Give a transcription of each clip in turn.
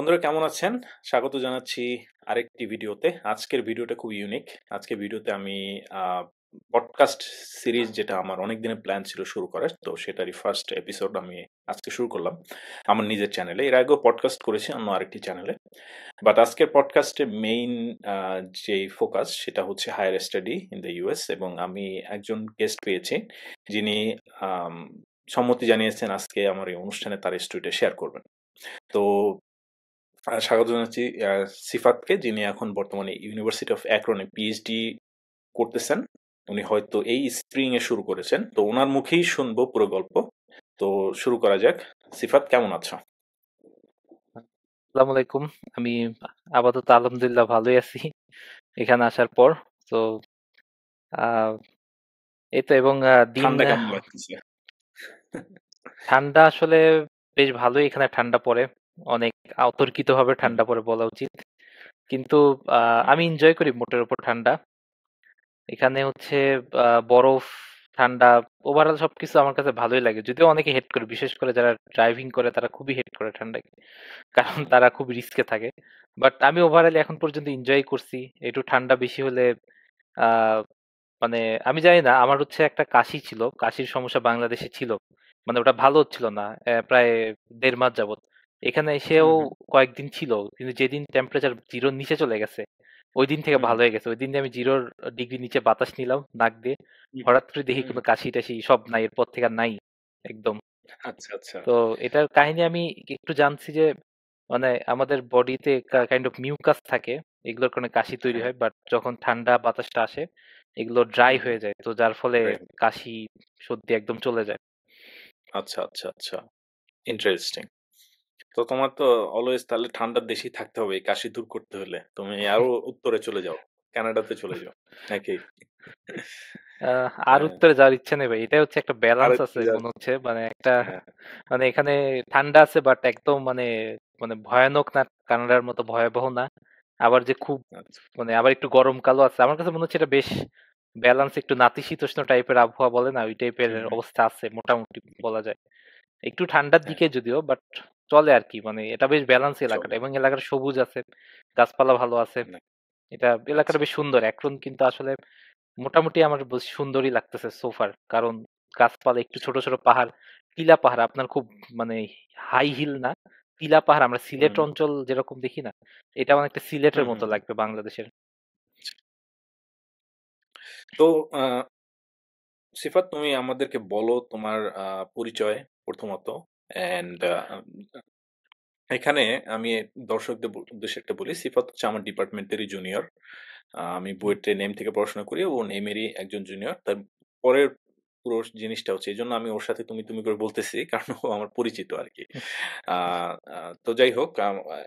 বন্ধুরা কেমন আছেন? স্বাগত জানাচ্ছি আরেকটি ভিডিওতে। আজকের ভিডিওটা খুব ইউনিক। আজকের ভিডিওতে আমি আ পডকাস্ট সিরিজ যেটা আমার অনেক দিনের প্ল্যান ছিল শুরু করার। তো সেটারই ফার্স্ট এপিসোড আমি আজকে শুরু করলাম আমার নিজের চ্যানেলে। এর আগেও পডকাস্ট করেছি অন্য আরেকটি চ্যানেলে। বাট আজকের পডকাস্টের মেইন আ যেই ফোকাস সেটা হচ্ছে higher study in the US এবং আমি একজন গেস্ট পেয়েছি যিনি আম সম্মতি জানিয়েছেন আজকে আমার এই অনুষ্ঠানে তার স্টোরিটা শেয়ার করবেন। তো স্বাগত জানাচ্ছি সিফাতকে, যিনি এখন বর্তমানে ইউনিভার্সিটি অফ অ্যাক্রনে পিএইচডি করতেছেন। উনি হয়তো এই স্প্রিং এ শুরু করেছেন। তো উনার মুখেই শুনবো পুরো গল্প। তো শুরু করা যাক। সিফাত কেমন আছো? আসসালামু আলাইকুম। আমি আপাতত আলহামদুলিল্লাহ ভালোই আছি এখানে আসার পর। তো আহ, এই তো এবং দিন ঠান্ডা কেমন লাগতেছে? ঠান্ডা আসলে বেশ ভালোই এখানে ঠান্ডা পড়ে। অনেক অতর্কিতভাবে হুম, ঠান্ডা পড়ে বলা উচিত। কিন্তু হুম, আমি এনজয় করি মোটের উপর ঠান্ডা। এখানে হচ্ছে বরফ, ঠান্ডা, ওভারঅল সবকিছু আমার কাছে ভালোই লাগে। যদিও অনেকে হেট করে, বিশেষ করে যারা ড্রাইভিং করে তারা খুবই হেট করে ঠান্ডাকে। কারণ তারা খুব রিস্কে থাকে। বাট আমি ওভারঅল এখন পর্যন্ত এনজয় করছি। একটু ঠান্ডা বেশি হলে আহ মানে আমি জানি না, আমার হচ্ছে একটা কাশি ছিল, কাশির সমস্যা বাংলাদেশে ছিল। মানে ওটা ভালো হচ্ছিল না প্রায় 1.5 মাস যাবত। এখানে এসেও হুম, হুম, কয়েকদিন ছিল, কিন্তু যেদিন টেম্পারেচার জিরোর নিচে চলে গেছে ওই দিন থেকে হুম, ভালো হয়ে গেছে। ওই দিন দিয়ে আমি 0 ডিগ্রি নিচে বাতাস নিলাম নাক দিয়ে। হুম, হঠাৎ করে দেখি হুম। কোনো কাশি টাশি সব নাই, এরপর থেকে আর নাই একদম। আচ্ছা, আচ্ছা। তো এটার কাহিনী আমি একটু জানছি যে মানে আমাদের বডিতে কাইন্ড অফ মিউকাস থাকে, এগুলোর কারণে কাশি তৈরি হ্যাঁ, হয়। বাট যখন ঠান্ডা বাতাসটা আসে এগুলো ড্রাই হুম, হুম, হয়ে যায়, তো যার ফলে রাইট। কাশি সর্দি একদম চলে যায়। আচ্ছা, আচ্ছা, আচ্ছা। ইন্টারেস্টিং। তো তোমার তো অলওয়েজ তাহলে ঠান্ডার দেশেই থাকতে হবে এই কাশি দূর করতে হলে। তুমি আরো উত্তরে চলে যাও। কানাডাতে চলে যাও। নাকি? আর হ্যাঁ, উত্তরে যাওয়ার ইচ্ছে নেই ভাই, এটাই হচ্ছে একটা ব্যালেন্স আরেকটু আছে যা মনে হচ্ছে, মানে একটা হ্যাঁ, মানে এখানে ঠান্ডা আছে বাট একদম মানে মানে ভয়ানক না, কানাডার মতো ভয়াবহ না। আবার যে খুব আচ্ছা। মানে আবার একটু গরমকালও আছে। আমার কাছে মনে হচ্ছে এটা বেশ ব্যালেন্স, একটু নাতিশীতোষ্ণ টাইপের আবহাওয়া বলে না, ওই টাইপের হুম, হুম। অবস্থা আছে মোটামুটি বলা যায়। একটু ঠান্ডার হ্যাঁ, দিকে যদিও, বাট চলে আর কি। মানে এটা বেশ ব্যালেন্স এলাকাটা, চলে। এবং এলাকাটা সবুজ আছে, গাছপালা ভালো আছে। না, এটা এলাকাটা আচ্ছা। বেশ সুন্দর এখন, কিন্তু আসলে মোটামুটি আমার বেশ সুন্দরই লাগতেছে সোফার। কারণ গাছপালা, একটু ছোট ছোট পাহাড়, টিলা পাহাড় আপনার খুব মানে হাই হিল না, টিলা পাহাড় আমরা সিলেট হুম, অঞ্চল যেরকম দেখি না, এটা অনেকটা সিলেটের হুম, হুম, মতো হুম। লাগবে বাংলাদেশের। তো আ সিফাত, তুমি আমাদেরকে বলো তোমার পরিচয় প্রথমত। অ্যান্ড এখানে আমি দর্শকদের উদ্দেশ্যে একটা বলি, সিফাত হচ্ছে আমার ডিপার্টমেন্টেরই জুনিয়র। আমি বুয়েটে নেম থেকে পড়াশোনা করি। ও নেমেরই একজন জুনিয়র। তার পরের পুরো জিনিসটা হচ্ছে এজন্য আমি ওর সাথে তুমি, তুমি করে বলতেছি কারণ ও আমার পরিচিত আরকি। আ আ তো যাই হোক,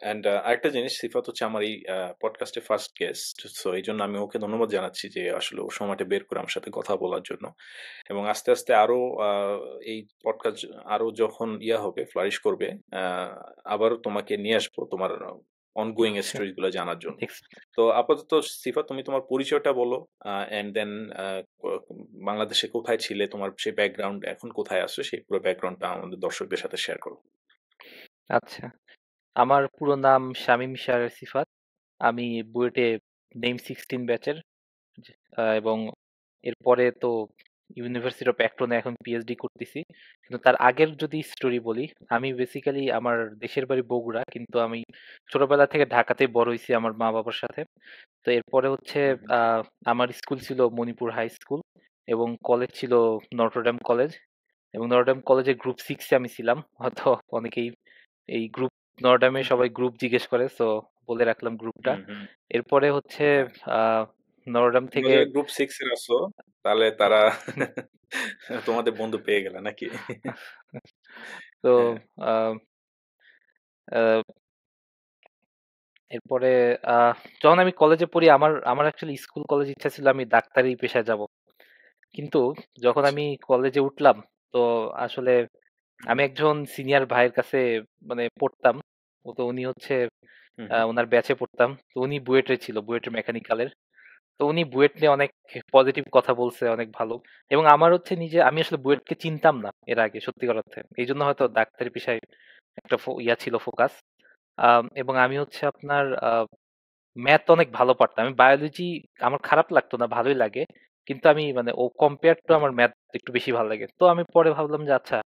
অ্যান্ড আরেকটা জিনিস, সিফাত হচ্ছে আমার এই পডকাস্টের ফার্স্ট গেস্ট। সো এইজন্য আমি ওকে ধন্যবাদ জানাচ্ছি যে আসলে ও সময়টা বের করে আমার সাথে কথা বলার জন্য। এবং আস্তে, আস্তে আরো আ এই পডকাস্ট আরো যখন হবে, ফ্লারিশ করবে, আ আবারও তোমাকে নিয়ে আসবো তোমার অনগোইং আচ্ছা, স্টোরিজ গুলো জানার জন্য। নেক্সট। তো আপাতত সিফাত, তুমি তোমার পরিচয়টা বলো। অ্যান্ড দেন আ ক বাংলাদেশে কোথায় ছিলে? তোমার সেই ব্যাকগ্রাউন্ড, এখন কোথায় আছো? সেই পুরো ব্যাকগ্রাউন্ডটা আমাদের দর্শকদের সাথে শেয়ার করো। আচ্ছা, আমার পুরো নাম শামীম শাহরের সিফাত। আমি বুয়েটে নেম 16 ব্যাচের, এবং এরপরে তো ইউনিভার্সিটি অফ অ্যাক্রনে এখন পিএইচডি করতেছি। কিন্তু তার আগের যদি স্টোরি বলি, আমি বেসিক্যালি আমার দেশের বাড়ি বগুড়া, কিন্তু আমি ছোটবেলা থেকে ঢাকাতেই বড় হয়েছি আমার মা বাবার সাথে। তো এরপরে হচ্ছে হুম, হুম, আমার স্কুল ছিল মণিপুর হাই স্কুল, এবং কলেজ ছিল নটরডেম কলেজ। এবং নটরডেম কলেজে গ্রুপ 6 এ আমি ছিলাম। হয়তো অনেকেই এই গ্রুপ, নটরডেমে হুম, সবাই গ্রুপ জিজ্ঞেস করে, সো বলে রাখলাম গ্রুপটা। হুম, হুম। এরপরে হচ্ছে হ্যাঁ। আহ নটরডেম তোমরা থেকে যারা গ্রুপ 6 এর আছো, তাহলে তারা তোমাদের বন্ধু পেয়ে গেলে নাকি? তো হ্যাঁ। আহ, আহ, এরপরে আহ, যখন আমি কলেজে পড়ি, আমার আমার অ্যাকচুয়ালি স্কুল কলেজ ইচ্ছা ছিল আমি ডাক্তারি পেশায় যাব। কিন্তু যখন আচ্ছা। আমি কলেজে উঠলাম, তো আসলে হুম, আমি একজন সিনিয়র ভাইয়ের কাছে মানে পড়তাম। ও তো উনি হচ্ছে হুম, হুম, ওনার ব্যাচে পড়তাম, তো উনি বুয়েটে ছিল, বুয়েটের মেকানিক্যালের। তো উনি বুয়েট নিয়ে অনেক পজিটিভ কথা বলছে, অনেক ভালো। এবং আমার হচ্ছে নিজে, আমি আসলে হুম, বুয়েটকে চিনতাম না এর আগে সত্যি কথা অর্থে, এই জন্য হয়তো ডাক্তারি পেশায় একটা ইয়া ছিল, ফোকাস। এবং আমি হচ্ছে আপনার ম্যাথ অনেক ভালো পারতাম। আমি বায়োলজি আমার খারাপ লাগতো না, ভালোই লাগে। কিন্তু আমি মানে ও কম্পেয়ার টু আমার ম্যাথ একটু বেশি ভালো লাগে। তো আমি পরে ভাবলাম যে আচ্ছা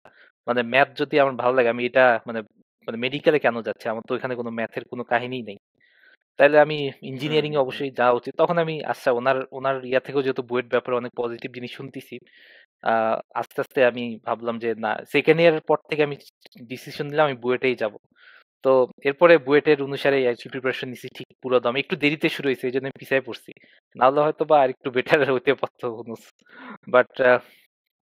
মানে ম্যাথ যদি আমার ভালো লাগে আমি এটা মানে মানে মেডিকেলে কেন যাচ্ছি? আমার তো এখানে কোনো ম্যাথের কোনো কাহিনীই নেই। তাইলে আমি হুম, ইঞ্জিনিয়ারিং এ হুম, হুম। অবশ্যই যাওয়া উচিত। তখন আমি আচ্ছা উনার ইয়া থেকেও যেহেতু বুয়েট ব্যাপারে অনেক পজিটিভ জিনিস শুনতেছি। আ আস্তে, আস্তে আমি ভাবলাম যে না 2nd ইয়ারের পর থেকে আমি ডিসিশন নিলাম আমি বুয়েটেই যাবো। তো এরপরে বুয়েটের অনুসারেই আরকি আচ্ছা। প্রিপারেশন নিছি ঠিক পুরো দমে। একটু দেরিতে শুরু হইছে এজন্য আমি পিছায় পড়ছি। না হলে হয়তোবা আরেকটু বেটার হইতে পারত হুনুস। বাট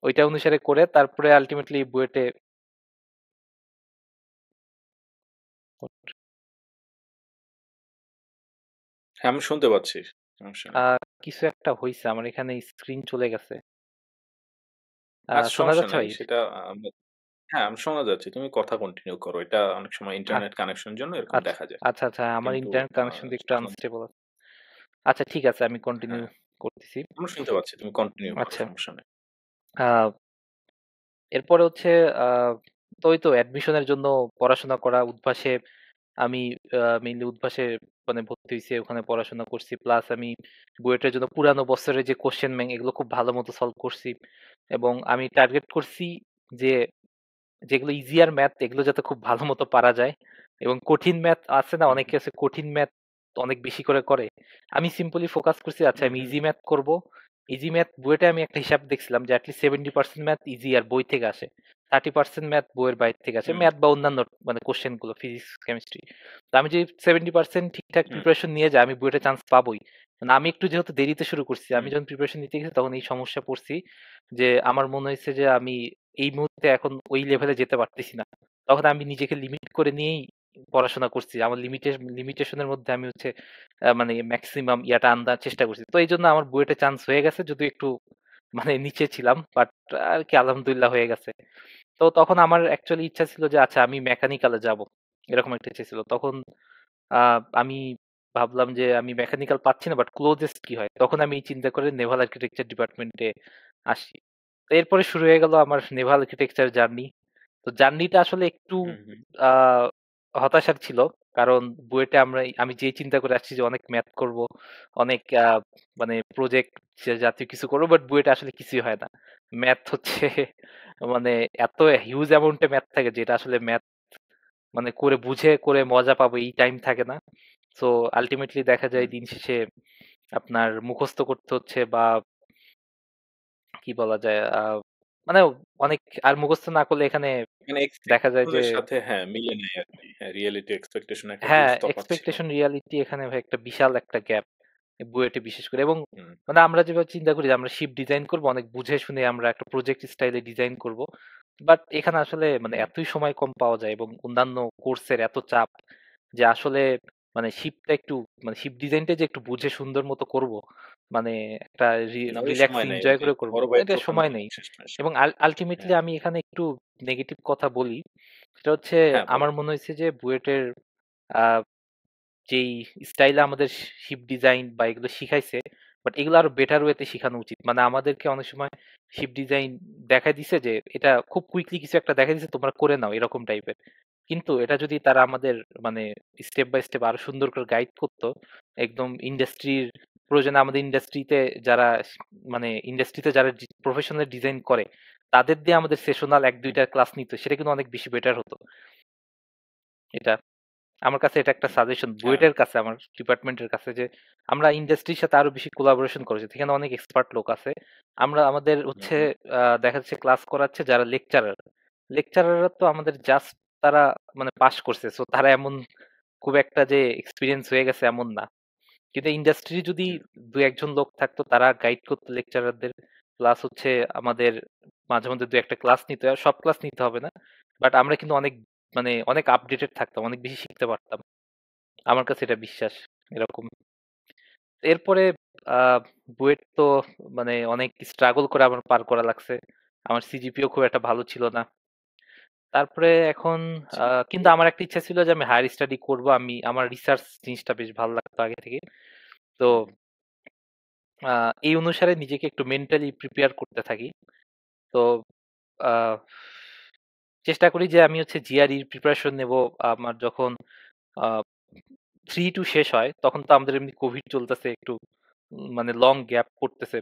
ওইটা অনুসারে করে তারপরে আল্টিমেটলি বুয়েটে হ্যাঁ, আমি শুনতে পাচ্ছি। সমস্যা আ নেই। কিছু একটা হইছে। আমার এখানে স্ক্রিন চলে গেছে। আচ্ছা, শোনা সমস্যা যাচ্ছে নাই। ভাই? সেটা হ্যাঁ, আমি শোনা যাচ্ছে। তুমি কথা কন্টিনিউ করো। এটা অনেক সময় আ ইন্টারনেট কানেকশনের জন্য এরকম আচ্ছা, দেখা যায়। আচ্ছা, আচ্ছা। আমার কিন্তু ইন্টারনেট আ কানেকশন একটু এখন আনস্টেবল আছে। আচ্ছা ঠিক আছে আমি কন্টিনিউ হ্যাঁ, করতেছি। আমরা শুনতে পাচ্ছি। তুমি কন্টিনিউ করো, আচ্ছা। সমস্যা নেই। আ এরপরে হচ্ছে আ তো ওই তো অ্যাডমিশনের জন্য পড়াশোনা করা উদ্ভাসে আমি মেইনলি উদ্ভাসে মানে ভর্তি হইছি। ওখানে পড়াশোনা করছি। প্লাস আমি বুয়েটের জন্য পুরানো বছরের যে কোয়েশ্চেন ব্যাংক এগুলো খুব ভালো মতো সলভ করছি। এবং আমি টার্গেট করছি যে যেগুলো ইজিয়ার ম্যাথ এগুলো যাতে খুব ভালো মতো পারা যায় এবং কঠিন ম্যাথ আছে না হুম, অনেকে আছে কঠিন ম্যাথ অনেক বেশি করে আমি সিম্পলি ফোকাস করছি আচ্ছা হুম, আমি হুম, ইজি ম্যাথ করব ইজি ম্যাথ বইটা আমি একটা হিসাব দেখছিলাম যে অ্যাটলিস্ট 70% ম্যাথ ইজি আর বই থেকে আসে 30% ম্যাথ বইয়ের বাইরে থেকে আসে হুম, ম্যাথ বা অন্যান্য মানে কোশ্চেন গুলো ফিজিক্স কেমিস্ট্রি তো আমি যদি 70% ঠিকঠাক হুম, প্রিপারেশন নিয়ে যাই আমি বইটা চান্স পাবোই মানে আমি একটু যেহেতু দেরিতে শুরু করছি আমি হুম, যখন প্রিপারেশন নিতে গেছি তখন এই সমস্যা পড়ছি যে আমার মনে হয়েছে যে আমি এই মুহূর্তে এখন ওই লেভেলে যেতে পারতেছি না। তখন আমি নিজেকে লিমিট করে নিয়েই পড়াশোনা করছি। আমার লিমিটেশনের মধ্যে আমি হচ্ছে মানে মেক্সিমাম ইয়াটা আনার চেষ্টা করছি। তো এইজন্য আমার বুয়েটে চান্স হয়ে গেছে যদিও একটু মানে নিচে ছিলাম। বাট আরকি আলহামদুলিল্লাহ হয়ে গেছে। তো তখন আমার অ্যাকচুয়ালি ইচ্ছা ছিল যে আচ্ছা আমি মেকানিক্যালে যাবো। এরকম একটা ইচ্ছা ছিল। তখন আ আমি ভাবলাম যে আমি মেকানিক্যাল পাচ্ছি না বাট ক্লোজেস্ট কি হয়? তখন আমি চিন্তা করে নেভাল আর্কিটেকচার ডিপার্টমেন্টে আসি। তো এরপরে শুরু হয়ে গেল আমার নেভাল আর্কিটেকচার জার্নি। তো জার্নিটা আসলে একটু হুম, হুম, আ হতাশার ছিল। কারণ বুয়েটে আমি যে চিন্তা করে আসছি যে অনেক ম্যাথ করব, অনেক মানে প্রজেক্ট জাতীয় কিছু করব বাট বুয়েটে আসলে কিছুই হয় না। ম্যাথ হচ্ছে মানে এত হিউজ অ্যামাউন্ট এ ম্যাথ থাকে যেটা আসলে ম্যাথ মানে করে বুঝে করে মজা পাবো এই টাইম থাকে না। সো আল্টিমেটলি দেখা যায় হুম। দিন শেষে আপনার মুখস্থ করতে হচ্ছে বা কি বলা যায় মানে অনেক আর মুখস্থ না করলে এখানে মানে দেখা যায় এক্সপেকটেশন যে এর সাথে হ্যাঁ, মিলে নাই আরকি। হ্যাঁ, রিয়ালিটি এক্সপেকটেশন একটা হিউজ হ্যাঁ, তফাৎ ছিল। এক্সপেকটেশন রিয়ালিটি এখানে ভাই একটা বিশাল একটা গ্যাপ। বুয়েটে বিশেষ করে এবং হুম, মানে আমরা যেভাবে চিন্তা করি যে আমরা শিপ ডিজাইন করব অনেক বুঝে শুনে আমরা একটা প্রজেক্ট স্টাইলে ডিজাইন করব। বাট এখানে আসলে মানে হুম, এতই সময় কম পাওয়া যায় এবং অন্যান্য কোর্সের এত চাপ যে আসলে মানে শিপটা একটু মানে শিপ ডিজাইনটা যে একটু বুঝে সুন্দর মতো করব। মানে একটা না ওই রিল্যাক্স সময় নাই। ওই এনজয় যে করে করব। বড় ভাইয়ের এটা দোকান সময় তো নেই। শেষমেশ। এবং আল্টিমেটলি হ্যাঁ, আমি এখানে একটু নেগেটিভ কথা বলি। সেটা হচ্ছে হ্যাঁ বলো। আমার মনে হয়েছে যে বুয়েটের আ যেই স্টাইলে আমাদের শিপ ডিজাইন বা এগুলো শিখাইছে, বাট এগুলো আরো বেটার ওয়েতে শিখানো উচিত। মানে আমাদেরকে অনেক সময় শিপ ডিজাইন দেখায় দিছে যে এটা খুব কুইকলি কিছু একটা দেখায় দিছে তোমরা করে নাও এরকম টাইপের। কিন্তু এটা যদি তারা আমাদের মানে স্টেপ বাই স্টেপ আরো সুন্দর করে গাইড করত, একদম ইন্ডাস্ট্রির প্রয়োজনে আমাদের ইন্ডাস্ট্রিতে যারা মানে ইন্ডাস্ট্রিতে যারা প্রফেশনাল ডিজাইন করে, তাদের দিয়ে আমাদের সেশনাল ১-২ হুম, টা ক্লাস নিত। সেটা কিন্তু অনেক বেশি বেটার হতো। এটা আমার কাছে এটা একটা হুম। সাজেশন হ্যাঁ, বুয়েটের কাছে আমার ডিপার্টমেন্টের কাছে যে আমরা ইন্ডাস্ট্রির সাথে আরো বেশি কোলাবোরেশন করা উচিত। এখানে অনেক এক্সপার্ট লোক আছে। আমরা আমাদের হুম, হচ্ছে হুম, দেখা যাচ্ছে ক্লাস করাচ্ছে যারা লেকচারার। লেকচারাররা তো আমাদের জাস্ট তারা মানে পাস করছে। সো তারা এমন খুব একটা যে এক্সপেরিয়েন্স হয়ে গেছে এমন না। কিন্তু ইন্ডাস্ট্রি যদি হুম, ২-১ জন লোক থাকতো তারা গাইড করতো লেকচারারদের। প্লাস হচ্ছে আমাদের মাঝে মধ্যে ২-১ টা ক্লাস নিতে হয়। সব ক্লাস নিতে হবে না। বাট আমরা কিন্তু অনেক মানে অনেক আপডেটেড থাকতাম। অনেক বেশি শিখতে পারতাম। আমার কাছে এটা বিশ্বাস। এরকম। এরপরে আ বুয়েট তো মানে অনেক স্ট্রাগল করে আমার পার করা লাগছে। আমার সিজিপিও খুব একটা ভালো ছিল না। তারপরে এখন আচ্ছা। কিন্তু আমার একটা ইচ্ছা ছিল যে আমি হায়ার স্টাডি করব। আমার রিসার্চ জিনিসটা বেশ ভালো লাগতো আগে থেকে। তো হুম, হুম, আ এই অনুসারে নিজেকে একটু মেন্টালি প্রিপেয়ার করতে থাকি। তো আ চেষ্টা করি যে আমি হচ্ছে জিআরইর প্রিপারেশন নেব আমার যখন আ 3-2 শেষ হয়, তখন তো আমাদের এমনি কোভিড চলতেছে একটু, মানে লং গ্যাপ পড়তেছে।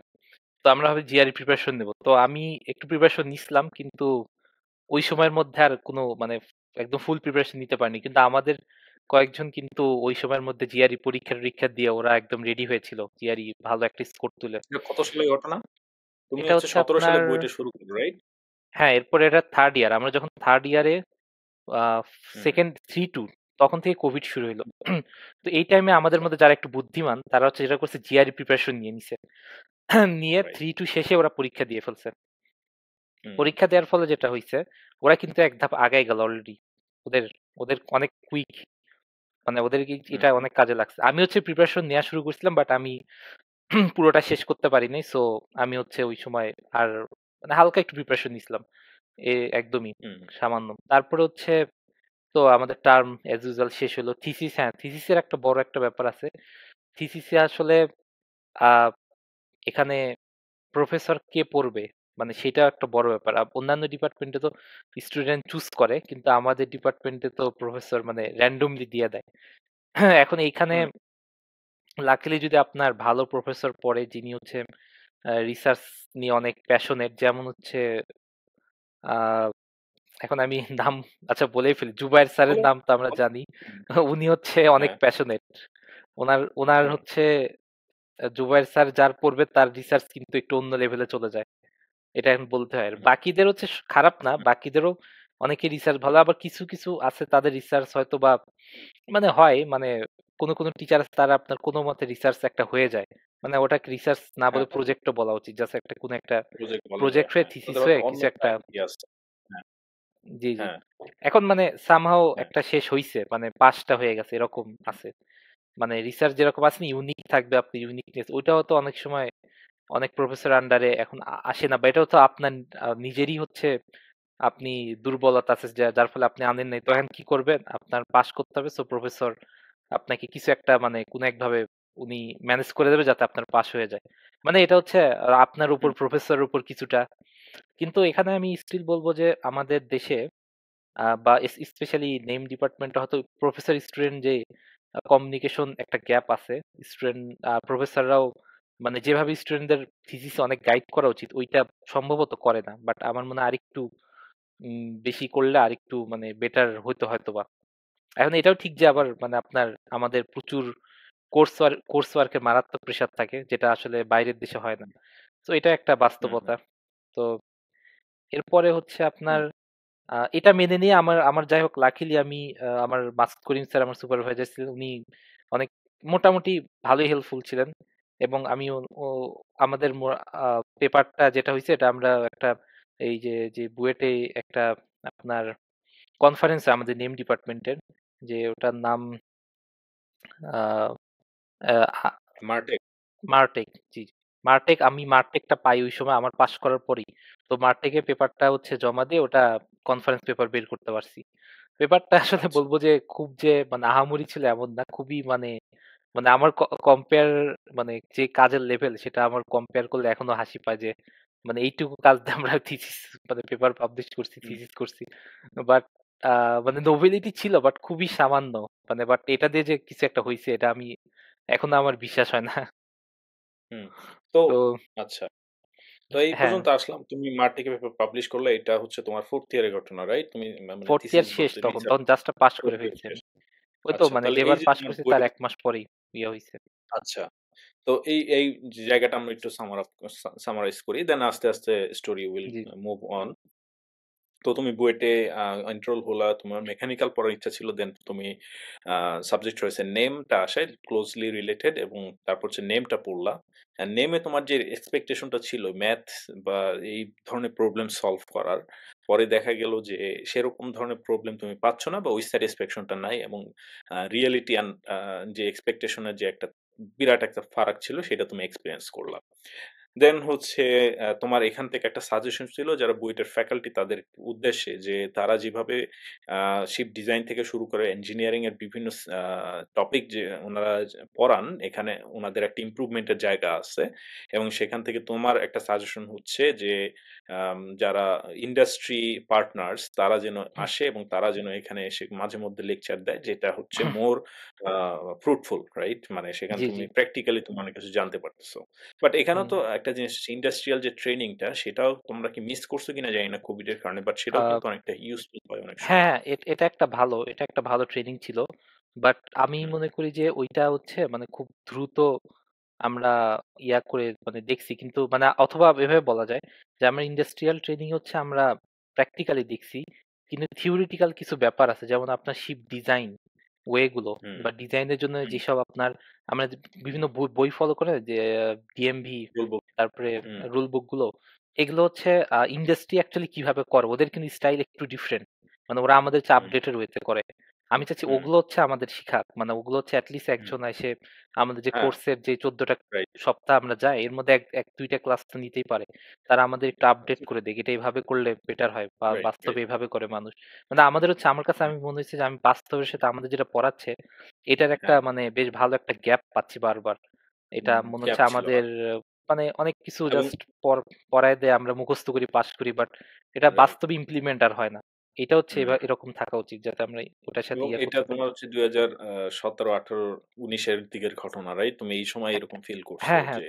তো আমরা ভাবি জিআরই প্রিপারেশন নেব। তো আমি একটু প্রিপারেশন নিছিলাম, কিন্তু ওই সময়ের মধ্যে আর কোনো মানে একদম ফুল প্রিপারেশন নিতে পারিনি। কিন্তু আমাদের কয়েকজন কিন্তু ওই সময়ের মধ্যে জিআরই পরীক্ষা-টরীক্ষা দিয়ে ওরা একদম রেডি হয়েছিল। জিআরই ভালো একটা স্কোর তুলে। এটা কত সালের ঘটনা? তুমি এটা হচ্ছে হচ্ছে ১৭ সালে আপনার, বুয়েটে শুরু করো, রাইট? হ্যাঁ, এরপরে এটা 3rd ইয়ার। আমরা যখন 3rd ইয়ারে আ হুম, 2nd 3-2 তখন থেকে কোভিড শুরু হইলো। তো এই টাইমে আমাদের আচ্ছা, মধ্যে যারা একটু বুদ্ধিমান তারা হচ্ছে যেটা করছে, জিআরই প্রিপারেশন নিয়ে নিছে। নিয়ে রাইট। 3-2 শেষে ওরা পরীক্ষা দিয়ে ফেলছে। হুম, পরীক্ষা দেওয়ার ফলে যেটা হইছে, ওরা কিন্তু এক ধাপ আগায় গেল অলরেডি। ওদের ওদের অনেক কুইক, মানে ওদের হুম, এটা হুম, অনেক কাজে লাগছে। আমি হচ্ছে প্রিপারেশন নেওয়া শুরু করছিলাম, বাট আমি পুরোটা শেষ করতে পারি নাই। সো আমি হচ্ছে ওই সময় আর মানে হালকা একটু প্রিপারেশন নিছিলাম। একদমই হুম, সামান্য। তারপরে হচ্ছে তো আমাদের টার্ম এস ইউজুয়াল শেষ হলো। থিসিস, হ্যাঁ, থিসিসের একটা বড় একটা ব্যাপার আছে। থিসিসে আসলে আ এখানে প্রফেসর কে পড়বে? মানে সেটা একটা বড় ব্যাপার। অন্যান্য ডিপার্টমেন্টে তো স্টুডেন্ট চুজ করে। কিন্তু আমাদের ডিপার্টমেন্টে তো প্রফেসর মানে randomly দিয়ে দেয়। এখন এইখানে হুম, লাকিলি যদি আপনার ভালো প্রফেসর পড়ে, যিনি হচ্ছে রিসার্চ নিয়ে অনেক প্যাশনেট, যেমন হচ্ছে আ এখন আমি নাম আচ্ছা বলেই ফেলি। জুবায়ের স্যারের বলো, নাম তো আমরা বলো। জানি। হুম, উনি হচ্ছে অনেক হ্যাঁ, প্যাশনেট। উনার উনার হুম, হচ্ছে জুবায়ের স্যার যার পড়বে তার রিসার্চ কিন্তু একটু অন্য লেভেলে চলে যায়। এটা এখন বলতে হয়। আর হুম, বাকিদের হচ্ছে খারাপ না। হুম, বাকিদেরও অনেকের রিসার্চ ভালো। আবার কিছু, কিছু আছে তাদের রিসার্চ হয়তোবা মানে হয় মানে কোন টিচার আছে তারা আপনার কোনমতে রিসার্চ একটা হয়ে যায়। মানে ওটাকে রিসার্চ না বলে হ্যাঁ, প্রজেক্টও বলা উচিত। জাস্ট একটা কোন একটা প্রজেক্ট বলা যায়। প্রজেক্ট হয়ে হ্যাঁ, থিসিস তাদের হয়ে হয়তো অন্য কিছু একটা একটা, ইয়ে আছে। হ্যাঁ, জি, জি। হ্যাঁ, এখন মানে somehow হ্যাঁ, একটা শেষ হইছে। মানে পাসটা হয়ে গেছে এরকম হুম, আছে। মানে রিসার্চ যেরকম আছে না, ইউনিক থাকবে, আপনি ইউনিকনেস ওইটাও তো অনেক সময় অনেক প্রফেসর আন্ডারে এখন আসে না, বা এটাও তো আপনার নিজেরই হচ্ছে আপনি দুর্বলতা আছে যার ফলে আপনি আনেন নাই। তো এখন কি করবেন? আপনার পাস করতে হবে। সো প্রফেসর আপনাকে কিছু একটা মানে কোন একভাবে উনি ম্যানেজ করে দেবে যাতে আপনার পাস হয়ে যায়। মানে এটা হচ্ছে আপনার উপর হুম, প্রফেসরের উপর কিছুটা। কিন্তু এখানে আমি স্টিল বলব যে আমাদের দেশে বা স্পেশালি নেম ডিপার্টমেন্টে হয়তো প্রফেসর স্টুডেন্ট যে কমিউনিকেশন একটা গ্যাপ আছে। স্টুডেন্ট প্রফেসররাও মানে যেভাবে স্টুডেন্টদের থিসিস অনেক গাইড করা উচিত ওইটা সম্ভবত করে না। বাট আমার মনে হয় আরেকটু বেশি করলে আরেকটু মানে বেটার হইতো হয়তোবা। এখন এটাও ঠিক যে আবার মানে আপনার আমাদের প্রচুর কোর্স ওয়ার্কের মারাত্মক প্রেশার থাকে, যেটা আসলে বাইরের দেশে হয় না। তো এটা একটা হুম, হুম, বাস্তবতা। তো এরপরে হচ্ছে আপনার হুম, এটা মেনে নিয়ে আমার আমার যাই হোক লাকিলি আমি আমার মাসুদ করিম স্যার আমার সুপারভাইজার ছিলেন। উনি অনেক মোটামুটি ভালোই হেল্পফুল ছিলেন। এবং আমি ও আমাদের পেপারটা যেটা হইছে এটা আমরা একটা এই যে বুয়েটে একটা আপনার কনফারেন্স আমাদের নেম ডিপার্টমেন্টের, যে ওটার নাম আ আ মারটেক। মারটেক, জি, জি। আমি মারটেকটা পাই ওই সময় আমার পাস করার পরেই। তো মারটেকে পেপারটা হচ্ছে জমা দিয়ে ওটা কনফারেন্স পেপার বের করতে পারছি। পেপারটা আসলে আচ্ছা, বলব যে খুব যে মানে আহামরি ছিল এমন না। খুবই মানে, মানে আমার কম্পেয়ার মানে যে কাজের লেভেল সেটা আমার কম্পেয়ার করলে এখনো হাসি পায় যে মানে এইটুকু কাজ দিয়ে আমরা থিসিস মানে পেপার পাবলিশ করছি, হুম, থিসিস করছি। বাট মানে নোবেলিটি ছিল বাট খুবই সামান্য। মানে বাট এটা দিয়ে যে কিছু একটা হইছে এটা আমি এখনো আমার বিশ্বাস হয় না। হুম। তো তো আচ্ছা। তো এই হ্যাঁ, পর্যন্ত আসলাম। তুমি মারটেকে পেপার পাবলিশ করলে। এটা হচ্ছে তোমার 4th ইয়ারের ঘটনা, রাইট? তুমি মানে 4th থিসিস ইয়ার শেষ বলতে তখন। রিসার্চ তখন জাস্ট পাস করে 4th ইয়ার ফেলছি শেষ। আমি। ওই তো আচ্ছা, মানে তাহলে এই যেবার যে পাস তোমার করছি তার বুয়েটে ১ মাস পরেই ইয়ে হইছে। আচ্ছা। তো এই জায়গাটা আমরা একটু সামারাইজ করি। দেন আস্তে, আস্তে story will G. Move on. তো তুমি বুয়েটে এনরোল হলা। তোমার মেকানিক্যাল পড়ার ইচ্ছা ছিল। দেন তুমি সাবজেক্ট চয়েস এর নেমটা আসে ক্লোজলি রিলেটেড এবং তারপর হচ্ছে নেমটা পড়লা। নেমে তোমার যে এক্সপেকটেশনটা ছিল ম্যাথ বা এই ধরনের প্রবলেম সলভ করার, পরে দেখা গেল যে সেরকম ধরনের প্রবলেম তুমি পাচ্ছ না বা ওই স্যাটিসফ্যাকশনটা নাই এবং রিয়ালিটি যে এক্সপেকটেশন এর যে একটা বিরাট একটা ফারাক ছিল সেটা তুমি এক্সপেরিয়েন্স করলা। দেন হচ্ছে তোমার এখান থেকে একটা সাজেশন ছিল যারা বুয়েটের ফ্যাকাল্টি তাদের উদ্দেশ্যে যে তারা যেভাবে আ শিপ ডিজাইন থেকে শুরু করে ইঞ্জিনিয়ারিং এর বিভিন্ন টপিক যে উনারা পড়ান এখানে উনাদের একটা ইমপ্রুভমেন্ট এর জায়গা আছে। এবং সেখান থেকে তোমার একটা সাজেশন হচ্ছে যে যারা ইন্ডাস্ট্রি পার্টনার্স তারা যেন হুম, আসে এবং তারা যেন এখানে এসে মাঝে মধ্যে লেকচার দেয় যেটা হচ্ছে মোর আ ফ্রুটফুল, রাইট? মানে সেখানে জি, তুমি জি। প্র্যাকটিক্যালি তুমি অনেক কিছু জানতে পারতেছো। বাট এখানেও হুম। তো একটা জিনিস ইন্ডাস্ট্রিয়াল যে ট্রেনিংটা সেটাও তোমরা কি মিস করছো কিনা জানি না কোভিড এর কারণে। বাট সেটাও আ কিন্তু অনেকটা ইউজফুল হয় অনেক সময়। হ্যাঁ, এটা একটা ভালো ট্রেনিং ছিল। বাট আমি হুম, মনে করি যে ওইটা হচ্ছে মানে খুব দ্রুত আমরা ইয়া করে মানে দেখছি, কিন্তু মানে অথবা এভাবে বলা যায় যে আমরা ইন্ডাস্ট্রিয়াল ট্রেনিং হচ্ছে আমরা প্র্যাকটিক্যালি দেখছি। কিন্তু থিওরিটিক্যাল কিছু ব্যাপার আছে, যেমন আপনার শিপ ডিজাইন ওয়ে গুলো হুম, বা ডিজাইনের জন্য হুম, যেসব আপনার আমরা যে বিভিন্ন বই ফলো করে যে ডিএমভি, বলবো। তারপরে হুম, রুল বুক গুলো, এগুলো হচ্ছে ইন্ডাস্ট্রি অ্যাকচুয়ালি কিভাবে করে ওদের কিন্তু স্টাইল একটু ডিফারেন্ট। মানে ওরা আমাদের চেয়ে হুম, আপডেটেড ওয়েতে করে। আমি চাচ্ছি হুম, ওগুলো হচ্ছে আমাদের শিখাক, মানে ওগুলো হচ্ছে অ্যাটলিস্ট হুম। একজন এসে আমাদের যে হ্যাঁ, কোর্সের যে 14টা রাইট। সপ্তাহ আমরা যাই এর মধ্যে এক 2টা ক্লাস তো নিতেই পারে। তারা আমাদের একটু আপডেট করে দেয় এটা এভাবে করলে বেটার হয় বা রাইট, বাস্তবে রাইট। এভাবে করে মানুষ। মানে আমাদের হচ্ছে আমার কাছে হুম, আমি মনে হয়েছে যে আমি বাস্তবের সাথে আমাদের যেটা পড়াচ্ছে এটার একটা হ্যাঁ, মানে বেশ ভালো একটা গ্যাপ পাচ্ছি বারবার। এটা মনে হচ্ছে গ্যাপ ছিল। আমাদের মানে অনেক কিছু এবং জাস্ট পড়ায় দেয়, আমরা মুখস্থ করি, পাস করি, বাট এটা রাইট। বাস্তবে ইমপ্লিমেন্ট আর হয় না। এটা হচ্ছে হুম। এরকম থাকা উচিত যাতে আমরা ওটার সাথে এবং ইয়ে এটা করতে পারি। তোমার হচ্ছে ২০১৭, ১৮, ১৯ এর দিকের ঘটনা, রাইট? তুমি এই সময় এরকম ফিল করছো হ্যাঁ, হ্যাঁ। যে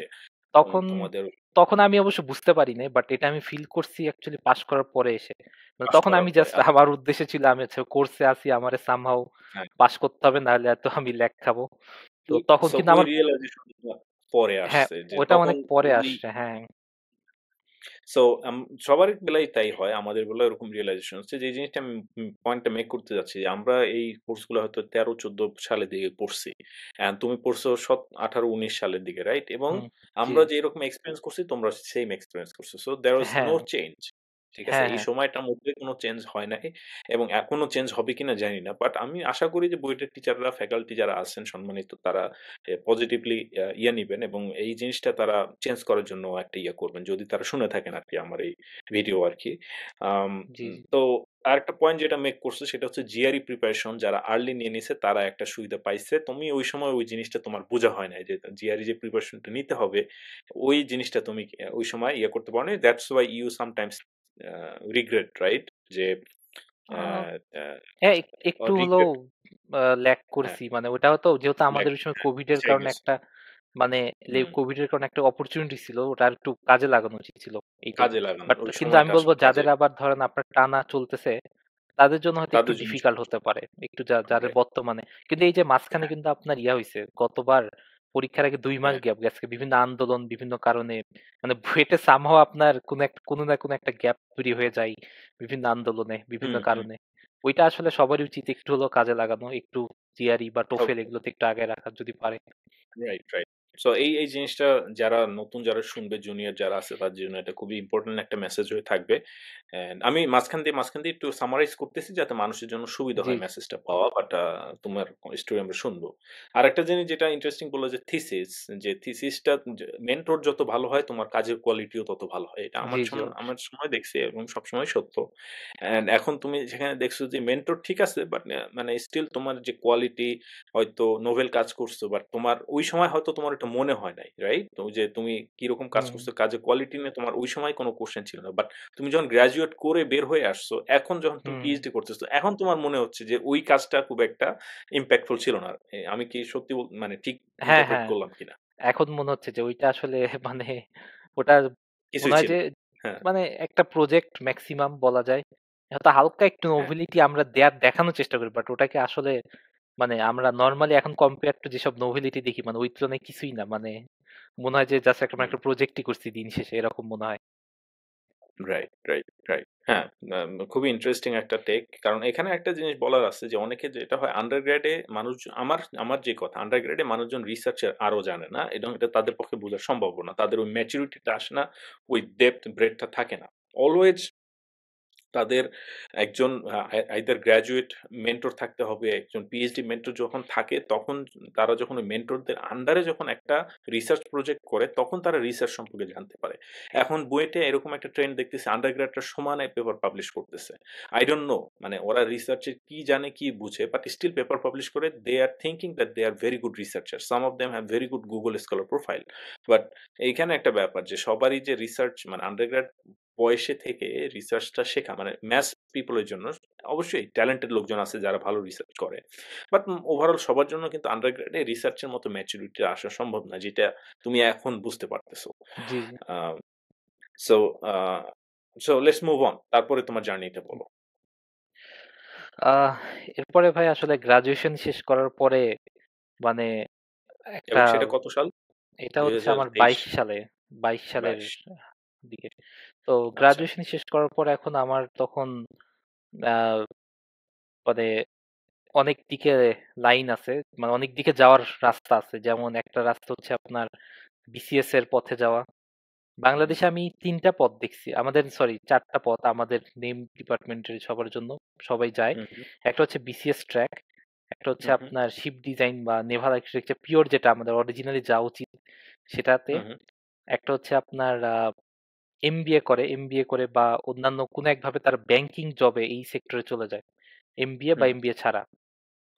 তখন তোমাদের তখন আমি অবশ্য বুঝতে পারি নাই। বাট এটা আমি ফিল করছি অ্যাকচুয়ালি পাস করার পরে এসে। মানে পাস তখন করার আমি পরে। জাস্ট আচ্ছা। আমার উদ্দেশ্য ছিল আমি হচ্ছে কোর্সে আছি, আমারে সামহাউ হ্যাঁ। পাস করতে হবে, নাহলে তো আমি ল্যাগ খাবো। তো তখন সো কিন্তু ওই আমার রিয়ালাইজেশন টা পরে হ্যাঁ, আসছে যে ওটা তখন অনেক পরে তুমি আসছে। হ্যাঁ। সো সবারই বেলায় তাই হয়। আমাদের বেলায় ওরকম রিয়ালাইজেশন হচ্ছে যে, এই জিনিসটা আমি পয়েন্টটা মেক করতে যাচ্ছি যে, আমরা এই কোর্সগুলো হয়তো ১৩-১৪ সালের দিকে পড়ছি। তুমি পড়ছো ১৮-১৯ সালের দিকে, রাইট? এবং হুম। জি। আমরা যে এরকম এক্সপেরিয়েন্স করছি, তোমরা সেইম এক্সপেরিয়েন্স করছো। সো দেয়ার ওয়াজ নো হ্যাঁ, চেঞ্জ। ঠিক আছে? হ্যাঁ, এই হ্যাঁ। সময়টার মধ্যে কোন চেঞ্জ হয় নাই এবং এখনো চেঞ্জ হবে কিনা জানি না। বাট আমি আশা করি যে বুয়েটের টিচাররা, ফ্যাকাল্টি যারা আছেন সম্মানিত তারা পজিটিভলি ইয়ে নিবেন এবং এই জিনিসটা তারা চেঞ্জ করার জন্য একটা ইয়ে করবেন। যদি তারা শুনে থাকেন আরকি আমার এই ভিডিও আরকি। আম জি, জি। তো আরেকটা পয়েন্ট যেটা মেক করছে সেটা হচ্ছে জিআরই প্রিপারেশন যারা আর্লি নিয়ে নিছে তারা একটা সুবিধা পাইছে। তুমি ওই সময় ওই জিনিসটা তোমার বোঝা হয় নাই যে জিআরই যে প্রিপারেশনটা নিতে হবে, ওই জিনিসটা তুমি ওই সময় ইয়ে করতে পারো নাই। That's why you sometimes uh regret, right? যে আ আ আ হ্যাঁ, একটু হলেও রিগ্রেট। ল্যাগ হ্যাঁ, করছি। মানে ওটাও তো যেহেতু লাইক আমাদের ওই সময় হ্যাঁ, কোভিড এর পিছায় কারণে গেছো। একটা মানে হুম, কোভিড এর কারণে একটা অপরচুনিটি ছিল। ওটা আরেকটু কাজে লাগানো উচিত ছিল। এইটাই। কাজে লাগানোর বাট ওই কিন্তু আমি সময়টা বলব আসলে কাজে যাদের আবার ধরেন আপনার টানা চলতেছে, তাদের জন্য হয়তো একটু তাদের জন্য ডিফিকাল্ট সমস্যা। হতে পারে। একটু যাদের রাইট। বর্তমানে কিন্তু এই যে মাঝখানে হ্যাঁ, কিন্তু আপনার ইয়া হইছে। গতবার পরীক্ষার আগে ২ মাস হ্যাঁ। গ্যাপ গেছে। বিভিন্ন আন্দোলন, বিভিন্ন কারণে মানে বুয়েটে সামহাউ আপনার কোন না কোন একটা গ্যাপ তৈরি হয়ে যায় বিভিন্ন আন্দোলনে, বিভিন্ন হুম, হুম। কারণে। ওইটা আসলে সবারই উচিত একটু হলেও কাজে লাগানো। একটু জিআরই বা টোফেল ওকে। এগুলোতে একটু আগায় রাখা যদি পারে। Right, right. সো এই জিনিসটা যারা নতুন যারা শুনবে, জুনিয়র যারা আছে তাদের জন্য এটা খুবই ইম্পোর্টেন্ট একটা মেসেজ হয়ে থাকবে। অ্যান্ড আমি মাঝখান দিয়ে একটু সামারাইজ করতেছি যাতে মানুষের জন্য সুবিধা জি, হয় মেসেজটা পাওয়া। বাট তোমার স্টোরি আমরা শুনবো। আরেকটা জিনিস যেটা ইন্টারেস্টিং বললো যে থিসিস, যে থিসিসটা মেন্টর যত ভালো হয় তোমার কাজের কোয়ালিটিও তত ভালো হয়। এটা জি, জি আমার অবশ্যই। সময় দেখছি এবং সবসময় সত্য। অ্যান্ড এখন তুমি যেখানে দেখছো যে মেন্টর ঠিক আছে বাট মানে স্টিল তোমার যে কোয়ালিটি হয়তো নোভেল কাজ করছো বাট তোমার ওই সময় হয়তো তোমার এটা মনে হয় নাই, রাইট? তো যে তুমি কিরকম কাজ হুম, করছো, কাজের কোয়ালিটি নিয়ে তোমার ওই সময় কোনো কোশ্চেন ছিল না। বাট তুমি যখন গ্র্যাজুয়েট করে বের হয়ে আসছো, এখন যখন তুমি হুম। পিএইচডি করতেছো, এখন তোমার মনে হচ্ছে যে ওই কাজটা খুব একটা ইমপ্যাক্টফুল ছিল না। আমি কি সত্যি মানে ঠিক হ্যাঁ, ইন্টারপ্রেট হ্যাঁ। করলাম কিনা? এখন মনে হচ্ছে যে ওইটা আসলে মানে ওটা মনে কিছুই হয় ছিল যে না। হ্যাঁ, মানে একটা প্রজেক্ট মেক্সিমাম বলা যায়। হয়তো হালকা একটু হ্যাঁ। নোভেলিটি আমরা দেখানোর চেষ্টা করি। বাট ওটাকে আসলে মানে আমরা নরমালি এখন কম্পেয়ার টু যেসব নোভেলিটি দেখি মানে ওই তুলনায় কিছুই না। মানে মনে হয় যে জাস্ট হুম। একটা প্রজেক্টই করছি দিন শেষে এরকম মনে হয়। Right, right, right. হ্যাঁ, খুবই ইন্টারেস্টিং একটা টেক। কারণ এখানে একটা জিনিস বলার আছে যে অনেকে যেটা হয় আন্ডারগ্রেডে মানুষ আমার আমার যে কথা আন্ডারগ্রেডে মানুষজন রিসার্চ আরো জানে না এবং এটা তাদের পক্ষে বোঝা সম্ভবও না। তাদের ওই ম্যাচুরিটিটা আসে না, ওই ডেপথ ব্রেডথ টা থাকে না। অলওয়েজ তাদের একজন আইদার গ্র্যাজুয়েট মেন্টর থাকতে হবে, একজন পিএইচডি মেন্টর যখন থাকে তখন তারা যখন ওই মেন্টরদের আন্ডারে যখন একটা রিসার্চ প্রজেক্ট করে তখন তারা রিসার্চ সম্পর্কে জানতে পারে। এখন বুয়েটে এরকম একটা ট্রেন্ড দেখতেছি আন্ডার গ্র্যাডরা সমানে পেপার পাবলিশ করতেছে। I don't know মানে ওরা রিসার্চের কি জানে কি বুঝে বাট স্টিল পেপার পাবলিশ করে they are thinking that they are very good researcher. Some of them have very good Google Scholar profile. But এইখানে একটা ব্যাপার যে সবারই যে রিসার্চ মানে আন্ডারগ্রেড বয়সে থেকে রিসার্চটা শেখা মানে ম্যাথস পিপলের জন্য অবশ্যই ট্যালেন্টেড লোকজন আছে যারা ভালো রিসার্চ করে। বাট ওভারঅল সবার জন্য কিন্তু আন্ডারগ্রেডে রিসার্চের মতো ম্যাচুরিটি আসা সম্ভব না যেটা তুমি এখন বুঝতে পারতেছো। জি, জি। Ah so so let's move on. তারপরে তোমার জার্নিটা বলো। আহ এরপরে ভাই আসলে গ্রাজুয়েশন শেষ করার পরে মানে একটা এবং সেটা কত সাল? এটা হচ্ছে আমার 2023, 22 সালের 22। দিকে। তো আচ্ছা। গ্রাজুয়েশন শেষ করার পর এখন আমার তখন আহ, মানে অনেক দিকে লাইন আছে, মানে অনেক দিকে যাওয়ার রাস্তা আছে। যেমন একটা রাস্তা হচ্ছে আপনার বিসিএস এর পথে যাওয়া। হুম, বাংলাদেশে আমি ৩টা পথ দেখছি, আমাদের সরি ৪টা পথ আমাদের নেম ডিপার্টমেন্টের সবার জন্য, সবাই যায়। হুম, হুম, একটা হচ্ছে বিসিএস ট্র্যাক, একটা হচ্ছে হুম, হুম, আপনার শিপ ডিজাইন বা নেভাল আর্কিটেকচার পিওর যেটা আমাদের অরিজিনালি যাওয়া উচিত সেটাতে। হুম, হুম, একটা হচ্ছে আপনার এমবিএ করে বা অন্যান্য কোনো একভাবে তার ব্যাংকিং জবে এই সেক্টরে চলে যায়, এমবিএ বা হুম, এমবিএ ছাড়া।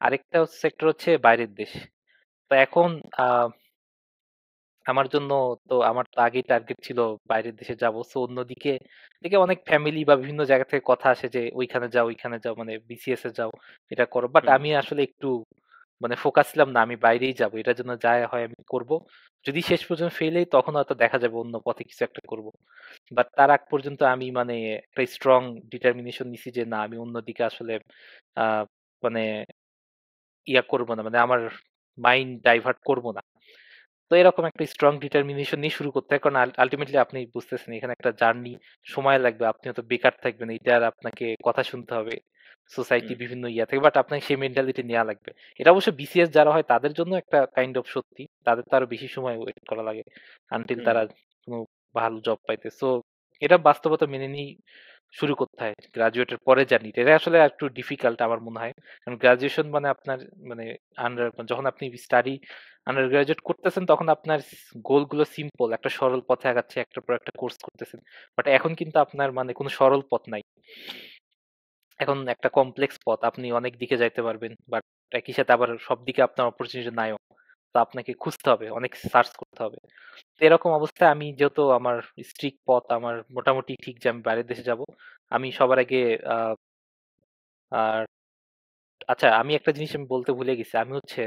আরেকটা সেক্টর হচ্ছে বাইরের দেশ। তো এখন আহ, আমার জন্য, তো আমার তো আগেই টার্গেট ছিল বাইরের দেশে যাব। সো অন্যদিকে থেকে অনেক ফ্যামিলি বা বিভিন্ন জায়গা থেকে কথা আসে যে ওইখানে যাও মানে বিসিএস এ যাও, এটা করো। বাট হুম, আমি আসলে একটু মানে ফোকাস ছিলাম না, আমি বাইরেই যাব, এটার জন্য যা হয় আমি করব। যদি শেষ পর্যন্ত ফেলেই তখন হয়তো দেখা যাবে অন্য পথে কিছু একটা করব। বাট তার আগ পর্যন্ত আমি মানে একটা স্ট্রং ডিটারমিনেশন নিছি যে না, আমি অন্যদিকে আসলে আহ মানে ইয়া করব না, মানে আমার মাইন্ড ডাইভার্ট করব না। তো এরকম একটা স্ট্রং ডিটারমিনেশন নিয়ে শুরু করতে হয়, কারণ আলটিমেটলি আপনি বুঝতেছেন এখানে একটা জার্নি, সময় লাগবে, আপনি হয়তো বেকার থাকবেন, এইটার আপনাকে কথা শুনতে হবে সোসাইটি হুম, বিভিন্ন ইয়া থেকে, বাট আপনাকে সেই মেন্টালিটি নেওয়া লাগবে। এটা অবশ্য বিসিএস যারা হয় তাদের জন্য একটা কাইন্ড অফ সত্যি, তাদের তো আরো বেশি সময় ওয়েট করা লাগে আনটিল হুম, তারা কোনো ভালো জব পাইতে। সো এটা বাস্তবতা মেনে নিয়ে শুরু করতে হয় গ্রাজুয়েটের পরে জার্নিটা। এটা আসলে একটু ডিফিকাল্ট আমার মনে হয়, কারণ গ্রাজুয়েশন মানে আপনার মানে আন্ডার যখন আপনি স্টাডি আন্ডার গ্রাজুয়েট করতেছেন তখন আপনার গোলগুলো সিম্পল, একটা সরল পথে আগাচ্ছে, একটার পর একটা কোর্স করতেছেন। বাট এখন কিন্তু আপনার মানে কোনো সরল পথ নাই, এখন একটা কমপ্লেক্স পথ, আপনি অনেক দিকে যাইতে পারবেন, বাট একই সাথে আবার সব দিকে আপনার অপরচুনিটি নাইও। তো আপনাকে খুঁজতে হবে, অনেক সার্চ করতে হবে। তো এরকম অবস্থায় আমি যেহেতু আমার স্ট্রিক্ট পথ আমার মোটামুটি ঠিক যে আমি বাইরের দেশে যাব, আমি সবার আগে আহ, আর আচ্ছা আমি একটা জিনিস আমি বলতে ভুলে গেছি, আমি হচ্ছে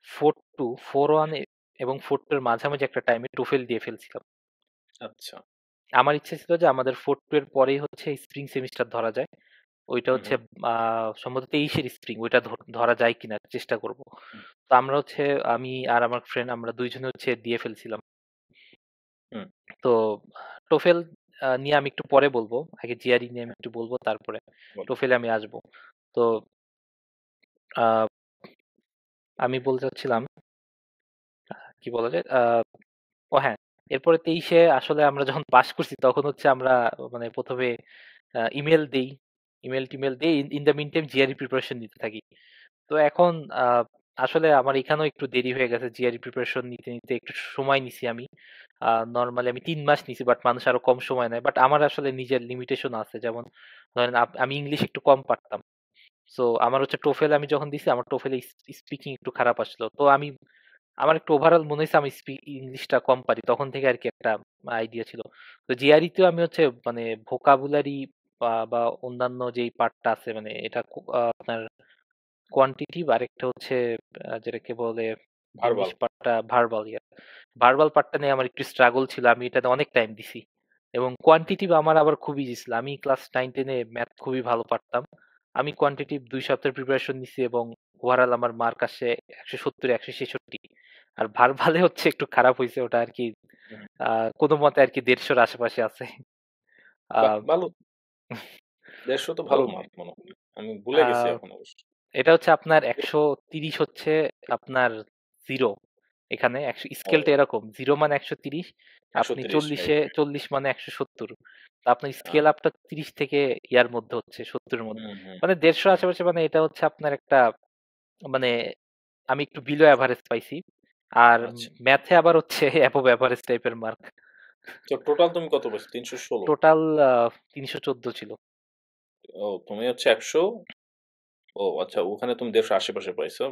4-1 এবং 4-2 এর মাঝামাঝি একটা টাইমে টোফেল দিয়ে ফেলছিলাম। আচ্ছা। আমার ইচ্ছে ছিল যে আমাদের 4-2 এর পরেই হচ্ছে স্প্রিং সেমিস্টার ধরা যায়। ওইটা হুম, হচ্ছে হুম, সম্ভবত 23-এর স্প্রিং, ওইটা ধরা যায় কিনা চেষ্টা করব। হুম, তো আমরা হচ্ছে আমি আর আমার ফ্রেন্ড আমরা দুইজনে হচ্ছে দিয়ে ফেলছিলাম। হুম, তো টোফেল নিয়ে আমি একটু পরে বলবো, আগে জিআরই নিয়ে আমি হ্যাঁ, একটু বলবো, তারপরে বলো। টোফেলে আমি আসবো। তো আহ, আমি বলতে চাচ্ছিলাম কি বলা যায় ও হ্যাঁ, এরপরে 23-এ আসলে আমরা যখন পাশ করছি তখন হচ্ছে আমরা মানে প্রথমে ইমেল দেই, টিমেল দেই, in the meantime GRE preparation নিতে থাকি। তো এখন আহ, আসলে আমার এখানেও একটু দেরি হয়ে গেছে, জিআরই প্রিপারেশন নিতে নিতে একটু সময় নিছি আমি। নর্মালি আমি 3 মাস নিছি, বাট মানুষ আরো কম সময় নেয়। বাট আমার আসলে নিজের লিমিটেশন আছে, যেমন ধরেন আমি ইংলিশ একটু কম পারতাম। সো আমার হচ্ছে টোফেল আমি যখন দিছি আমার টোফেলে স্পিকিং একটু খারাপ আসলো। তো আমার একটু ওভারঅল মনে হয়েছে আমি ইংলিশটা কম পারি, তখন থেকে আর কি একটা আইডিয়া ছিল। তো জিআরইতেও আমি হচ্ছে মানে ভোকাবুলারি বা অন্যান্য যেই পার্টটা আছে মানে এটা আপনার কোয়ান্টিটিভ, আরেকটা হচ্ছে যেটাকে বলে ইংলিশ ভার্বাল। পার্টটা ভার্বাল, ভার্বাল পার্টটা নিয়ে আমার একটু স্ট্রাগল ছিল, আমি এটাতে অনেক টাইম দিছি। এবং কোয়ান্টিটিভ আমার আবার খুবই ইজি ছিল, আমি ক্লাস 9-10-এ ম্যাথ খুবই ভালো পারতাম। আমি কোয়ান্টিটিভ 2 সপ্তাহের প্রিপারেশন নিছি এবং ওভারঅল আমার মার্ক আসে 170-166। আর ভার্বালে হচ্ছে একটু খারাপ হয়েছে ওটা আর কি, হুম, কোনো মতে আর কি 150-র আশেপাশে আছে। বাহ! আহ, ভালো। 150 তো তো ভালো মার্ক মনে হয়। আমি ভুলে গেছি আহ, এখন অবশ্য। এটা হচ্ছে আপনার 130 হচ্ছে আপনার জিরো, এখানে স্কেলটা ও এরকম 0 মানে 130, আপনি ১৩০ রাইট, রাইট। 40 মানে 170। তো আপনার স্কেল আচ্ছা। আপটা 30 থেকে ইয়ার মধ্যে হচ্ছে 70 এর মধ্যে, হুম, হুম, মানে 150 হুম। আশেপাশে, মানে এটা হচ্ছে আপনার একটা, মানে আমি একটু বিলো অ্যাভারেজ পাইছি। আর আচ্ছা। ম্যাথে আবার হচ্ছে অ্যাবভ অ্যাভারেজ টাইপের মার্ক। তো টোটাল তুমি কত পাইছো? ৩১৬? টোটাল 314 ছিল। ও তুমি হচ্ছে ১০০। ও আচ্ছা, ওখানে তুমি ১৫০ আশেপাশে পাইছো।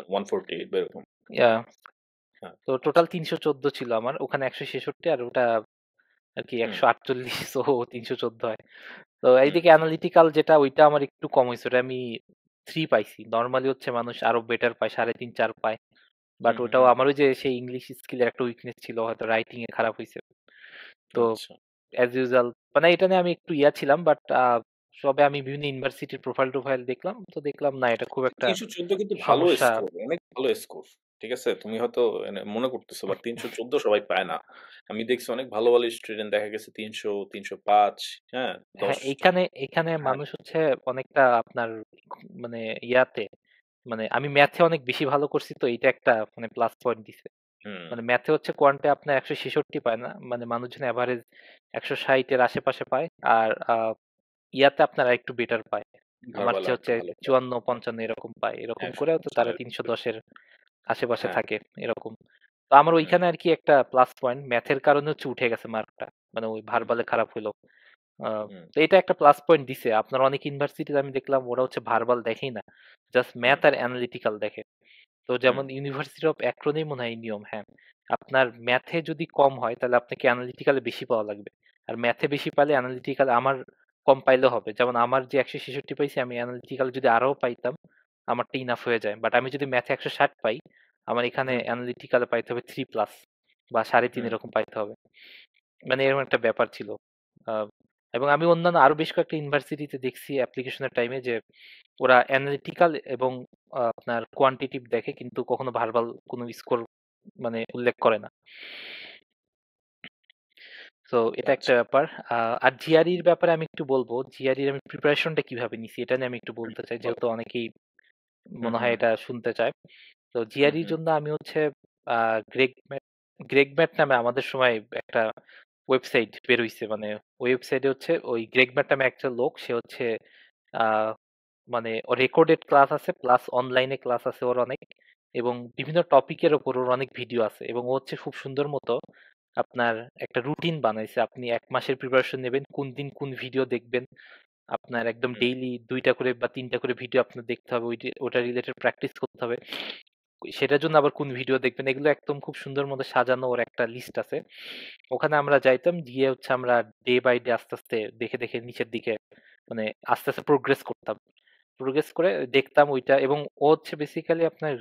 148 বা এরকম। ইয়া, হ্যাঁ, তো টোটাল আচ্ছা। 314 ছিল আমার, ওখানে 166 আর ওটা আর কি হুম, 148, সো 314 হয়। তো হুম, এইদিকে অ্যানালিটিক্যাল যেটা, ওইটা আমার একটু কম হয়েছে, ওটা আমি 3 পাইছি। নর্মালি হচ্ছে মানুষ আরো বেটার পায়, 3.5 4 পায়। বাট হুম, হুম, ওটাও হুম, আমার ওই যে সেই ইংলিশ স্কিলের একটা উইকনেস ছিল, হয়তো রাইটিং এ খারাপ হয়েছে। তো আচ্ছা। অ্যাজ ইউজুয়াল, মানে এটা নিয়ে আমি একটু ছিলাম, বাট সবে আমি বিভিন্ন ইউনিভার্সিটির প্রোফাইল টোফাইল দেখলাম, তো দেখলাম না এটা খুব একটা ৩১৪ কিন্তু ভালো সমস্যা। স্কোর, অনেক ভালো স্কোর। ঠিক আছে? তুমি হয়তো মনে করতেছো, বাট ৩১৪ সবাই পায় না। আমি দেখছি অনেক ভালো, ভালো স্টুডেন্ট দেখা গেছে ৩০০, ৩০৫, হ্যাঁ? ১০। হ্যাঁ, এখানে হ্যাঁ, মানুষ হচ্ছে অনেকটা আপনার, মানে ইয়াতে, মানে আমি ম্যাথে অনেক বেশি ভালো করছি, তো এটা একটা মানে প্লাস পয়েন্ট দিছে। হুম, মানে ম্যাথে হচ্ছে কোয়ান্টে আপনার 166 পায় না, মানে মানুষজন এভারেজ 160 এর আশেপাশে পায়। আর ইয়াতে আপনার একটু বেটার পায়, আমার ভার্বাল চেয়ে আরেকটু হচ্ছে ভালো পায়। 54 55 এরকম পায়, এরকম করেও তো ১৫০ তারা এরকম। 310 এর আশেপাশে হ্যাঁ, থাকে এরকম। তো আমার হুম, ওইখানে আর কি একটা প্লাস পয়েন্ট ম্যাথের কারণে হচ্ছে উঠে গেছে মার্কটা, মানে ওই হুম, ভার্বালে খারাপ হইলো। হুম, তো এটা একটা প্লাস পয়েন্ট দিছে। আপনার অনেক ইউনিভার্সিটিতে আমি দেখলাম ওরা হচ্ছে ভার্বাল দেখেই না, জাস্ট হুম, ম্যাথ আর অ্যানালিটিক্যাল দেখে। তো হুম, যেমন ইউনিভার্সিটি অফ অ্যাক্রোনেই মনে হয় এই নিয়ম, হ্যাঁ। আপনার ম্যাথে যদি কম হয় তাহলে আপনাকে অ্যানালিটিক্যালে বেশি পাওয়া লাগবে, আর ম্যাথে বেশি পাইলে অ্যানালিটিক্যাল আমার কম পাইলেও হবে। যেমন আমার যে 166 পাইছি, আমি অ্যানালিটিক্যাল যদি আরও পাইতাম আমারটা ইনাফ হয়ে যায়। বাট আমি যদি ম্যাথে 160 পাই, আমার এখানে হুম, অ্যানালিটিক্যালে পাইতে হবে 3+ বা 3.5 হুম, এরকম পাইতে হবে। মানে এরকম একটা ব্যাপার ছিল। আহ, এবং আমি অন্যান্য আরো বেশ কয়েকটা ইউনিভার্সিটিতে দেখছি অ্যাপ্লিকেশনের টাইমে যে ওরা অ্যানালিটিক্যাল এবং আপনার কোয়ান্টিটিভ দেখে, কিন্তু কখনো ভার্বাল কোনো স্কোর মানে উল্লেখ করে না। তো এটা একটা আচ্ছা। ব্যাপার। আর জিআরইর ব্যাপারে আমি একটু বলবো, জিআরইর আমি প্রিপারেশনটা কিভাবে নিছি এটা নিয়ে আমি একটু হুম, বলতে চাই, বলো। যেহেতু অনেকেই হুম, মনে হয় হুম, এটা শুনতে চায়। তো হুম, জিআরইর হুম, জন্য আমি হচ্ছে গ্রেগ ম্যাট, গ্রেগ ম্যাট নামে আমাদের সময় একটা ওয়েবসাইট বের হইছে, মানে ওয়েবসাইটে হচ্ছে ওই গ্রেগ ম্যাট নামে একটা লোক, সে হচ্ছে আহ, মানে রেকর্ডেড ক্লাস আছে প্লাস অনলাইনে ক্লাস আছে ওর অনেক, এবং বিভিন্ন টপিকের ওপর ওর অনেক ভিডিও আছে, এবং ও হচ্ছে খুব সুন্দর মতো আপনার একটা রুটিন বানাইছে। আপনি 1 মাসের প্রিপারেশন নেবেন, কোন দিন কোন ভিডিও দেখবেন, আপনার একদম হুম, ডেইলি 2টা করে বা 3টা করে ভিডিও আপনার দেখতে হবে, ওটা রিলেটেড প্র্যাকটিস করতে হবে, সেটার জন্য আবার কোন ভিডিও দেখবেন, এগুলো একদম খুব সুন্দর মতো সাজানো ওর একটা লিস্ট আছে। ওখানে আমরা যাইতাম, গিয়ে হচ্ছে আমরা ডে বাই ডে আস্তে আস্তে দেখে দেখে নিচের দিকে, মানে আস্তে আস্তে প্রোগ্রেস করতাম, প্রোগ্রেস করে দেখতাম ওইটা। এবং ও হচ্ছে বেসিক্যালি আপনার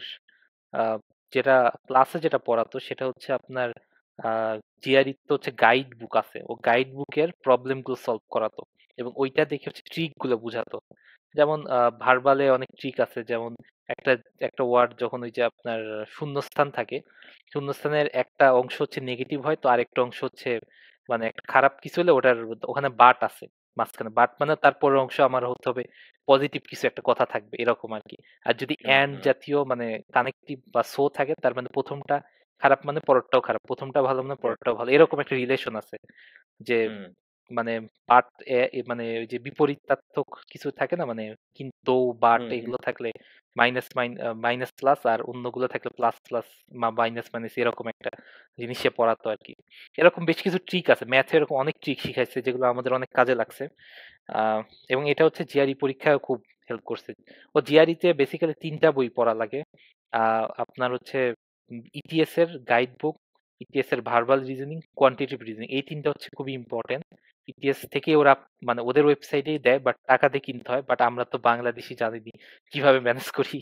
আহ, যেটা ক্লাসে যেটা পড়াতো সেটা হচ্ছে আপনার জিআরই তো হচ্ছে গাইড বুক আছে, ও গাইড বুকের প্রবলেম গুলো সলভ করাতো, এবং ওইটা দেখে হচ্ছে ট্রিক গুলো বুঝাতো। যেমন ভার্বালে অনেক ট্রিক আছে, যেমন একটা একটা ওয়ার্ড যখন ওই যে আপনার শূন্যস্থান থাকে, শূন্যস্থানের একটা অংশ হচ্ছে নেগেটিভ হয়, তো আরেকটা অংশ হচ্ছে মানে একটা খারাপ কিছু হলে ওটার ওখানে বাট আছে মাঝখানে, বাট মানে তারপরের অংশ আমার হতে হবে পজিটিভ কিছু একটা কথা থাকবে এরকম আর কি। আর যদি হুম, অ্যান্ড হুম, জাতীয় মানে কানেক্টিভ বা সো থাকে, তার মানে প্রথমটা খারাপ মানে পরেরটাও খারাপ, প্রথমটা ভালো মানে হুম, পরেরটাও ভালো, এরকম একটা রিলেশন আছে। যে হুম, মানে বাট মানে ওই যে বিপরীতার্থক কিছু থাকে না, মানে কিন্তু বাট হুম, হুম, এগুলো থাকলে মাইনাস মাইনাস প্লাস, আর অন্যগুলো থাকলে প্লাস প্লাস বা মাইনাস মাইনাস, এরকম একটা জিনিস সে পড়াতো আর কি। এরকম বেশ কিছু ট্রিক আছে ম্যাথে, এরকম অনেক ট্রিক শিখাইছে যেগুলো আমাদের অনেক কাজে লাগছে। আহ, এবং এটা হচ্ছে জিআরই পরীক্ষায় খুব হেল্প করছে। ও জিআরইতে বেসিক্যালি 3টা বই পড়া লাগে। আপনার হচ্ছে ইটিএস এর গাইড বুক, ইটিএস এর ভার্বাল রিজনিং, কোয়ান্টিটেটিভ রিজনিং, এই 3টা হচ্ছে খুবই ইম্পর্টেন্ট। ইটিএস থেকে ওরা মানে ওদের ওয়েবসাইটেই দেয়, বাট টাকা দিয়ে কিনতে হয়, বাট আমরা তো বাংলাদেশি জানিনি কিভাবে ম্যানেজ করি।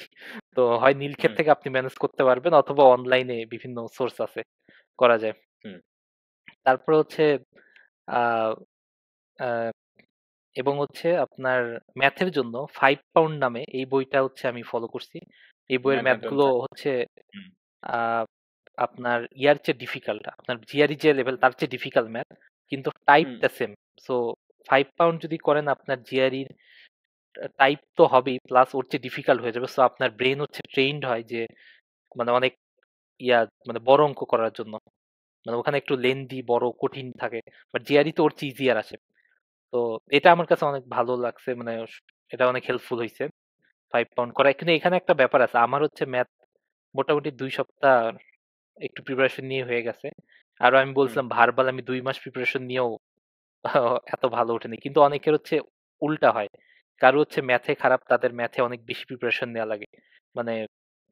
তো হয় নীলক্ষেত হুম, থেকে আপনি ম্যানেজ করতে পারবেন, অথবা অনলাইনে বিভিন্ন সোর্স আছে, করা যায়। হুম, তারপর হচ্ছে আহ আহ, এবং হচ্ছে আপনার ম্যাথের জন্য 5 পাউন্ড নামে এই বইটা হচ্ছে আমি ফলো করছি। এই বইয়ের ম্যানহাটন ম্যাথগুলো ফাইভ। হচ্ছে হুম, আহ, আপনার ইয়ার চেয়ে ডিফিকাল্ট, আপনার জিআরই যে লেভেল তার চেয়ে ডিফিকাল্ট ম্যাথ, কিন্তু হুম, টাইপটা সেম। সো 5 পাউন্ড যদি করেন আপনার জিআরইর টাইপ তো হবেই, প্লাস ওর চেয়ে ডিফিকাল্ট হয়ে যাবে, সো আপনার ব্রেন হচ্ছে ট্রেইনড হয় যে মানে অনেক ইয়া মানে বড় অঙ্ক করার জন্য। মানে ওখানে একটু লেন্দি বড় কঠিন থাকে। বাট জিআরই তো ওর চেয়ে ইজিয়ার আসে। তো এটা আমার কাছে অনেক ভালো লাগছে, মানে এটা অনেক হেল্পফুল হইছে 5 পাউন্ড করা। কিন্তু এখানে একটা ব্যাপার আছে। আমার হচ্ছে ম্যাথ মোটামুটি ২ সপ্তাহ একটু প্রিপারেশন নিয়ে হয়ে গেছে। আরো আমি হুম, বলছিলাম ভার্বাল আমি ২ মাস প্রিপারেশন নিয়েও এত ভালো ওঠেনি। কিন্তু অনেকের হচ্ছে উল্টা হয়। কারো হচ্ছে ম্যাথে খারাপ, তাদের ম্যাথে অনেক বেশি প্রিপারেশন নেওয়া লাগে। মানে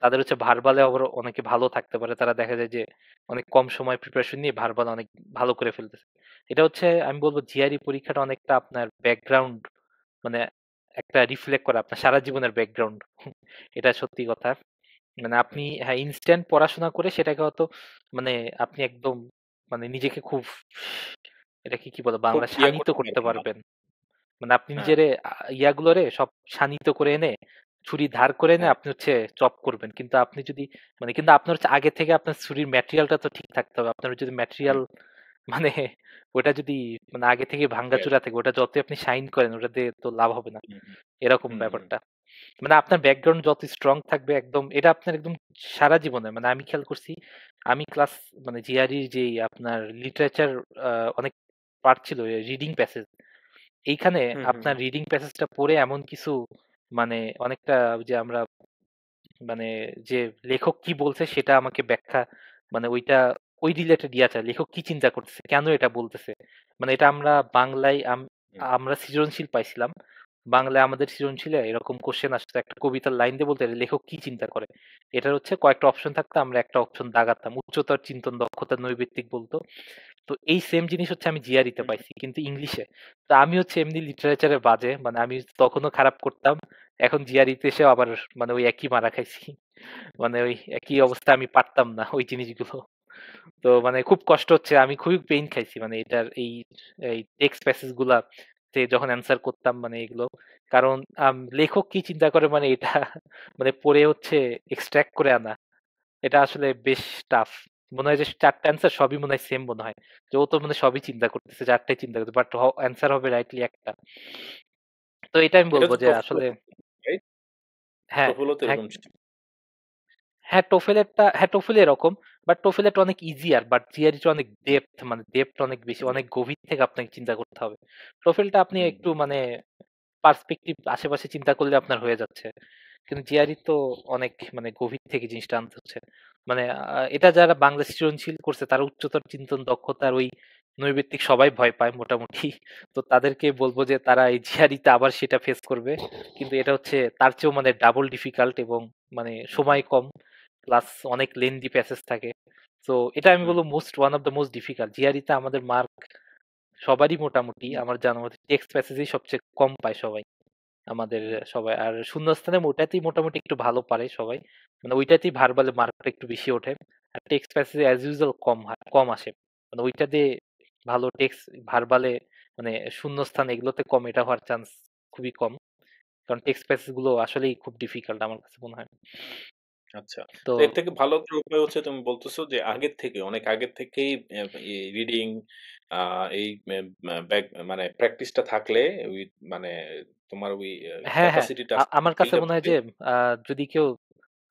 তাদের হচ্ছে ভার্বালে আবার অনেকে ভালো থাকতে পারে। তারা দেখা যায় যে অনেক কম সময় প্রিপারেশন নিয়ে ভার্বাল অনেক ভালো করে ফেলতেছে। এটা হচ্ছে আমি বলব জিআরই পরীক্ষাটা অনেকটা আপনার ব্যাকগ্রাউন্ড, মানে একটা রিফ্লেক্ট করে আপনার সারা জীবনের ব্যাকগ্রাউন্ড। এটা সত্যি কথা। মানে হুম। আপনি হ্যাঁ, ইনস্ট্যান্ট পড়াশোনা করে সেটাকে হয়তো মানে আপনি একদম মানে নিজেকে খুব এটাকে কি বলে খুব বাংলায় ইয়ে শানিত করতে করতে পারবেন না। পারবেন। মানে আপনি হ্যাঁ, নিজেরে ইয়াগুলোরে সব শানিত করে এনে ছুরি ধার করে এনে হ্যাঁ। আপনি হচ্ছে চপ করবেন। কিন্তু আপনি যদি মানে কিন্তু আপনার হচ্ছে আগে থেকে আপনার ছুরির ম্যাটেরিয়ালটা তো ঠিক থাকতে হবে। আপনার যদি হুম, ম্যাটেরিয়াল মানে ওটা যদি মানে আগে থেকে ইয়ে ভাঙ্গাচুরা থাকে, ওটা যতই আপনি শাইন করেন ওটা দিয়ে তো লাভ হবে না। হুম, এরকম হুম, হুম, ব্যাপারটা। মানে আপনার ব্যাকগ্রাউন্ড যত স্ট্রং থাকবে একদম এটা আপনার একদম সারা জীবনে মানে আমি খেয়াল করছি আমি ক্লাস মানে জিআরইর যে আপনার লিটারেচার অনেক পার্ট ছিল রিডিং প্যাসেজ, এইখানে হুম, হুম, আপনার রিডিং প্যাসেজটা পড়ে এমন কিছু মানে অনেকটা ওই যে আমরা মানে যে লেখক কি বলছে সেটা আমাকে ব্যাখ্যা মানে ওইটা ওই রিলেটেড ইয়াটা লেখক কি চিন্তা করতেছে কেন এটা বলতেছে, মানে এটা আমরা বাংলায় হুম, আমরা সৃজনশীল পাইছিলাম। বাংলায় আমাদের সৃজনশীলে এরকম কোশ্চেন আসতো একটা কবিতার লাইন দিয়ে বলতে লেখক কি চিন্তা করে, এটার হচ্ছে কয়েকটা অপশন থাকতো, আমরা একটা অপশন দাগাতাম উচ্চতর চিন্তন দক্ষতা নৈবেত্তিক বলতো। তো এই সেম জিনিস হচ্ছে আমি জিআরিতে হুম, পাইছি কিন্তু ইংলিশে। তো আমি হচ্ছে এমনি লিটারেচারে বাজে মানে আমি তখনও খারাপ করতাম, এখন জিআরিতে এসেও আবার মানে ওই একই মারা খাইছি। মানে ওই একই অবস্থা, আমি পারতাম না ওই জিনিসগুলো। তো মানে খুব কষ্ট হচ্ছে, আমি খুবই পেইন খাইছি মানে এটার এই এই টেক্সট প্যাসেজ গুলা তে যখন অ্যান্সার করতাম মানে এগুলো। কারণ লেখক কি চিন্তা করে মানে এটা মানে পড়ে হচ্ছে এক্সট্রাক্ট করে আনা, এটা আসলে বেশ টাফ। মনে হয় যে ৪ টা অ্যান্সার সবই মনে হয় সেম মনে হয়। যে ও তো মানে সবই চিন্তা করতেছে, ৪ টাই চিন্তা করতেছে। বাট অ্যান্সার হবে রাইটলি একটা। তো এটা আমি এটা বলব তো যে TOEFL আসলে রাইট? হ্যাঁ, TOEFL ও তো হ্যাঁ, এরকম ছিল। হ্যাঁ, টোফেল এরকম। বাট টোফেলেরটা অনেক ইজিয়ার। বাট জিআরইটা অনেক হুম, মানে ডেপথ অনেক বেশি, হুম, অনেক গভীর থেকে আপনাকে চিন্তা করতে হবে। টোফেলটা আপনি হুম, একটু মানে পার্সপেক্টিভ আশেপাশে চিন্তা করলে আপনার হয়ে যাচ্ছে। কিন্তু জিআরই তো অনেক মানে গভীর থেকে জিনিসটা আনতে হচ্ছে। মানে এটা যারা বাংলা সৃজনশীল করছে তারা উচ্চতর চিন্তন দক্ষতার ওই নৈবেত্তিক সবাই ভয় পায় মোটামুটি। তো তাদেরকে বলব যে তারা এই জিআরইতে আবার সেটা ফেস করবে। কিন্তু এটা হচ্ছে তার চেয়েও মানে ডাবল ডিফিকাল্ট এবং মানে হুম, সময় কম প্লাস অনেক লেন্দি প্যাসেজ থাকে। তো এটা আমি হুম, বলবো one of the most difficult. জিআরইতে আমাদের মার্ক সবারই মোটামুটি হুম, আমার জানা মতে টেক্সট প্যাসেজেই সবচেয়ে কম পায় সবাই। আমাদের হুম, সবাই আর শূন্যস্থানে ওটাতেই মোটামুটি একটু ভালো পারে সবাই। মানে ওইটাতেই ভার্বালে মার্কটা একটু বেশি ওঠে। আর টেক্সট প্যাসেজে অ্যাজ ইউজুয়াল কম আসে। মানে ওইটা দিয়ে ভালো টেক্সট ভার্বালে মানে শূন্যস্থান এগুলোতে কম এটা হওয়ার চান্স খুবই কম। কারণ টেক্সট প্যাসেজ গুলো আসলেই খুব ডিফিকাল্ট আমার কাছে মনে হয়। আচ্ছা। তো তো এর থেকে ভালো একটা উপায় হচ্ছে তুমি বলতেছো যে আগের থেকে অনেক আগের থেকেই রিডিং আ এই মে মা ব্যাক মানে প্র্যাকটিসটা থাকলে ওই মানে তোমার ওই হ্যাঁ, হ্যাঁ। ক্যাপাসিটিটা আমার কাছে স্কিলটা মনে হয় বাড়বে। যে যদি কেউ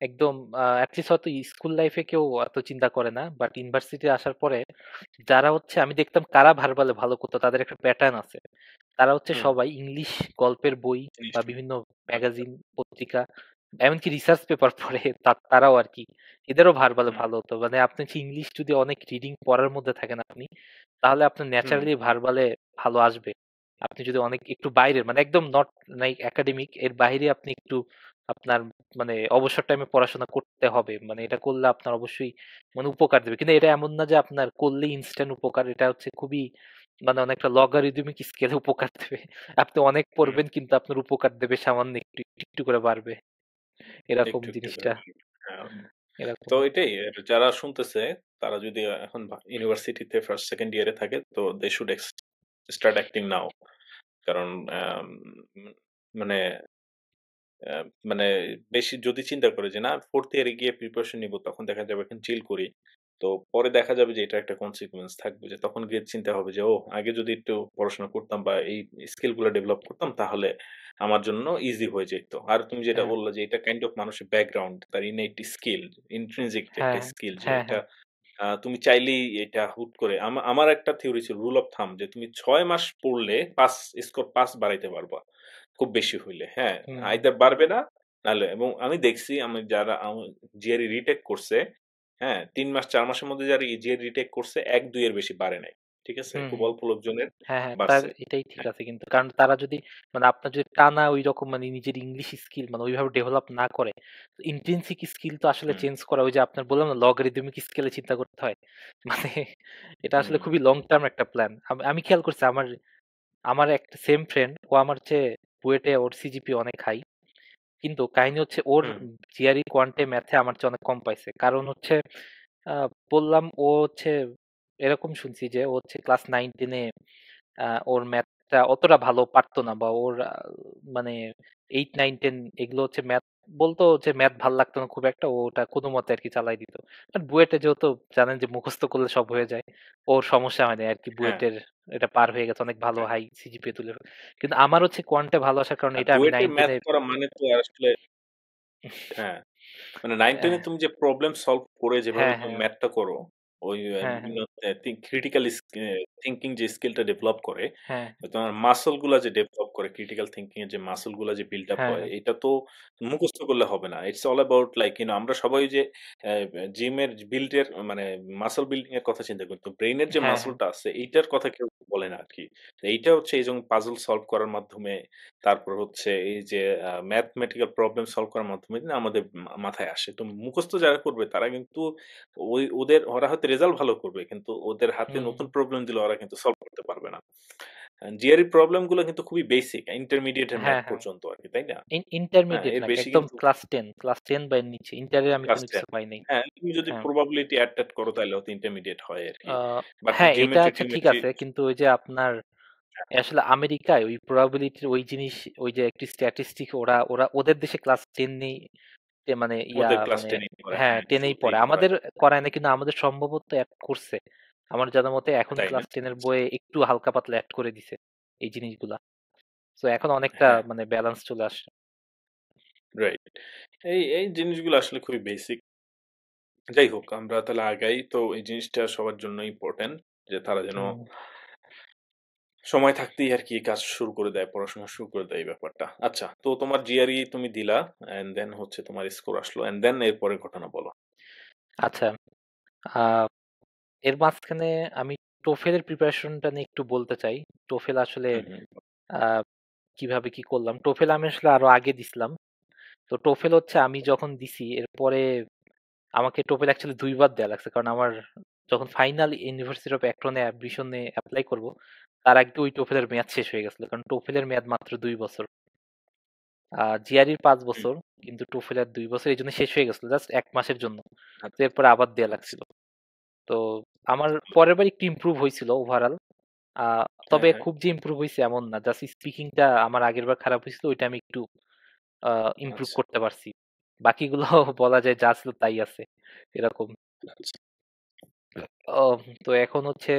একদম এটলিস্ট হয়তো স্কুল লাইফে কেউ এত চিন্তা করে না। বাট ইউনিভার্সিটি আসার পরে যারা হচ্ছে আমি দেখতাম কারা ভার্বালে ভালো করতো তাদের একটা প্যাটার্ন আছে। তারা হচ্ছে হুম, সবাই ইংলিশ গল্পের বই বা নিশ্চয়ই। বিভিন্ন আচ্ছা। ম্যাগাজিন, পত্রিকা এমনকি রিসার্চ পেপার পড়ে তারাও আরকি। এদেরও ভার্বালে হুম, ভালো হতো। মানে আপনি হচ্ছে ইংলিশ যদি অনেক রিডিং পড়ার মধ্যে থাকেন আপনি, তাহলে আপনার হুম, ন্যাচারালি ভার্বালে ভালো আসবে। আপনি যদি অনেক একটু বাইরের মানে একদম নট লাইক একাডেমিক এর বাইরে আপনি একটু আপনার মানে অবসর টাইমে পড়াশোনা করতে হবে। মানে এটা করলে আপনার অবশ্যই মানে উপকার দেবে। কিন্তু এটা এমন না যে আপনার করলেই ইনস্ট্যান্ট উপকার। এটা হচ্ছে খুবই মানে অনেকটা লগারিদমিক স্কেলে উপকার দেবে। আপনি অনেক হুম। পড়বেন কিন্তু আপনার উপকার দেবে সামান্য একটু, একটু করে বাড়বে। এরকম একটু, একটু করে জিনিসটা। বাড়বে। হ্যাঁ। তো এরকম। এটাই যারা শুনতেছে তারা যদি এখন ইউনিভার্সিটিতে 1st 2nd ইয়ারে থাকে তো দে শুড স্টার্ট অ্যাক্টিং নাও। কারণ আম মানে আ মানে বেশি যদি চিন্তা করে যে না 4th ইয়ারে গিয়ে প্রিপারেশন নিবো তখন দেখা যাবে এখন চিল করি। তো পরে দেখা যাবে যে এটা একটা consequence থাকবে যে তখন গিয়ে চিন্তা হবে যে, "ওহ! আগে যদি একটু পড়াশোনা করতাম বা এই স্কিল গুলা ডেভেলপ করতাম তাহলে আমার জন্য ইজি হয়ে যেত।" আর তুমি যেটা হ্যাঁ, বললা যে এটা কাইন্ড অফ মানুষের ব্যাকগ্রাউন্ড, তার innate স্কিল, intrinsic যে একটা হ্যাঁ, স্কিল যে হ্যাঁ, এটা হ্যাঁ। তুমি চাইলেই এটা হুট করে আমার একটা থিওরি ছিল রুল অফ থাম্ব যে তুমি ৬ মাস পড়লে ৫ স্কোর ৫ বাড়াইতে পারবা। খুব বেশি হইলে। হ্যাঁ, হুম, আইদার বাড়বে না নাহলে এবং আমি দেখছি আমি যারা জিআরই রিটেক করছে, হ্যাঁ? ৩ মাস ৪ মাসের মধ্যে যারা জিআরই রিটেক করছে ১-২ এর বেশি বাড়ে নাই। ঠিক আছে? হুম, খুব হুম। অল্প লোকজনের হ্যাঁ, হ্যাঁ, তার বাড়ছে। এটাই ঠিক হ্যাঁ, আছে কিন্তু। কারণ তারা যদি মানে আপনার যদি টানা ঐরকম মানে নিজের ইংলিশ স্কিল মানে ওইভাবে ডেভেলপ না করে, ইন্ট্রিনসিক স্কিল তো আসলে হুম, চেঞ্জ করা ওই যে আপনার বললাম না লগারিদমিক স্কেলে চিন্তা করতে হয়। মানে এটা আসলে হুম, খুবই লং টার্ম একটা প্ল্যান। আমি খেয়াল করছি আমার আমার একটা সেম ফ্রেন্ড ও আমার চেয়ে বুয়েটে ওর সিজিপিএ অনেক হাই। কিন্তু কাহিনী হচ্ছে ওর হুম, জিআরই কোয়ান্টে ম্যাথে আমার চেয়ে অনেক কম পাইছে। কারণ হচ্ছে আ বললাম ও হচ্ছে এরকম শুনছি যে ও হচ্ছে ক্লাস 9-10 এ ওর ম্যাথটা অতটা ভালো পারতো না বা ওর মানে 8, 9, 10 এগুলো হচ্ছে ম্যাথ বলতো যে ম্যাথ ভাল লাগতো না খুব একটা। ও ওটা কোনমতে আরকি চালাই দিত। বাট বুয়েটে যেহেতু জানেন যে মুখস্থ করলে সব হয়ে যায়। ওর সমস্যা হয় নাই আরকি হ্যাঁ। বুয়েটের এটা পার হয়ে গেছে অনেক ভালো হাই সিজিপিএ তুলে। কিন্তু আমার হচ্ছে কোয়ান্টে ভালো আসার কারণে আর এটা আমি বুয়েটে 9-10 ম্যাথ এ করা মানে তো আর আসলে হ্যাঁ। মানে 9-10 অ্যা এ তুমি যে প্রবলেম সলভ করে যেভাবে হ্যাঁ, তুমি হ্যাঁ, ম্যাথটা করো, ওই হ্যাঁ, হ্যাঁ, বিভিন্ন ক্রিটিক্যাল থিংকিং যে স্কিলটা ডেভেলপ করে, হ্যাঁ, তোমার মাসল গুলা যে ডেভেলপ করে ক্রিটিক্যাল থিংকিং এর যে মাসল গুলা যে বিল্ড আপ হ্যাঁ, হয়, হ্যাঁ, এটা তো মুখস্থ করলে হবে না। ইটস অল অ্যাবাউট লাইক আমরা সবাই ওই যে জিমের বিল্ড এর মানে মাসল বিল্ডিং এর কথা চিন্তা করি। তো ব্রেইনের যে হ্যাঁ, হ্যাঁ, মাসলটা আছে এইটার কথা কেউ বলে না আরকি। তো এইটা হচ্ছে এইযে পাজল সলভ করার মাধ্যমে তারপর হচ্ছে এই যে ম্যাথমেটিক্যাল প্রবলেম সলভ করার মাধ্যমে কিন্তু আমাদের মাথায় আসে। তো মুখস্থ যারা করবে তারা কিন্তু ওরা হয়তো রেজাল্ট ভালো করবে। কিন্তু ওদের হাতে হুম, নতুন হুম। প্রবলেম দিলে ওরা কিন্তু সলভ করতে পারবে না। জিআরই প্রবলেম গুলো কিন্তু খুবই বেসিক, ইন্টারমিডিয়েট এর ম্যাথ হ্যাঁ, হ্যাঁ। পর্যন্ত আরকি, তাই না? হ্যাঁ, ইন্টারমিডিয়েট এর না। বেশি একদম কিন্তু ক্লাস 10 বা এর নিচে। ইন্টারে আমি ক্লাস কোনো 10 কিছু পাই নাই। হ্যাঁ, তুমি যদি হ্যাঁ। প্রবাবিলিটি এড করো তাইলে হয়তো ইন্টারমিডিয়েট হয় আরকি। আ বাকি হ্যাঁ, এটা আচ্ছা ঠিক জিওমেট্রি আছে। কিন্তু ওই যে আপনার আসলে আমেরিকায় ওই প্রবাবিলিটির ওই জিনিস ওই যে একটি স্ট্যাটিস্টিক ওরা ওরা ওদের দেশে ক্লাস 10 নেই মানে ওদের ক্লাস মানে 10 এই পড়ে। হ্যাঁ, হ্যাঁ, 10 এই শুরুতেই পড়ে। করায়। আমাদের করায় না কিন্তু আমাদের সম্ভবত এড করছে। আমার জানা মতে এখন তাই না? ক্লাস 10 এর বইয়ে একটু হালকা পাতলা এড করে দিছে এই জিনিসগুলা। সো এখন অনেকটা হ্যাঁ, মানে ব্যালেন্স চলে আসছে। রাইট। এই জিনিসগুলো আসলে খুবই বেসিক। যাই হোক আমরা তাহলে আগাই। তো এই জিনিসটা সবার জন্য ইম্পোর্টেন্ট যে তারা যেন হুম। সময় থাকতেই আরকি কাজ শুরু করে দেয়, পড়াশোনা শুরু করে দেয় এই ব্যাপারটা। আচ্ছা, তো তোমার জিআরই তুমি দিলা অ্যান্ড দেন হচ্ছে তোমার স্কোর আসলো অ্যান্ড দেন এর পরের ঘটনা বলো। আচ্ছা, আ এর মাঝখানে আমি টোফেল এর প্রিপারেশনটা নিয়ে একটু বলতে চাই। টোফেল আসলে হুম, হুম। আ কিভাবে কি করলাম? টোফেল আমি আসলে আরো আগে দিছিলাম। তো টোফেল হচ্ছে আমি যখন দিছি এরপরে আমাকে টোফেল অ্যাকচুয়ালি ২ বার দেয়া লাগছে। কারণ আমার যখন ফাইনাল ইউনিভার্সিটি অফ অ্যাক্রন এ অ্যাডমিশনে এপ্লাই করব, তার আগে ওই টোফেলের মেয়াদ শেষ হয়ে গেছিল। কারণ টোফেলের মেয়াদ মাত্র ২ বছর। জিআরইর ৫ হুম, বছর। কিন্তু টোফেলের ২ বছর এজন্য শেষ হয়ে গেছিল জাস্ট ১ মাসের জন্য। তো আচ্ছা, এরপরে আবার দেয়া আচ্ছা। লাগছিল। তো আমার পরের বার একটু ইমপ্রুভ হইছিল ওভারঅল। আ হ্যাঁ, তবে হ্যাঁ। খুব যে ইমপ্রুভ হইছে এমন না। জাস্ট স্পিকিংটা আমার আগেরবার খারাপ হইছিল ওইটা আমি একটু আ ইমপ্রুভ আচ্ছা, করতে পারছি। বাকিগুলো বলা যায় যা ছিল তাই আছে। এরকম। আচ্ছা। ও তো এখন হচ্ছে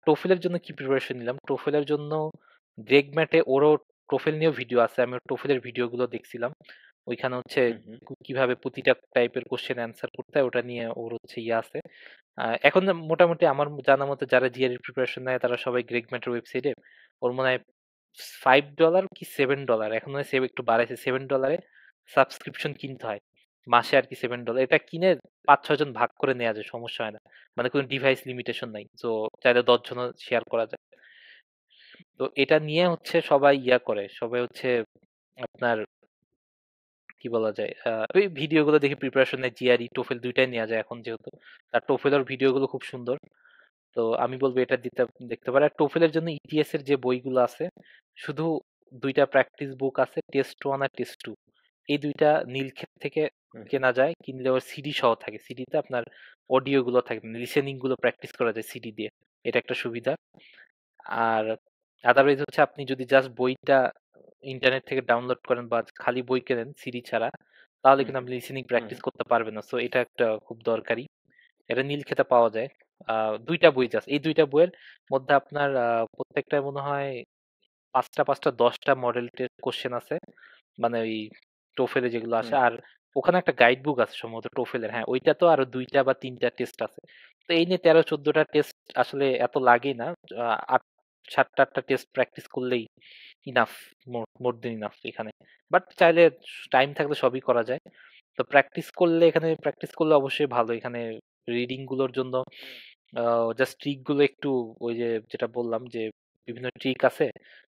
টোফেলের জন্য কি প্রিপারেশন নিলাম? টোফেলের জন্য গ্রেগম্যাটে ওরও টোফেল নিয়েও ভিডিও আছে। আমি ওর টোফেলের ভিডিওগুলো দেখছিলাম। ওইখানে হচ্ছে হুম, হুম, কিভাবে প্রতিটা টাইপের কোয়েশ্চেন অ্যান্সার করতে হয় ওটা নিয়ে ওর হচ্ছে ইয়ে আছে। এখন মোটামুটি আমার জানা মতে যারা জিআরই প্রিপারেশন নেয় তারা সবাই গ্রেগম্যাটের ওয়েবসাইটে ওর মনে হয় $5 কি $7 এখন মনে হয় একটু বাড়াইছে $7 এ সাবস্ক্রিপশন কিনতে হয়। মাসে আরকি $7 এটা কিনে ৫-৬ জন ভাগ করে নেয়া যায় সমস্যা হয় না। মানে কোনো ডিভাইস লিমিটেশন নাই। সো চাইলে ১০ জনও শেয়ার করা যায়। তো এটা নিয়ে হচ্ছে সবাই ইয়া করে। সবাই হচ্ছে আপনার কি বলা যায়? ওই ভিডিওগুলো দেখে প্রিপারেশন নেয় জিআরই, টোফেল ২ টাই নেয়া যায় এখন যেহেতু। আর টোফেলের ভিডিওগুলো খুব সুন্দর। তো আমি বলব এটা দেখতে পারেন। আর টোফেলের জন্য ইটিএস এর যে বইগুলো আছে, শুধু ২ টা প্র্যাকটিস বুক আছে টেস্ট 1 আর টেস্ট 2। এই ২ টা নীলক্ষেত থেকে হুম, কেনা যায়। কিনলে ওর সিডি সহ থাকে। সিডিতে আপনার অডিও গুলো থাকে। লিসেনিং গুলো প্র্যাকটিস করা যায় সিডি দিয়ে। এটা একটা সুবিধা। আর আদারওয়াইজ হচ্ছে আপনি যদি জাস্ট বইটা ইন্টারনেট থেকে ডাউনলোড করেন বা খালি বই কেনেন সিডি ছাড়া, তাহলে হুম, কিন্তু হুম, আপনি লিসেনিং হুম, প্র্যাকটিস করতে পারবেন না। সো এটা একটা খুব দরকারি। এটা নীলক্ষেতে পাওয়া যায়। ২ টা বই জাস্ট। এই ২ টা বইয়ের মধ্যে আপনার প্রত্যেকটায় মনে হয় ৫টা ১০টা মডেল কোশ্চেন আছে। মানে ওই টোফেলে যেগুলো আসে। হুম, আর ওখানে একটা গাইড বুক আছে সম্ভবত টোফেলের। হ্যাঁ, ওইটা তো আরো ২ টা বা ৩ টা টেস্ট আছে। তো এই নিয়ে ১৩-১৪ টা টেস্ট আসলে এত লাগেই না। ৭ টা ৮ টা টেস্ট প্র্যাকটিস করলেই ইনাফ, মোর দেন ইনাফ এখানে। বাট চাইলে টাইম থাকলে সবই করা যায়। তো প্র্যাকটিস করলে অবশ্যই ভালো। এখানে রিডিং গুলোর জন্য জাস্ট ট্রিক গুলো একটু, ওই যে যেটা বললাম যে বিভিন্ন ট্রিক আছে,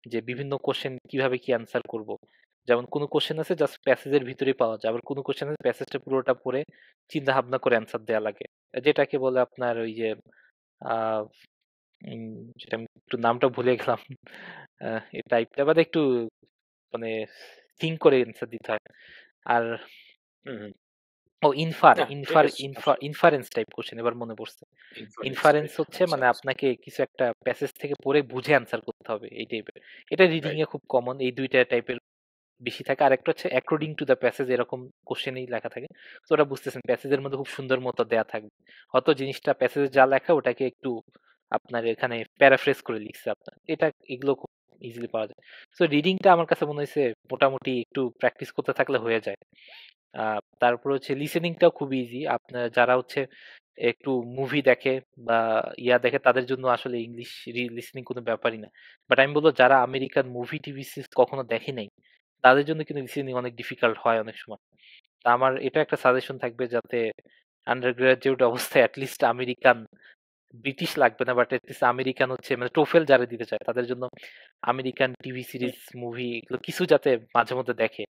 যে বিভিন্ন কোশ্চেন কিভাবে কি অ্যান্সার করব। যেমন কোনো কোশ্চেন আছে জাস্ট প্যাসেজের ভিতরেই পাওয়া যায়, আবার কোনো কোশ্চেন আছে প্যাসেজটা পুরোটা পড়ে চিন্তা ভাবনা করে অ্যান্সার দেওয়া লাগে, যেটাকে বলে আপনার ওই যে আহ যেটা আমি একটু নামটা ভুলে গেলাম। এই টাইপটা মানে একটু মানে থিঙ্ক করে অ্যান্সার দিতে হয়। আর হুম, হুম। ও ইনফার না ঠিক ইনফার আছে ইনফার ইনফারেন্স টাইপ কোশ্চেন, এবার মনে পড়ছে। Inference inference type. হচ্ছে আচ্ছা, মানে আচ্ছা। আপনাকে কিছু একটা প্যাসেজ থেকে পড়ে বুঝে অ্যান্সার করতে হবে এই টাইপের। এটা রিডিং রাইট। এ খুব কমন, এই দুইটা টাইপের বেশি থাকে। আর একটা হচ্ছে অ্যাকর্ডিং টু দ্য প্যাসেজ, এরকম কোশ্চেনেই লেখা থাকে। তো ওটা বুঝতেছেন প্যাসেজের মধ্যে খুব সুন্দর মতো দেয়া থাকবে, হয়তো জিনিসটা প্যাসেজে যা লেখা ওটাকে একটু আপনার এখানে প্যারাফ্রেজ করে লিখছে আপনার, এটা এগুলো খুব ইজিলি পাওয়া যায়। তো রিডিংটা আমার কাছে মনে হয়েছে মোটামুটি একটু প্র্যাকটিস করতে থাকলে হয়ে যায়। তারপর হচ্ছে লিসেনিংটাও খুব ইজি। আপনার যারা হচ্ছে একটু মুভি দেখে বা দেখে তাদের জন্য আসলে ইংলিশ লিসেনিং কোনো ব্যাপারই না। বাট আমি বলবো যারা আমেরিকান মুভি টিভি সিরিজ কখনো দেখে নাই, তাদের জন্য কিন্তু লিসেনিং অনেক ডিফিকাল্ট হয় অনেক সময়। তা আমার এটা একটা সাজেশন থাকবে, যাতে আন্ডার গ্রাজুয়েট অবস্থায় অ্যাটলিস্ট আমেরিকান, ব্রিটিশ লাগবে না, বাট অ্যাটলিস্ট আমেরিকান হচ্ছে মানে টোফেল যারা দিতে চায় তাদের জন্য আমেরিকান টিভি হুম, সিরিজ মুভি এগুলো কিছু যাতে মাঝে মধ্যে দেখে।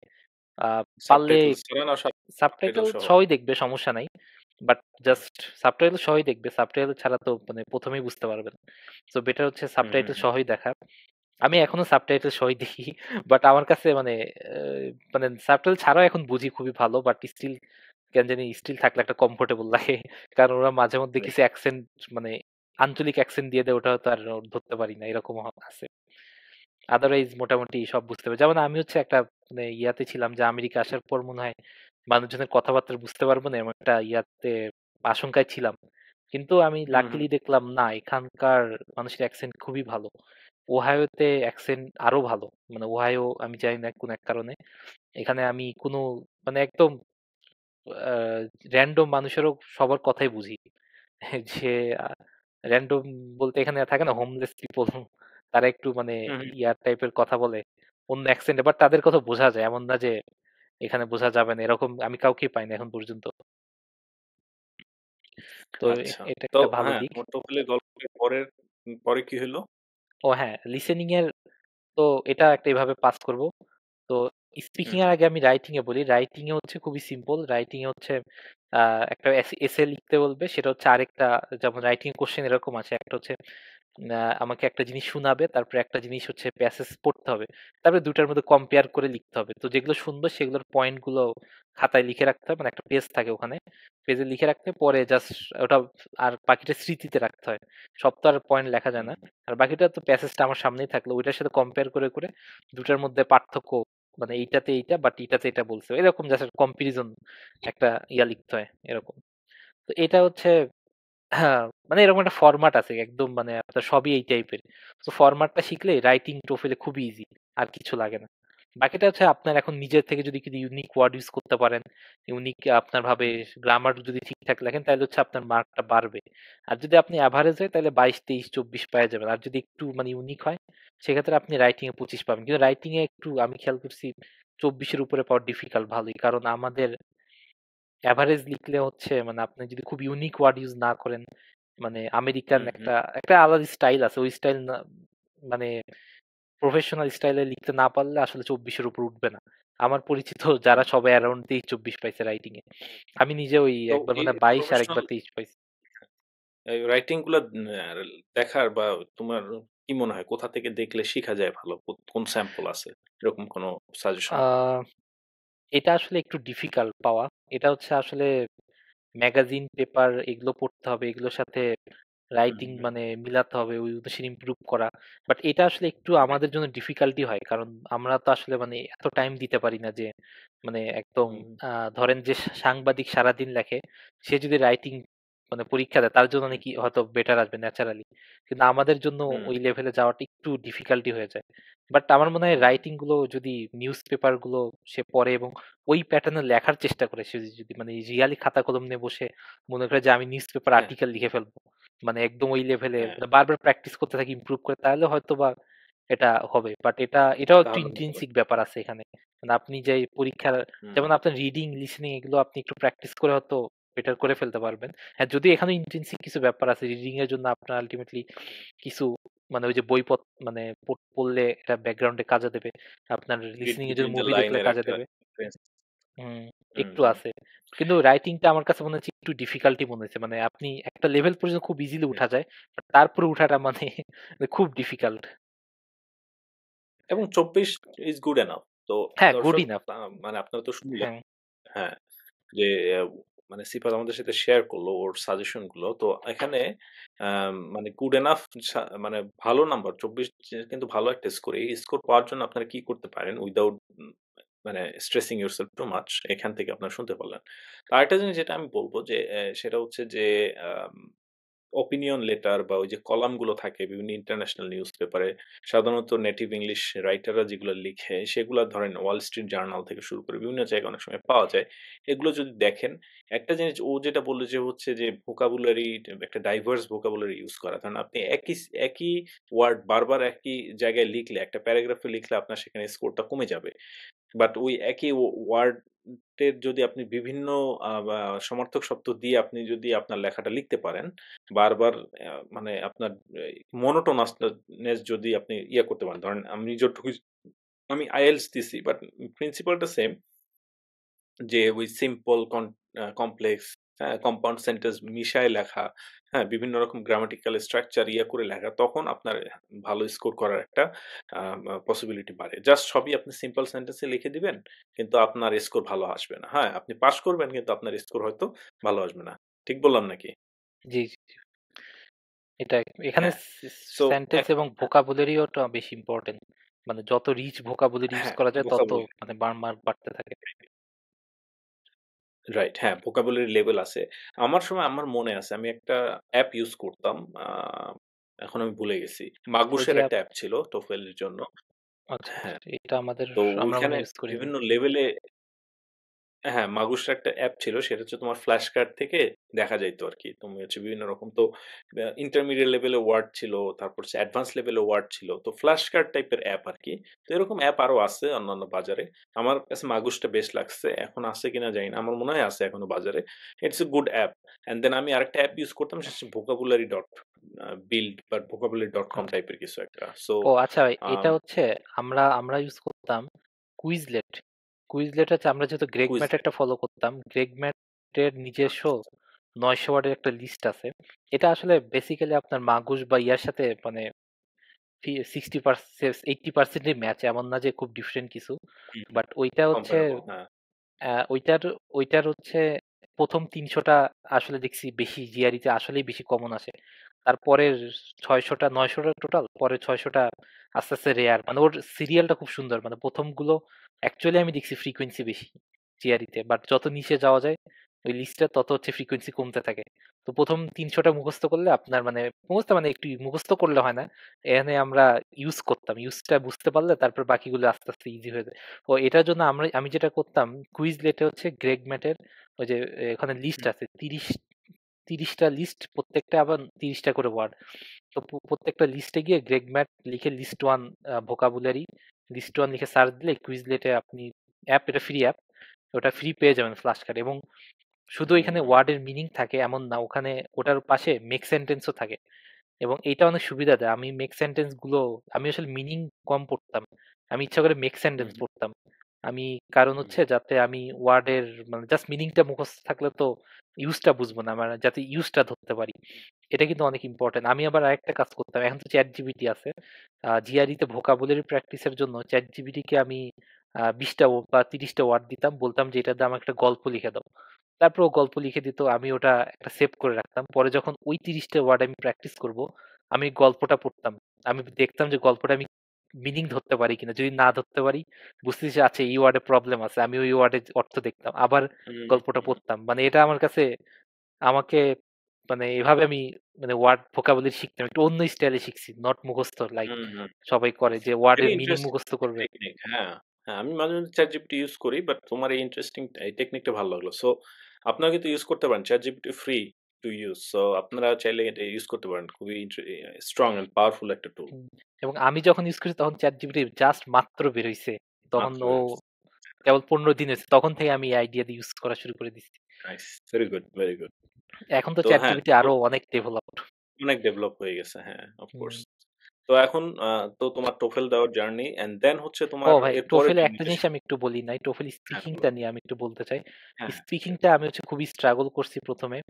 পারলে সাবটাইটেলস ছাড়া না সাবটাইটেল সাবটাইটেল সহ? সহই দেখবে, সমস্যা নাই। বাট হুম, জাস্ট সাবটাইটেল সহই দেখবে। সাবটাইটেল ছাড়া তো মানে ১ম এই বুঝতে পারবে না। সো বেটার হচ্ছে হুম, হুম, সাবটাইটেল হুম। সহই দেখা। আমি এখনো সাবটাইটেল সহই দেখি। বাট আমার কাছে মানে মানে সাবটাইটেল ছাড়াও এখন বুঝি খুবই ভালো। বাট স্টিল কেন জানি স্টিল থাকলে একটা কমফোর্টেবল লাগে। কারণ ওরা মাঝে মধ্যে রাইট। কিছু অ্যাকসেন্ট মানে আঞ্চলিক অ্যাকসেন্ট দিয়ে দেয়, ওটা হয়তো আর ধরতে পারি না। এরকম আছে। আদারওয়াইজ মোটামুটি সব বুঝতে পারি। যেমন আমি হচ্ছে একটা মানে ইয়াতে ছিলাম যে আমেরিকা আসার পর মনে হয় মানুষজনের কথাবার্তা বুঝতে পারবো না, এমন একটা ইয়াতে আশঙ্কায় ছিলাম। কিন্তু আমি হুম, হুম। লাকিলি দেখলাম না, এখানকার মানুষের অ্যাকসেন্ট খুবই ভালো। ওহাইওতে অ্যাকসেন্ট আরো ভালো। মানে ওহাইও আমি জানি না কোন এক কারণে। এখানে আমি কোনো মানে একদম আ র‍্যান্ডম মানুষেরও সবার কথাই বুঝি। যে র‍্যান্ডম বলতে এখানে থাকে না হোমলেস পিপল, তারা একটু মানে হুম, হুম। ইয়ার টাইপের কথা বলে অন্য অ্যাকসেন্টে, বাট তাদের কথা বোঝা যায়। এমন না যে এখানে বোঝা যাবে না, এরকম আমি কাউকেই পাই না এখন পর্যন্ত। তো আচ্ছা। এটা তো একটা ভালো হ্যাঁ, দিক। তোমার টোফেলের গল্পের পরে কি হইলো? ও হ্যাঁ, লিসেনিং এর তো এটা একটা এভাবে পাস করব। তো হুম, স্পিকিং এর হুম, আগে আমি রাইটিং এ বলি। রাইটিং এ হচ্ছে খুবই সিম্পল। রাইটিং এ হচ্ছে একটা এসে লিখতে বলবে, সেটা হচ্ছে আরেকটা, যেমন রাইটিং কোশ্চেন এরকম আছে। একটা হচ্ছে আমাকে একটা জিনিস শোনাবে, তারপরে একটা জিনিস হচ্ছে প্যাসেজ পড়তে হবে। তারপরে ২ টার মধ্যে কম্পেয়ার করে লিখতে হবে। তো যেগুলো শুনবে সেগুলোর পয়েন্ট গুলো খাতায় লিখে রাখতে হবে। মানে একটা পেজ থাকে ওখানে। পেজে লিখে রাখতে পরে জাস্ট ওটা, আর বাকিটা স্মৃতিতে রাখতে হয়। সব তো আর পয়েন্ট লেখা যায় হুম, না। আর বাকিটা তো প্যাসেজটা আমার সামনেই থাকলো। ওইটার সাথে কম্পেয়ার করে ২ টার মধ্যে পার্থক্য, মানে এইটাতে এইটা বাট এটাতে এটা বলছে। এরকম জাস্ট কম্পারিজন একটা লিখতে হয় এরকম। তো এটা হচ্ছে হ্যাঁ, মানে এরকম একটা ফরম্যাট আছে একদম, মানে আপনার সবই এই টাইপের। তো ফরম্যাটটা শিখলে রাইটিং টোফেলে খুবই ইজি। আর কিছু লাগে না। বাকিটা হচ্ছে আপনার এখন নিজের থেকে যদি কিছু ইউনিক ওয়ার্ড ইউজ করতে পারেন, ইউনিক আপনার ভাবে হুম, গ্রামার যদি ঠিকঠাক লেখেন, তাহলে হচ্ছে আপনার মার্কটা বাড়বে। আর যদি আপনি এভারেজ হয় তাহলে ২২, ২৩, ২৪ পেয়ে যাবেন। আর যদি একটু মানে ইউনিক হয় সেক্ষেত্রে আপনি রাইটিং এ ২৫ পাবেন। কিন্তু রাইটিং এ একটু আমি খেয়াল করছি ২৪ এর উপরে পাওয়া ডিফিকাল্ট ভালোই। কারণ আমাদের এভারেজ লিখলে হচ্ছে মানে আপনি যদি খুব ইউনিক ওয়ার্ড ইউজ না করেন, মানে আমেরিকান হুম, হুম, একটা একটা আলাদা স্টাইল আছে, ওই স্টাইল না, মানে প্রফেশনাল স্টাইলে লিখতে না পারলে আসলে ২৪ এর উপর উঠবে না। আমার পরিচিত যারা হুম। সবাই অ্যারাউন্ড ২৩-২৪ পাইছে রাইটিং এ। আমি নিজে ওই তো একবার এই মনে হয় ২২ আর প্রফেশনাল একবার ২৩ পাইছি। রাইটিং গুলা দেখার বা তোমার কি মনে হয় কোথা থেকে দেখলে শিখা যায় ভালো? কোন স্যাম্পল আছে? এরকম কোনো সাজেশন? আ এটা আসলে একটু ডিফিকাল্ট পাওয়া। এটা হচ্ছে আসলে ম্যাগাজিন, পেপার এগুলো পড়তে হবে। এগুলোর সাথে হুম, রাইটিং হুম, মানে মিলাতে হবে, ওই অনুসারে ইমপ্রুভ করা। বাট এটা আসলে একটু রাইট। আমাদের জন্য ডিফিকাল্টি হয়। কারণ আমরা তো আসলে মানে এত টাইম দিতে পারি না যে মানে একদম হুম, ধরেন যে সাংবাদিক সারাদিন লেখে, সে যদি রাইটিং মানে পরীক্ষা দেয় তার জন্য নাকি হয়তো বেটার আসবে ন্যাচারালি, কিন্তু আমাদের জন্য হুম, ওই লেভেলে যাওয়াটা একটু ডিফিকাল্টি হয়ে যায়। বাট আমার মনে হয় হুম, রাইটিং গুলো যদি নিউজ পেপার গুলো সে পড়ে এবং ওই প্যাটার্নে লেখার চেষ্টা করে, সে যদি মানে রিয়ালি খাতা কলম নিয়ে বসে মনে করে যে আমি নিউজ পেপার হ্যাঁ, আর্টিকেল লিখে ফেলবো, মানে একদম ওই লেভেলে হ্যাঁ, মানে বারবার প্র্যাকটিস করতে থাকি ইমপ্রুভ করে, তাহলে হয়তো বা এটা হবে। বাট এটাও একটু তাহলে হবে। ইন্ট্রিনসিক ব্যাপার আছে এখানে, মানে আপনি যে পরীক্ষার হুম, যেমন আপনার রিডিং লিসেনিং এগুলো আপনি একটু প্র্যাকটিস করে হয়তো বেটার করে ফেলতে পারবেন। হ্যাঁ, যদিও এখানে ইন্ট্রিনসিক কিছু ব্যাপার আছে, রিডিং এর জন্য আপনার আলটিমেটলি কিছু মানে ওই যে মানে পড়লে এটা ব্যাকগ্রাউন্ডে কাজে দেবে, আপনার রিড লিসেনিং এর জন্য বিটুইন দ্য মুভি দেখলে লাইনের কাজে একটা দেবে। difference। হুম, হুম, একটু হুম, আছে। কিন্তু রাইটিংটা আমার কাছে মনে হচ্ছে একটু ডিফিকাল্টি মনে হচ্ছে, মানে আপনি একটা লেভেল পর্যন্ত খুব ইজিলি হুম। উঠা যায়, বাট তারপরে উঠাটা মানে খুব ডিফিকাল্ট। এবং ২৪ ইজ গুড এনাফ। তো হ্যাঁ, গুড দর্শক ইনাফ। মানে আপনারা তো শুনলেন, হ্যাঁ, হ্যাঁ, যে মানে সিফাত আমাদের সাথে শেয়ার করলো ওর সাজেশন গুলো। তো এখানে মানে গুড এনাফ মানে ভালো নাম্বার ২৪ কিন্তু ভালো একটা স্কোর। এই স্কোর পাওয়ার জন্য আপনারা কি করতে পারেন উইথআউট মানে স্ট্রেসিং ইয়োরসেলফ টু মাচ, এখান থেকে আপনারা শুনতে পারলেন। তো আরেকটা জিনিস যেটা আমি বলব যে সেটা হচ্ছে যে আম ওপিনিয়ন লেটার বা ওই যে কলামগুলো থাকে বিভিন্ন ইন্টারন্যাশনাল নিউজ পেপারে, সাধারণত নেটিভ ইংলিশ রাইটাররা যেগুলো লিখে সেগুলা ধরেন ওয়াল স্ট্রিট জার্নাল থেকে শুরু করে বিভিন্ন জায়গায় অনেক সময় পাওয়া যায়। এগুলো যদি দেখেন, একটা জিনিস ও যেটা বলল যে হচ্ছে যে ভোকাবুলারি, একটা ডাইভার্স ভোকাবুলারি ইউজ করা। কারণ আপনি একই ওয়ার্ড বারবার একই জায়গায় লিখলে, একটা প্যারাগ্রাফে লিখলে আপনার সেখানে স্কোরটা কমে যাবে। বাট ওই একই ওয়ার্ডের যদি আপনি বিভিন্ন বা সমার্থক শব্দ দিয়ে আপনি যদি আপনার লেখাটা লিখতে পারেন, বারবার মানে আপনার monotonousness যদি আপনি করতে পারেন। ধরেন আমি যতটুকু আমি IELTS দিছি বাট প্রিন্সিপালটা সেম। যে ওই সিম্পল কমপ্লেক্স, হ্যাঁ? কম্পাউন্ড সেন্টেন্স মিশায় লেখা, হ্যাঁ? বিভিন্ন রকম গ্রামাটিক্যাল স্ট্রাকচার করে লেখা, তখন আপনার ভালো স্কোর করার একটা আ আ পসিবিলিটি বাড়ে। জাস্ট সবই আপনি সিম্পল সেন্টেন্সে লিখে দিবেন, কিন্তু আপনার স্কোর ভালো আসবে না। হ্যাঁ, আপনি পাস করবেন কিন্তু আপনার স্কোর হয়তো ভালো আসবে না। ঠিক বললাম নাকি? জি, জি, জি। এটা এখানে হ্যাঁ। সো সেন্টেন্স এখন এবং ভোকাবুলারিওটা বেশি ইম্পর্টেন্ট। মানে যত রিচ ভোকাবুলারি ইউজ হ্যাঁ, করা যায় তত ভোকাবুলারি মানে মার্ক বাড়তে থাকে। রাইট, হ্যাঁ, ভোকাবুলারি লেভেল আছে। আমার সময় আমার মনে আছে আমি একটা অ্যাপ ইউজ করতাম। এখন আমি ভুলে গেছি। ওই মাগুসের যে একটা অ্যাপ ছিল টোফেল এর জন্য। আচ্ছা, আচ্ছা, হ্যাঁ, এটা তো আমরা মনে ওইখানে হয় ইউজ করি নাই। বিভিন্ন লেভেলে হ্যাঁ, মাগুসের একটা অ্যাপ ছিল। সেটা হচ্ছে তোমার ফ্ল্যাশ কার্ড থেকে দেখা যাইত আরকি। তুমি হচ্ছে বিভিন্ন রকম তো ইন্টারমিডিয়েট লেভেলে ওয়ার্ড ছিল, তারপর হচ্ছে অ্যাডভান্স লেভেলে ওয়ার্ড ছিল। তো ফ্ল্যাশ কার্ড টাইপের অ্যাপ আরকি। তো এরকম অ্যাপ আরো আছে অন্যান্য বাজারে। আমার কাছে মাগুসটা বেশ লাগছে। এখন আছে কিনা জানি না। আমার মনে হয় আছে এখনো বাজারে। It's a good app. And then আমি আরেকটা অ্যাপ ইউজ করতাম সেটা হচ্ছে vocabulary ডট বিল্ড বা vocabulary.com আচ্ছা। টাইপের কিছু একটা। সো ও আচ্ছা, আম এটা হচ্ছে আমরা ইউজ করতাম কুইজলেট। কুইজলেট হচ্ছে আমরা যেহেতু গ্রেগ কুইজলেট। ম্যাটারটা ফলো করতাম, গ্রেগ ম্যাটের নিজস্ব আচ্ছা, আচ্ছা। ৯০০ ওয়ার্ডের একটা লিস্ট আছে। এটা আসলে বেসিক্যালি আপনার মাগুস বা ইয়ার সাথে মানে 60% 80% ই ম্যাচ, এমন না যে খুব ডিফারেন্ট কিছু। হুম, হুম। বাট ওইটা হচ্ছে কম্পারেবল হ্যাঁ। ওইটার ওইটার হচ্ছে ১ম ৩০০ টা আসলে দেখছি বেশি জিআরইতে আসলেই বেশি কমন আসে। তারপরের ৬০০ টা ৯০০ টা টোটাল, পরের ৬০০ টা আস্তে, আস্তে রেয়ার। মানে ওর সিরিয়ালটা খুব সুন্দর। মানে ১ম গুলো অ্যাকচুয়ালি আমি দেখছি ফ্রিকোয়েন্সি বেশি জিআরইতে। বাট যত নিচে যাওয়া যায় ওই লিস্টে তত হচ্ছে ফ্রিকোয়েন্সি কমতে থাকে। তো ১ম ৩০০ টা মুখস্থ করলে আপনার মানে মুখস্থ মানে একটু মুখস্থ করলে হয় না। এখানে আমরা ইউজ করতাম। ইউজটা বুঝতে পারলে তারপর বাকিগুলো আস্তে, আস্তে ইজি হয়ে যায়। ও এটার জন্য আমি যেটা করতাম কুইজলেটে হচ্ছে গ্রেগ ম্যাটের ওই যে এখানে লিস্ট হুম, আছে ৩০ টা লিস্ট, প্রত্যেকটা আবার ৩০ টা করে ওয়ার্ড। তো প্রত্যেকটা লিস্টে গিয়ে গ্রেগ ম্যাট লিখে লিস্ট 1 ভোকাবুলারি লিস্ট 1 লিখে সার্চ দিলে কুইজলেটে আপনি অ্যাপ, এটা ফ্রি অ্যাপ। ওটা ফ্রি পেয়ে যাবেন ফ্ল্যাশ কার্ড, এবং শুধু এখানে হুম, ওয়ার্ডের মিনিং থাকে এমন না, ওখানে ওটার পাশে মেক সেন্টেন্সও থাকে। এবং এইটা অনেক সুবিধা দেয়। আমি মেক সেন্টেন্স গুলো আমি আসলে মিনিং কম পড়তাম। আমি ইচ্ছা করে মেক হুম, সেন্টেন্স হুম, পড়তাম। আমি কারণ হুম, হচ্ছে যাতে আমি ওয়ার্ডের মানে জাস্ট মিনিংটা মুখস্থ থাকলে তো ইউজটা বুঝবো না। মানে যাতে ইউজটা ধরতে পারি। এটা কিন্তু অনেক ইম্পোর্টেন্ট। আমি আবার আরেকটা কাজ করতাম। এখন তো ChatGPT আছে। জিআরই তে ভোকাবুলারি প্র্যাকটিসের জন্য ChatGPT কে আমি ২০ টা বা ৩০ টা ওয়ার্ড দিতাম। বলতাম যে এটা দিয়ে আমাকে একটা গল্প লিখে দাও। তারপর ও গল্প লিখে দিত। আমি ওটা একটা সেভ করে রাখতাম। পরে যখন ওই ৩০ টা ওয়ার্ড আমি প্র্যাকটিস করব, আমি গল্পটা পড়তাম। আমি দেখতাম যে গল্পটা আমি মিনিং ধরতে পারি কিনা। যদি না ধরতে পারি, বুঝতেছি যে আচ্ছা এই ওয়ার্ডে প্রবলেম আছে। আমি ওই ওয়ার্ডের অর্থ দেখতাম। আবার হুম, গল্পটা হুম। পড়তাম। মানে এটা আমার কাছে আমাকে মানে এভাবে আমি মানে ওয়ার্ড ভোকাবুলারি শিখতাম। একটু অন্য স্টাইলে শিখছি। নট মুখস্থ লাইক হুম, হুম। সবাই করে যে ওয়ার্ডের ভেরি মিনিং ইন্টারেস্টিং মুখস্থ করবে। টেকনিক। হ্যাঁ, হ্যাঁ, আমি মাঝে, মাঝে ChatGPT ইউজ করি। বাট তোমার এই ইন্টারেস্টিং এই টেকনিকটা ভালো লাগলো। সো আপনারা কিন্তু ইউজ করতে পারেন। ChatGPT free to use. So আপনারা চাইলে এটা ইউজ করতে পারেন। খুবই স্ট্রং অ্যান্ড পাওয়ারফুল একটা টুল। হুম, এবং আমি যখন ইউজ করি তখন ChatGPT জাস্ট মাত্র বের হইছে। তখন মাত্র ও কেবল ১৫ দিন হইছে। তখন থেকে আমি এই আইডিয়া দিয়ে ইউজ করা শুরু করে দিছি। Nice. Very good, very good. এখন তো তো হ্যাঁ, ChatGPT তো আরো অনেক ডেভেলপড। অনেক ডেভেলপ হয়ে গেছে। হ্যাঁ, অফ হুম। কোর্স। তো এখন তো তোমার TOEFL দেওয়ার জার্নি অ্যান্ড দেন হচ্ছে ও তোমার ভাই, এরপরের টোফেলে একটা জার্নিটা জিনিস আমি একটু বলি নাই। টোফেল হ্যাঁ, স্পিকিং বলো। টা নিয়ে আমি একটু বলতে চাই। হ্যাঁ, হ্যাঁ, স্পিকিং শিওর। টা আমি খুবই স্ট্রাগল করছি ১ম এ।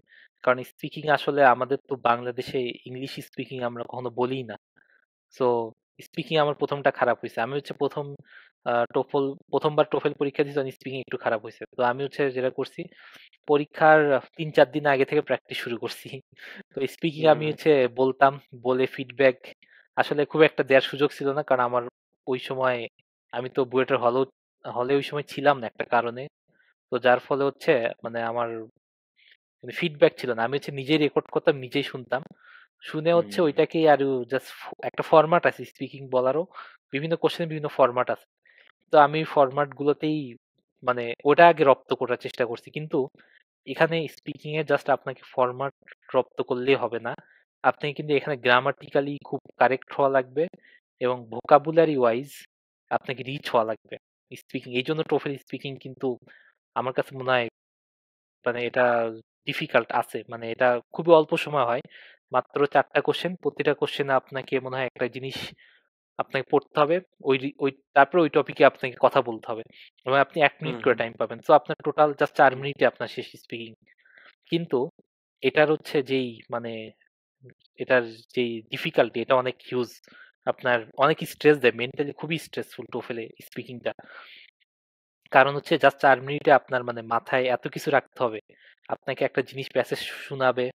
কারণ স্পিকিং আসলে আমাদের তো বাংলাদেশে ইংলিশ স্পিকিং আমরা কখনো বলিই না। সো স্পিকিং আমার ১ম টা খারাপ হইছে। আমি ১ম টোফল ১ম বার টোফেল পরীক্ষা দিছি তখন স্পিকিং একটু খারাপ হইছে। তো আমি যেটা করছি, পরীক্ষার ৩-৪ দিন আগে থেকে প্র্যাকটিস শুরু করছি। তো স্পিকিং হুম, আমি হুম, বলতাম, বলে ফিডব্যাক আসলে খুব একটা দেওয়ার সুযোগ ছিল না। কারণ আমার ওই সময় আমি তো বুয়েটের হলে ওই সময় ছিলাম না একটা কারণে। তো যার ফলে মানে আমার ফিডব্যাক ছিল না। আমি নিজেই রেকর্ড করতাম, নিজেই শুনতাম। শুনে হুম, হুম, ওইটাকেই আরো জাস্ট একটা ফরম্যাট আছে স্পিকিং বলারও। বিভিন্ন কোশ্চেনের বিভিন্ন ফরম্যাট আছে। তো আমি ফরম্যাট গুলোতেই মানে ওটা আগে রপ্ত করার চেষ্টা করছি। কিন্তু এখানে স্পিকিং এ জাস্ট আপনাকে ফরম্যাট রপ্ত করলেই হবে না। আপনি কিন্তু এখানে গ্রামাটিক্যালি খুব কারেক্ট হওয়া লাগবে এবং ভোকাবুলারি ওয়াইজ আপনাকে রিচ হওয়া লাগবে স্পিকিং। এইজন্য টোফেল স্পিকিং কিন্তু আমার কাছে মনে হয় মানে এটা ডিফিকাল্ট আছে। মানে এটা খুবই অল্প সময় হয়। মাত্র ৪ টা কোশ্চেন। প্রতিটা কোশ্চেনে আপনাকে মনে হয় একটা জিনিস আপনাকে পড়তে হবে। তারপরে ওই টপিকে আপনাকে কথা বলতে হবে। এবং আপনি ১ মিনিট হুম, করে হুম, টাইম পাবেন। সো আপনার টোটাল জাস্ট ৪ হুম, মিনিটে আপনার শেষ স্পিকিং। কিন্তু এটার যেই মানে এটার যেই ডিফিকাল্টি এটা অনেক হিউজ। আপনার অনেক স্ট্রেস দেয়। মেন্টালি খুবই স্ট্রেসফুল টোফেলে স্পিকিংটা। কারণ জাস্ট ৪ মিনিটে আপনার মানে মাথায় এত কিছু রাখতে হবে। আপনাকে একটা জিনিস প্যাসেজ শোনাবে।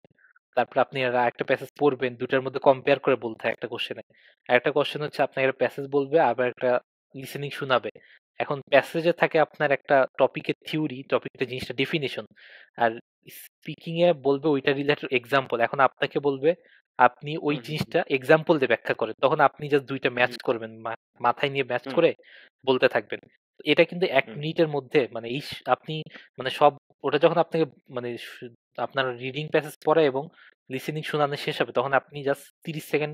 তারপর আপনি আরেকটা প্যাসেজ পড়বেন। ২ টার মধ্যে কম্পেয়ার করে বলতে হয় একটা কোয়েশ্চেনে। আরেকটা কোয়েশ্চেন আপনাকে একটা প্যাসেজ বলবে, আবার একটা লিসেনিং শোনাবে। এখন প্যাসেজে থাকে আপনার একটা টপিকের থিওরি, টপিকটা জিনিসটা ডেফিনিশন। আর স্পিকিং এ বলবে ওইটা রিলেটেড এক্সাম্পল। এখন আপনাকে বলবে আপনি ওই হুম, হুম, জিনিসটা এক্সাম্পল দিয়ে ব্যাখ্যা করেন। তখন আপনি জাস্ট ২ টা ম্যাচ হুম, করবেন। মাথায় নিয়ে ম্যাচ হুম, করে বলতে থাকবেন। এটা কিন্তু ১ হুম, মিনিটের মধ্যে মানে আপনি মানে সব ওটা যখন আপনাকে মানে আপনার রিডিং প্যাসেজ পড়া এবং লিসেনিং শোনানো শেষ হবে তখন আপনি জাস্ট ৩০ সেকেন্ড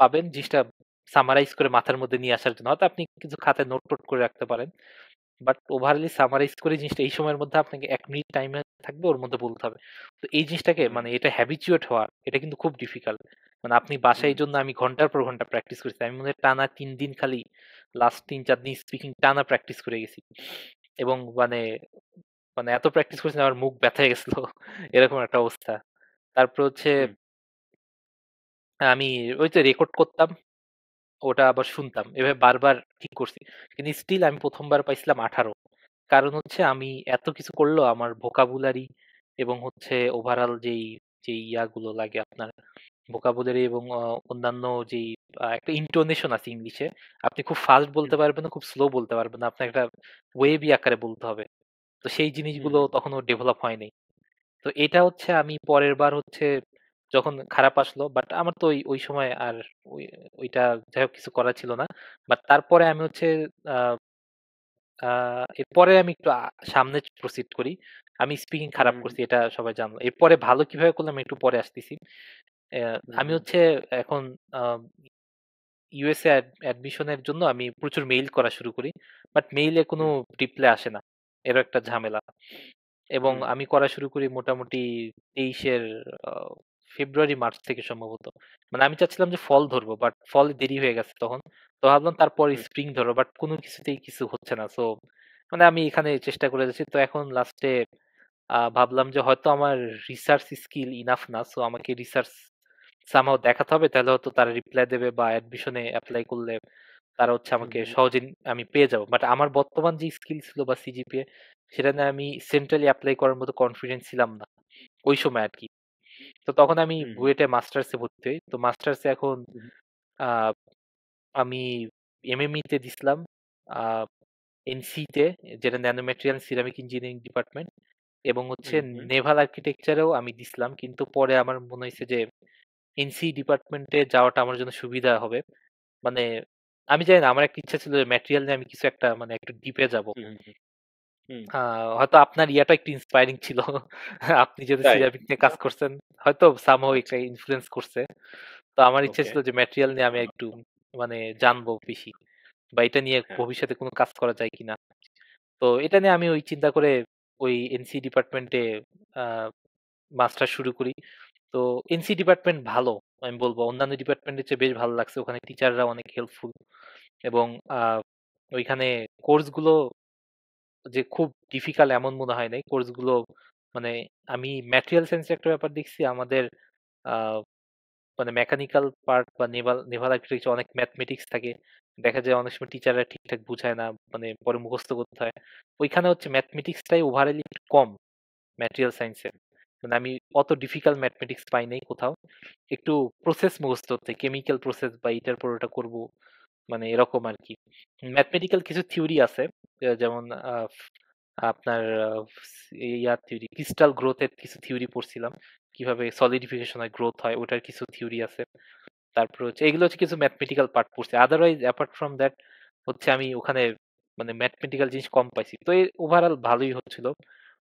পাবেন জিনিসটা সামারাইজ করে মাথার মধ্যে নিয়ে আসার জন্য। হয়তো আপনি কিছু খাতায় নোট টোট করে রাখতে পারেন। বাট ওভারঅলি সামারাইজ করে জিনিসটা এই সময়ের মধ্যে আপনাকে ১ মিনিট টাইম থাকবে ওর মধ্যে বলতে হবে। তো এই জিনিসটাকে হুম, মানে এটা হ্যাবিচুয়েট হওয়া এটা কিন্তু খুব ডিফিকাল্ট। মানে আপনি বাসায় হুম, এইজন্য আমি ঘন্টার পর ঘন্টা প্র্যাকটিস করেছি। আমি মনে হয় টানা ৩ দিন খালি লাস্ট ৩-৪ দিন স্পিকিং টানা প্র্যাকটিস করে গেছি। এবং মানে এত প্র্যাকটিস করেছি আমার মুখ ব্যথা হয়ে গেছিল। এরকম একটা অবস্থা। তারপর হুম, আমি ওই তো রেকর্ড করতাম, ওটা আবার শুনতাম। এভাবে বারবার ঠিক করছি। কিন্তু স্টিল আমি ১ম বার পাইছিলাম ১৮। কারণ আমি এত কিছু করলেও আমার ভোকাবুলারি এবং ওভারঅল যেই ইয়াগুলো লাগে আপনার ভোকাবুলারি এবং অন্যান্য যেই একটা ইন্টোনেশন আছে ইংলিশে। আপনি খুব ফাস্ট হুম, বলতে পারবেন না, খুব স্লো বলতে পারবেন না। আপনার একটা ওয়েভি আকারে বলতে হবে। তো সেই হুম, জিনিসগুলো হুম, তখনও ডেভেলপ হয়নি। তো এটা আমি পরের বার যখন খারাপ আসলো বাট আমার তো ওই সময় আর ওই ওইটা যাই হোক কিছু করার ছিল না। বাট তারপরে আমি আ আ এরপরে আমি একটু সামনে প্রসিড করি। আমি স্পিকিং খারাপ হুম, করছি এটা সবাই জানলো। এরপরে ভালো কিভাবে করলাম একটু পরে আসতেছি। হুম, আমি হুম, এখন আ ইউএসএ অ্যাডমিশনের জন্য আমি প্রচুর মেইল করা শুরু করি। বাট মেইলে কোনো হুম, রিপ্লাই আসে না। এরও একটা ঝামেলা। এবং হুম, আমি করা শুরু করি মোটামুটি ২৩ এর আ ফেব্রুয়ারি-মার্চ থেকে সম্ভবত। মানে আমি চাচ্ছিলাম যে ফল ধরবো বাট ফল দেরি হয়ে গেছে তখন। তো ভাবলাম তারপরে হুম, স্প্রিং ধরবো বাট কোনো কিছুতেই কিছু হচ্ছে না। সো মানে আমি এখানে চেষ্টা করে যাচ্ছি। তো এখন লাস্টে ভাবলাম যে হয়তো আমার রিসার্চ স্কিল ইনাফ না। সো আমাকে রিসার্চ সামহাউ দেখাতে হবে। তাহলে হয়তো তারা রিপ্লাই দেবে বা অ্যাডমিশনে এপ্লাই করলে তারা হুম, আমাকে হুম, সহজে আমি পেয়ে যাবো। বাট আমার বর্তমান যে স্কিল ছিল বা সিজিপিএ সেটা নিয়ে আমি সেন্ট্রালি এপ্লাই করার মতো কনফিডেন্ট ছিলাম না। ওই সময় আরকি। তো তখন আমি হুম, বুয়েটে মাস্টার্সে ভর্তি হই। তো মাস্টার্সে এখন হুম, আ আমি এমএমই তে দিছিলাম। আ এনসি তে যেটা nano material ceramic engineering department. এবং হচ্ছে হুম, হুম। নেভাল আর্কিটেকচারেও আমি দিছিলাম, কিন্তু পরে আমার মনে হয়েছে যে এনসি ডিপার্টমেন্টে যাওয়াটা আমার জন্য সুবিধা হবে। মানে আমি জানি না, আমার একটা ইচ্ছা ছিল যে ম্যাটেরিয়াল নিয়ে আমি কিছু একটা মানে একটু ডিপে যাব। হুম, হুম, হুম। হয়তো আপনার ইয়াটা একটু ইন্সপায়ারিং ছিল। আপনি যেহেতু তাই? সিরামিক নিয়ে কাজ আচ্ছা, করছেন, হয়তো সামহাউ আচ্ছা। একটা ইনফ্লুয়েন্স করছে। তো আমার ইচ্ছা ওকে। ছিল যে ম্যাটেরিয়াল নিয়ে আমি একটু মানে জানবো বেশি, বা এটা নিয়ে হ্যাঁ। ভবিষ্যতে কোনো কাজ করা যায় কিনা। তো এটা নিয়ে আমি ওই চিন্তা করে ওই এনসি ডিপার্টমেন্টে মাস্টার শুরু করি। তো এনসি ডিপার্টমেন্ট ভালো, আমি বলবো অন্যান্য ডিপার্টমেন্টের চেয়ে বেশ ভালো লাগছে। ওখানে টিচাররা অনেক হেল্পফুল, এবং ওইখানে কোর্সগুলো যে খুব ডিফিকাল্ট এমন মনে হয় নাই। কোর্সগুলো মানে আমি ম্যাটেরিয়াল সায়েন্সের একটা ব্যাপার দেখছি, আমাদের আহ, মানে মেকানিক্যাল পার্ট বা নেভাল নেভাল আর্কিটেকচার অনেক ম্যাথমেটিক্স থাকে। দেখা যায় অনেক সময় টিচাররা ঠিকঠাক বুঝায় না, মানে পরে মুখস্থ করতে হয়। ওইখানে হচ্ছে ম্যাথমেটিক্সটাই ওভারঅলি কম ম্যাটেরিয়াল সায়েন্সে। মানে আমি অত ডিফিকাল্ট ম্যাথমেটিক্স পাই নাই কোথাও। একটু প্রসেস মুখস্থ হচ্ছে, কেমিক্যাল প্রসেস বা এটার পর ওটা করব, মানে এরকম আর কি। ম্যাথমেটিক্যাল কিছু থিওরি আছে, যেমন আপনার ইয়ার থিওরি, ক্রিস্টাল গ্রোথের কিছু থিওরি পড়ছিলাম, কিভাবে সলিডিফিকেশন হয়, গ্রোথ হয়, ওটার কিছু থিওরি আছে। তারপর হচ্ছে এগুলো হচ্ছে কিছু ম্যাথমেটিক্যাল পার্ট পড়ছি। আদারওয়াইজ অ্যাপার্ট ফ্রম দ্যাট হচ্ছে আমি ওখানে মানে ম্যাথমেটিক্যাল জিনিস কম পাইছি। তো এই ওভারঅল ভালোই হচ্ছিল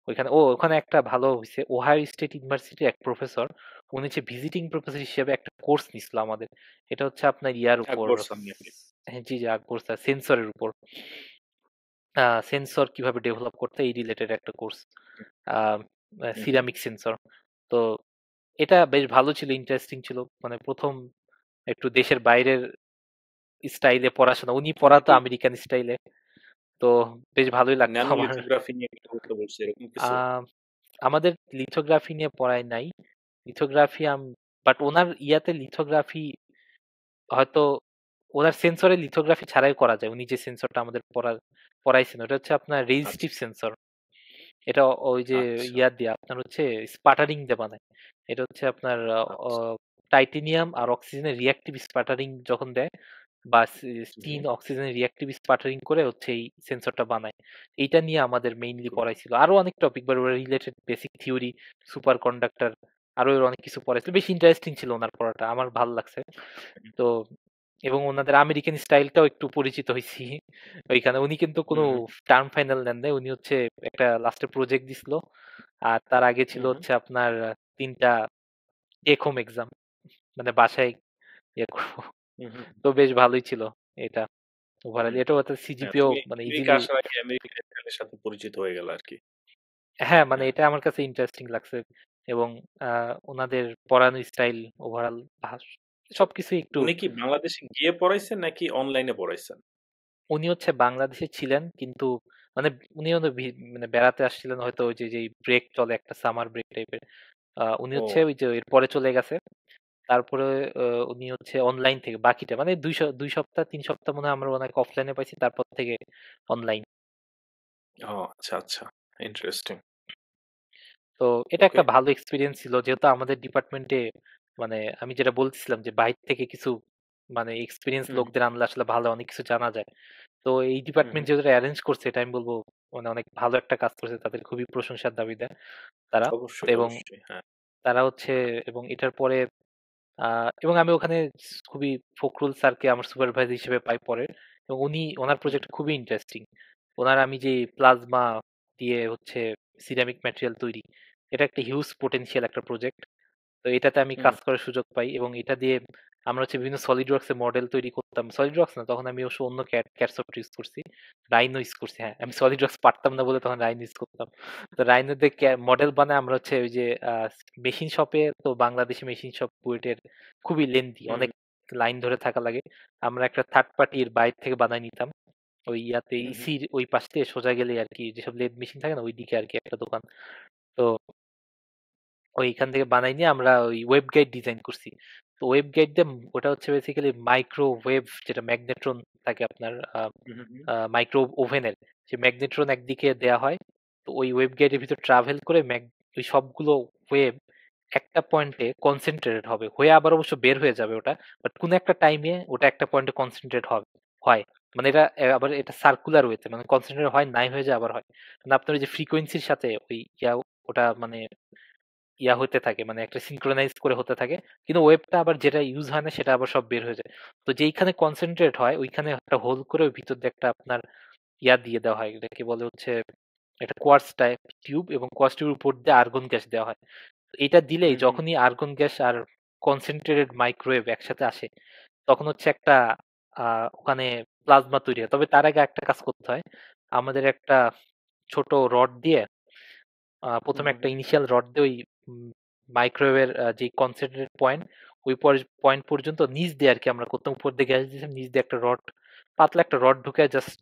ওইখানে। ওখানে একটা ভালো হয়েছে, ওহাইও স্টেট ইউনিভার্সিটির এক প্রফেসর, উনি হচ্ছে ভিজিটিং প্রফেসর হিসেবে একটা কোর্স নিছিল আমাদের। এটা হচ্ছে আপনার ইয়ার উপর, আকবর সামনে আপনি। হ্যাঁ জি জি, কোর্স সেন্সরের উপর, সেন্সর কিভাবে ডেভেলপ করতে এই রিলেটেড একটা কোর্স, হুম, হুম। Ceramic sensor. তো এটা বেশ ভালো ছিল, ইন্টারেস্টিং ছিল। মানে প্রথম একটু দেশের বাইরের স্টাইলে পড়াশোনা, উনি উনি পড়াতো কি আমেরিকান স্টাইলে। তো বেশ ভালোই লাগতো ন্যানো আমার। লিথোগ্রাফি নিয়ে কথা বলতে বলছে এরকম কিছু? আহ, আমাদের লিথোগ্রাফি নিয়ে পড়ায় নাই। লিথোগ্রাফি বাট ওনার ইয়াতে লিথোগ্রাফি হয়তো ওনার সেন্সরে লিথোগ্রাফি ছাড়াই করা যায়। উনি যে সেন্সরটা আমাদের পড়াইছেন ওটা হচ্ছে আপনার আচ্ছা, রেজিস্টিভ সেন্সর। এটা ওই যে আচ্ছা, ইয়া দিয়ে আপনার হচ্ছে স্পাটারিং দিয়ে বানায়। এটা হচ্ছে আপনার আচ্ছা। টাইটেনিয়াম আর অক্সিজেনের রিঅ্যাক্টিভ স্পাটারিং যখন দেয়, বা হুম, স্টিন হুম। অক্সিজেনের রিঅ্যাক্টিভ স্পাটারিং করে হচ্ছে এই সেন্সরটা বানায়। এইটা নিয়ে আমাদের মেইনলি খুব পড়াইছিল। আরো অনেক টপিক বা related basic theory, super conductor, আরো এর অনেক কিছু পড়াইছিল। বেশ ইন্টারেস্টিং ছিল ওনার পড়াটা, আমার ভালো লাগছে। তো এবং ওনাদের আমেরিকান স্টাইলটাও একটু পরিচিত হয়েছি ওইখানে। উনি কিন্তু হুম, কোনো হুম, টার্ম ফাইনাল নেন নাই, উনি হচ্ছে একটা লাস্টে প্রজেক্ট দিছিল। আর তার আগে ছিল হুম, হুম, হচ্ছে আপনার ৩টা টেক হোম এক্সাম, মানে বাসায় ইয়ে করবো। হুম, হুম, তো বেশ ভালোই ছিল এটা ওভারঅল। হুম। এটাও হচ্ছে হ্যাঁ, সিজিপিও তুমি মানে আমেরিকা ইজিলি। আসার আগে আমেরিকার স্টাইলের সাথে পরিচিত হয়ে গেল আরকি। হ্যাঁ, মানে হ্যাঁ। এটা আমার কাছে ইন্টারেস্টিং লাগছে। এবং ওনাদের পড়ানোর স্টাইল ওভারঅল আচ্ছা, সবকিছুই একটু। উনি কি বাংলাদেশে গিয়ে পড়াইছেন নাকি অনলাইনে পড়াইছেন? উনি হচ্ছে বাংলাদেশে ছিলেন, কিন্তু মানে উনি হয়তো মানে বেড়াতে আসছিলেন হয়তো, ওই যে যেই ব্রেক চলে একটা সামার ব্রেক টাইপের। উনি হচ্ছে ও ওই যে এরপরে চলে গেছে। তারপরে উনি হচ্ছে অনলাইন থেকে বাকিটা মানে ২ সপ্তাহ ৩ সপ্তাহ মনে হয় আমরা ওনাকে অফলাইনে পাইছি, তারপর থেকে অনলাইন। ও আচ্ছা, আচ্ছা। ইন্টারেস্টিং। তো এটা ওকে। একটা ভালো এক্সপিরিয়েন্স ছিল, যেহেতু আমাদের ডিপার্টমেন্টে মানে আমি যেটা বলতেছিলাম যে বাইরে থেকে কিছু মানে এক্সপিরিয়েন্স হুম, লোকদের আনলে আসলে ভালো অনেক কিছু জানা যায়। তো এই হুম, ডিপার্টমেন্ট হুম। যেহেতু অ্যারেঞ্জ করছে, এটা আমি বলবো মানে অনেক ভালো একটা কাজ করছে, তাদের খুবই প্রশংসার দাবিদার তারা। অবশ্যই, এবং অবশ্যই। হ্যাঁ। তারা হচ্ছে, এবং এটার পরে এবং আমি ওখানে খুবই ফখরুল স্যারকে আমার সুপারভাইজার হিসেবে পাই পরে। এবং ওনার হুম, প্রজেক্ট খুবই ইন্টারেস্টিং। ওনার আমি যে প্লাজমা দিয়ে হচ্ছে সিরামিক ম্যাটেরিয়াল তৈরি, এটা একটা হিউজ পোটেনশিয়াল একটা প্রজেক্ট। তো এটাতে আমি হুম, কাজ করার সুযোগ পাই, এবং এটা দিয়ে আমরা হচ্ছে বিভিন্ন সলিড ওয়ার্কস এর মডেল তৈরি করতাম। সলিড ওয়ার্কস না, তখন আমি অবশ্য অন্য ক্যাড সফটওয়্যার ইউজ করছি, রাইনো ইউজ করছি। হ্যাঁ, আমি সলিড ওয়ার্কস পারতাম না বলে তখন রাইনো ইউজ করতাম। তো রাইনো দিয়ে মডেল বানায় আমরা হচ্ছে ওই যে মেশিন শপে, তো বাংলাদেশি মেশিন শপ বুয়েটের খুবই লেন্দি, হুম, অনেক লাইন ধরে থাকা লাগে। আমরা একটা থার্ড পার্টির বাইরে থেকে বানাই নিতাম। ওই ইয়াতে হুম, হুম, ইসির ওই পাশ দিয়ে সোজা গেলে আর কি, যেসব লেদ মেশিন থাকে না, ওই দিকে আর কি একটা দোকান। তো ওইখান থেকে বানাই নিয়ে আমরা ওই ওয়েব গাইড ডিজাইন করছি। তো ওয়েব গাইড দিয়ে ওটা হচ্ছে বেসিক্যালি মাইক্রোওয়েভ, যেটা ম্যাগনেট্রন থাকে আপনার হুম, হুম, মাইক্রো ওভেনের, যে ম্যাগনেট্রন একদিকে দেয়া হয়। তো ওই ওয়েব গাইডের ভিতর ট্রাভেল করে ওই সবগুলো ওয়েব একটা পয়েন্টে কনসেন্ট্রেটেড হবে, হয়ে আবার অবশ্য বের হয়ে যাবে ওটা, বাট কোনো একটা টাইমে ওটা একটা পয়েন্টে কনসেন্ট্রেট হয়। মানে এটা আবার এটা সার্কুলার ওয়েতে, মানে কনসেন্ট্রেট হয় নাই হয়ে যায় আবার হয়, মানে আপনার ওই যে ফ্রিকোয়েন্সির সাথে ওই ওটা মানে হতে থাকে, মানে একটা সিনক্রোনাইজ করে হতে থাকে, কিন্তু ওয়েবটা আবার যেটা ইউজ হয় না সেটা আবার সব বের হয়ে যায়। তো যেইখানে কনসেন্ট্রেট হয় ওইখানে একটা হোল করে ওই ভিতর দিয়ে একটা আপনার দিয়ে দেওয়া হয়, এটাকে বলে হচ্ছে একটা কোয়ার্টজ টাইপ টিউব, এবং কোয়ার্টজ টিউবের উপর দিয়ে আর্গন গ্যাস দেওয়া হয়। তো এটা দিলেই হুম, হুম, যখনই আর্গন গ্যাস আর কনসেন্ট্রেটেড মাইক্রোওয়েভ একসাথে আসে তখন হচ্ছে একটা ওখানে প্লাজমা তৈরি হয়। তবে তার আগে একটা কাজ করতে হয়, আমাদের একটা ছোট রড দিয়ে হুম, প্রথমে হুম, একটা ইনিশিয়াল রড দিয়ে ওই মাইক্রোওয়েভের যে কনসেন্ট্রেট পয়েন্ট, ওই পয়েন্ট পর্যন্ত নিচ দিয়ে আর কি আমরা করতাম, উপর দিয়ে গ্যাস দিয়েছিলাম, নিচ দিয়ে একটা রড, পাতলা একটা রড ঢুকে জাস্ট,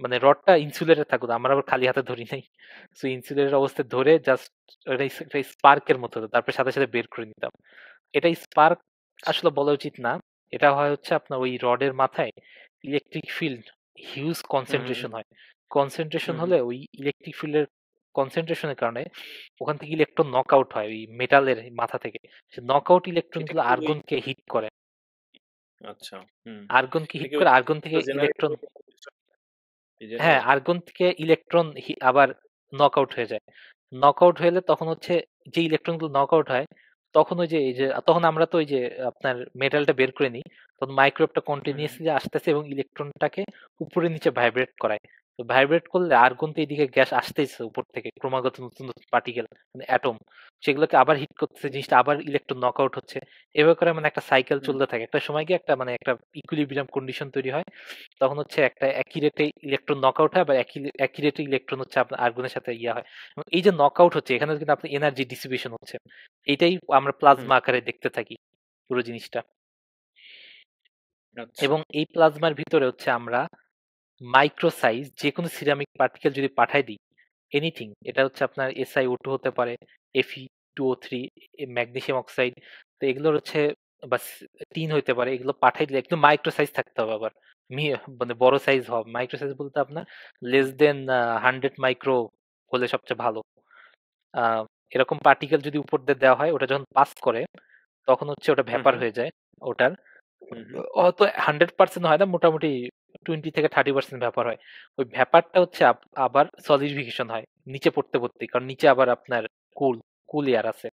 মানে রডটা ইনসুলেটেড থাকুক, আমরা আবার খালি হাতে ধরি নাই, সো ইনসুলেটেড অবস্থায় ধরে জাস্ট একটা স্পার্কের মতো হতো, তারপর সাথে সাথে বের করে নিতাম। এটা স্পার্ক আসলে বলা উচিত না, এটা হয় হচ্ছে আপনার ওই রডের মাথায় ইলেকট্রিক ফিল্ড হিউজ হুম, হুম, কনসেন্ট্রেশন হয়, কনসেন্ট্রেশন হুম, হুম। হলে ওই ইলেকট্রিক ফিল্ডের কনসেন্ট্রেশনের কারণে ওখান থেকে ইলেকট্রন নক আউট হয় ওই মেটালের মাথা থেকে, সে নক আউট ইলেকট্রন এটা গুলো কি ওই আর্গনকে হিট করে, আচ্ছা, হুম। আর্গনকে এটা হিট কি ওই করে যে আর্গন থেকে জেনারেটর ইলেকট্রন, এর মতো কিছু? এই হ্যাঁ, জেনারেটর? আর্গন থেকে ইলেকট্রন আবার নক আউট হয়ে যায়। নক আউট হলে তখন হচ্ছে যে ইলেকট্রন গুলো নক আউট হয়, তখন ওই যে এই যে তখন আমরা তো ওই যে আপনার মেটালটা বের করে নিই, তখন মাইক্রোওয়েভটা হুম, হুম, কন্টিনিউয়াসলি আসতেছে এবং ইলেকট্রনটাকে উপরে নিচে ভাইব্রেট করায়। তো ভাইব্রেট করলে আর্গন তো এদিকে গ্যাস আসতেছে উপর থেকে ক্রমাগত নতুন নতুন পার্টিকেল, মানে অ্যাটম, সেগুলোকে আবার হিট করতেছে, জিনিসটা আবার ইলেকট্রন নক আউট হচ্ছে, এভাবে করে মানে একটা সাইকেল হুম, চলতে থাকে। একটা সময় গিয়ে একটা মানে একটা ইকুইলিব্রিয়াম কন্ডিশন তৈরি হয়, তখন হচ্ছে একটা একই রেটে ইলেকট্রন নকআউট হয়, বা একই রেটে ইলেকট্রন হচ্ছে আপনার আর্গনের সাথে হয়। এবং এই যে নকআউট হচ্ছে এখানে কিন্তু আপনার এনার্জি ডিসিপেশন হচ্ছে, এটাই আমরা হুম। প্লাজমা আকারে দেখতে থাকি পুরো জিনিসটা। আচ্ছা। এবং এই প্লাজমার ভিতরে হচ্ছে আমরা মাইক্রো সাইজ যে কোনো সিরামিক পার্টিকেল যদি পাঠাই দিই, এনিথিং, এটা হচ্ছে আপনার SiO2 হতে পারে, Fe2O3, ম্যাগনেসিয়াম অক্সাইড, তো এগুলোর হচ্ছে বা টিন হইতে পারে, এগুলো পাঠাই দিলে একদম মাইক্রো সাইজ থাকতে হবে আবার, মানে বড় সাইজ হবে। মাইক্রো সাইজ বলতে আপনার লেস দেন 100 মাইক্রো হলে সবচেয়ে ভালো। আহ, এরকম পার্টিকেল যদি উপর দিয়ে দেওয়া হয়, ওটা যখন পাস করে তখন হচ্ছে ওটা হুম, ভ্যাপার হুম, হয়ে যায় ওটার, হুম, হুম, হয়তো 100% হয় না, মোটামুটি 20 থেকে 30% ব্যাপার হয়। ওই ব্যাপারটা হচ্ছে আবার সলিডিফিকেশন হয় নিচে পড়তে পড়তে, কারণ নিচে আবার আপনার কুল কুল এয়ার আছে,